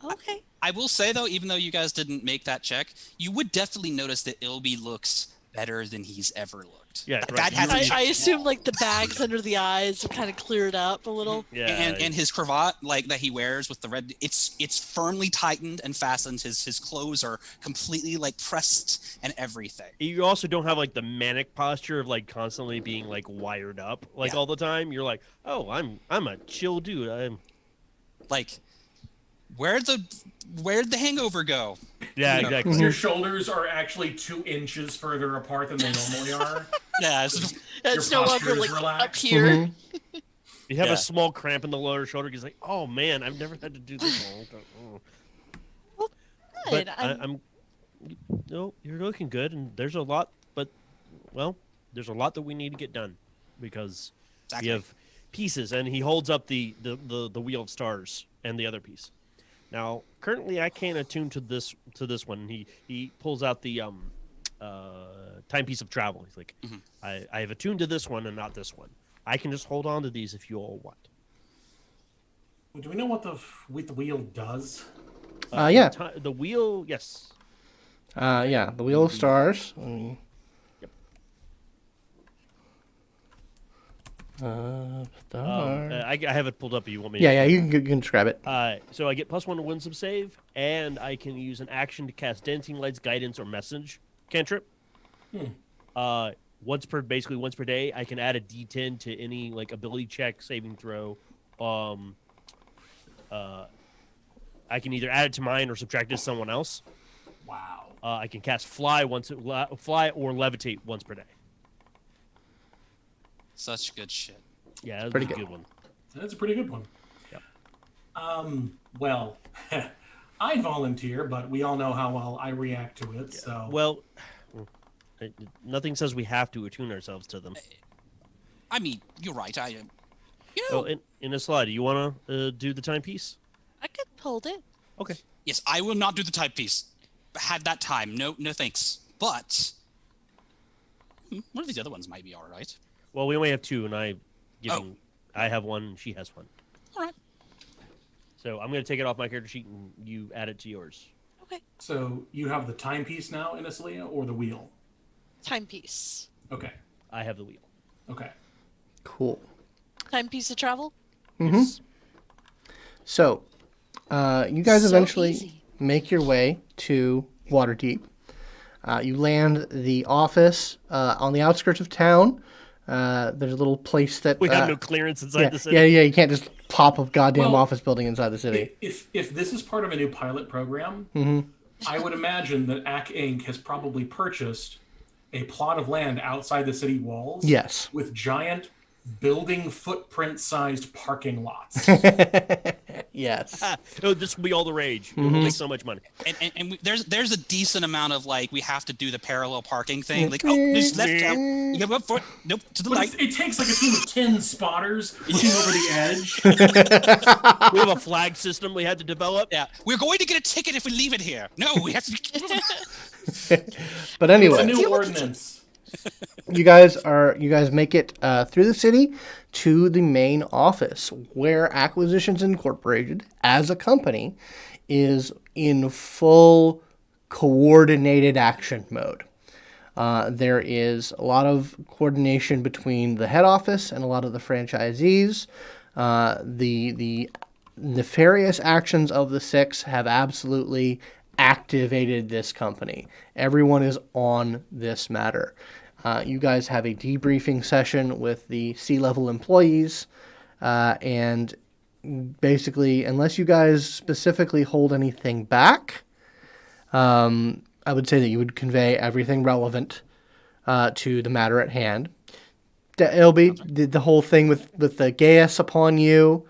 Okay. I will say though, even though you guys didn't make that check, you would definitely notice that Ilby looks better than he's ever looked. Yeah, that right. hasn't I changed. assume like the bags under the eyes have kind of cleared up a little. Yeah, And his cravat, like that he wears with the red, it's firmly tightened and fastened. His clothes are completely like pressed and everything. you also don't have like the manic posture of like constantly being like wired up like Yeah. all the time. You're like, oh, I'm a chill dude. I'm Like, where'd the hangover go? yeah, You know, exactly. Your shoulders are actually 2 inches further apart than they normally are. Yeah, it's, It's Your no posture longer is like up relaxed. here. Mhm. You have Yeah. a small cramp in the lower shoulder. He's like, oh man, I've never had to do this. But Good. I'm no, you're looking good, and there's a lot, but well, there's a lot that we need to get done because exactly. we have pieces, and he holds up the wheel of stars and the other piece. Now, currently, I can't attune to this one. He pulls out the timepiece of travel. He's like, Mhm. I have attuned to this one and not this one. I can just hold on to these if you all want. Do we know what the wheel does? Yeah. The wheel, yes. Yeah, the Wheel of Stars. Yep. Star. I have it pulled up. If you want me? Yeah, you can describe it. So I get +1 to wisdom save, and I can use an action to cast Dancing Lights, Guidance, or Message cantrip. Once per day, I can add a D10 to any like ability check, saving throw. I can either add it to mine or subtract it to someone else. Wow. I can cast Fly or Levitate once per day. Such good shit. Yeah, that's Pretty a good. good one. That's a pretty good one. Yep. Well, I volunteer, but we all know how well I react to it, so... Well, nothing says we have to attune ourselves to them. I mean, you're right. You know, Oh, in a slide, do you want to do the timepiece? I could hold it. Okay. yes, I will not do the typepiece. Had that time. No thanks. But one of these other ones might be all right. Well, we only have two, and I Oh. have one, and she has one. All right. So I'm going to take it off my character sheet, and you add it to yours. Okay. So you have the timepiece now, Inisalia, or the wheel? Timepiece. Okay. I have the wheel. Okay. Cool. Timepiece of travel. Yes. So, you guys So eventually easy. make your way to Waterdeep. You land the office on the outskirts of town. There's a little place that We have no clearance inside the city. Yeah. You can't just pop a goddamn Well, office building inside the city. If this is part of a new pilot program, I would imagine that AcqInc has probably purchased a plot of land outside the city walls. Yes. With giant building footprint-sized parking lots. Yes. Oh, this will be all the rage. We'll make so much money. There's a decent amount of like we have to do the parallel parking thing. Like there's left out. You gotta go up for it. Nope, to the But right. it takes like a team of 10 spotters looking over the edge. We have a flag system we had to develop. Yeah, we're going to get a ticket if we leave it here. No, we have to. But anyway, It's a new ordinance. you guys make it through the city to the main office where Acquisitions Incorporated as a company is in full coordinated action mode. There is a lot of coordination between the head office and a lot of the franchisees. The nefarious actions of the Six have absolutely activated this company. Everyone is on this matter. You guys have a debriefing session with the C-level employees, and basically, unless you guys specifically hold anything back, I would say that you would convey everything relevant to the matter at hand. It'll be the whole thing with the Gaius upon you.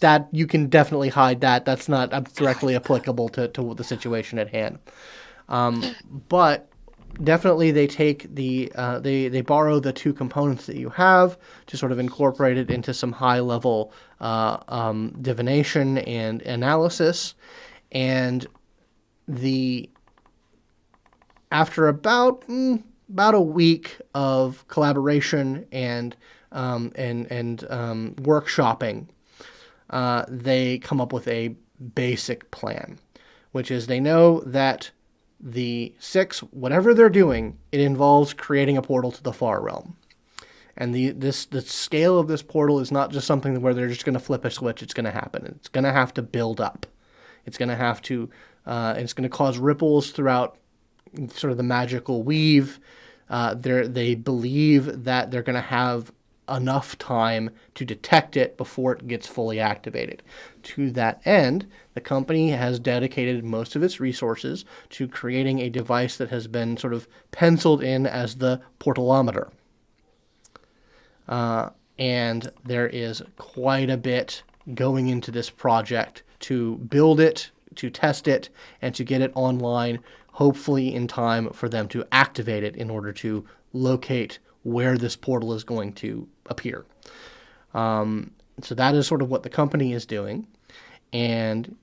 That you can definitely hide that. That's not directly applicable to the situation at hand. But definitely they take they borrow the two components that you have to sort of incorporate it into some high level divination and analysis. And after about a week of collaboration and workshopping, they come up with a basic plan, which is they know that the Six, whatever they're doing, it involves creating a portal to the Far Realm. And the scale of this portal is not just something where they're just going to flip a switch. It's going to happen. It's going to have to build up. It's going to have to, it's going to cause ripples throughout sort of the magical weave. They believe that they're going to have enough time to detect it before it gets fully activated. To that end, the company has dedicated most of its resources to creating a device that has been sort of penciled in as the portalometer. And there is quite a bit going into this project to build it, to test it, and to get it online, hopefully in time for them to activate it in order to locate where this portal is going to appear. So that is sort of what the company is doing. And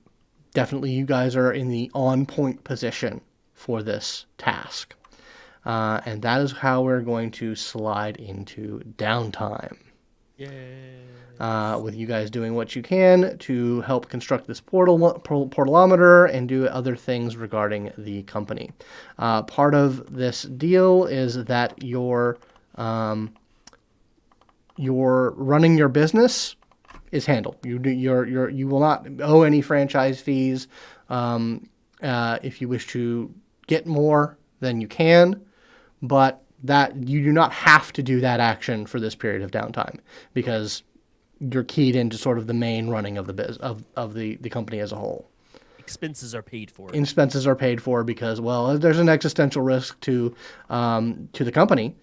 definitely you guys are in the on-point position for this task. And that is how we're going to slide into downtime. Yay. With you guys doing what you can to help construct this portalometer and do other things regarding the company. Part of this deal is that you're running your business is handled. You will not owe any franchise fees. If you wish to get more, then you can, but that you do not have to do that action for this period of downtime because you're keyed into sort of the main running of the company as a whole. Expenses are paid for. Expenses are paid for because, well, there's an existential risk to the company,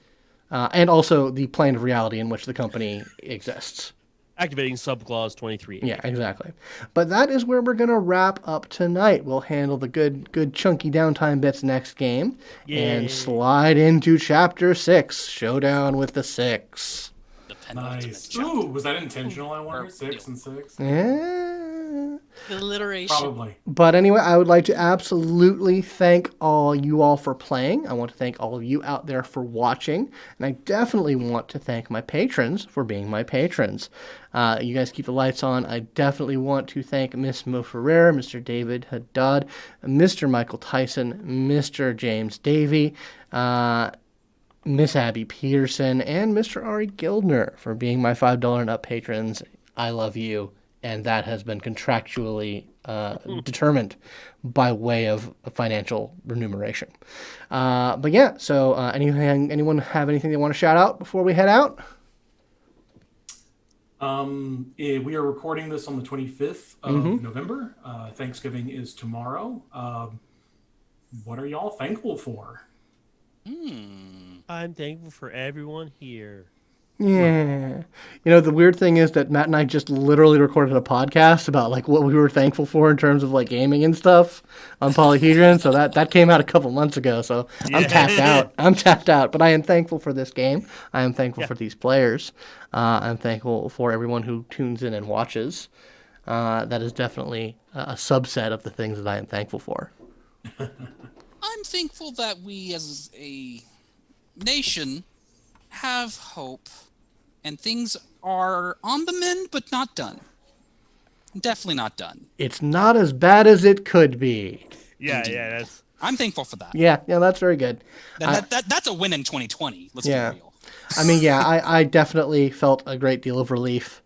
and also the plane of reality in which the company exists. Activating subclause 23. Yeah, exactly. But that is where we're going to wrap up tonight. We'll handle the good chunky downtime bits next game. Yay. And slide into Chapter 6, Showdown with the Six. The penultimate Nice. chapter. Ooh, was that intentional? I wonder. 6 and 6. Yeah. The alliteration. Probably. But anyway, I would like to absolutely thank all you all for playing. I want to thank all of you out there for watching. And I definitely want to thank my patrons for being my patrons. You guys keep the lights on. I definitely want to thank Miss Mo Ferrer, Mr. David Haddad, Mr. Michael Tyson, Mr. James Davey, Miss Abby Peterson, and Mr. Ari Gildner for being my $5 and up patrons. I love you. And that has been contractually determined by way of financial remuneration. But yeah, so anyone have anything they want to shout out before we head out? We are recording this on the 25th of November. Thanksgiving is tomorrow. What are y'all thankful for? I'm thankful for everyone here. Yeah. You know, the weird thing is that Matt and I just literally recorded a podcast about like what we were thankful for in terms of like gaming and stuff on Polyhedron. So that came out a couple months ago. So I'm tapped out. But I am thankful for this game. I am thankful for these players. I'm thankful for everyone who tunes in and watches. That is definitely a subset of the things that I am thankful for. I'm thankful that we as a nation have hope and things are on the mend but not done. Definitely not done. It's not as bad as it could be. Yeah, Indeed. that's. I'm thankful for that. Yeah, that's very good. That's a win in 2020. Let's be real. I mean, yeah, I definitely felt a great deal of relief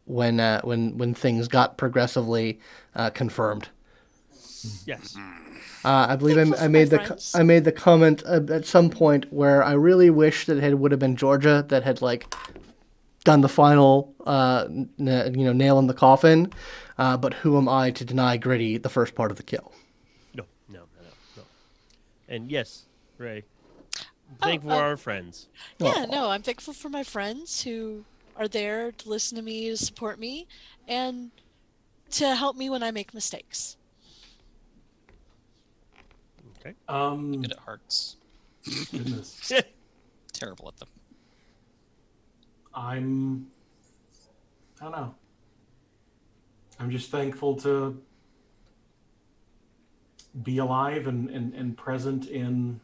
when things got progressively confirmed. Yes. I believe I made the comment at some point where I really wish that it would have been Georgia that had like done the final nail in the coffin. But who am I to deny Gritty the first part of the kill? No. And yes, Ray. Thankful for our friends. Yeah, no, I'm thankful for my friends who are there to listen to me, to support me, and to help me when I make mistakes. Okay. Good at hearts. Goodness. Terrible at them. I don't know. I'm just thankful to be alive and present in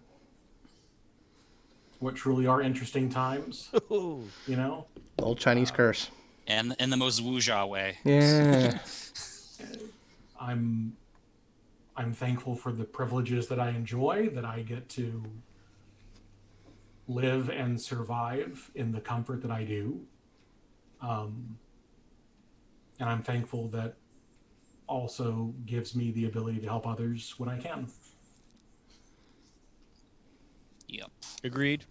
what truly are interesting times. You know? Old Chinese curse. And in the most wuxia way. Yeah. I'm thankful for the privileges that I enjoy, that I get to live and survive in the comfort that I do. And I'm thankful that also gives me the ability to help others when I can. Yep. Agreed.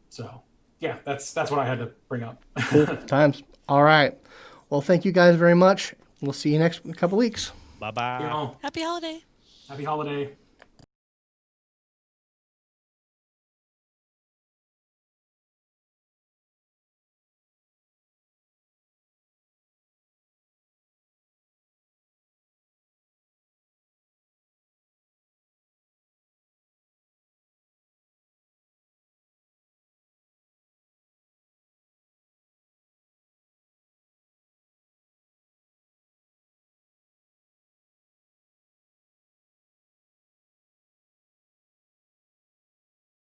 So, yeah, that's what I had to bring up. Cool times. All right. Well, thank you guys very much. We'll see you next couple weeks. Bye-bye. You know, Happy holiday. happy holiday.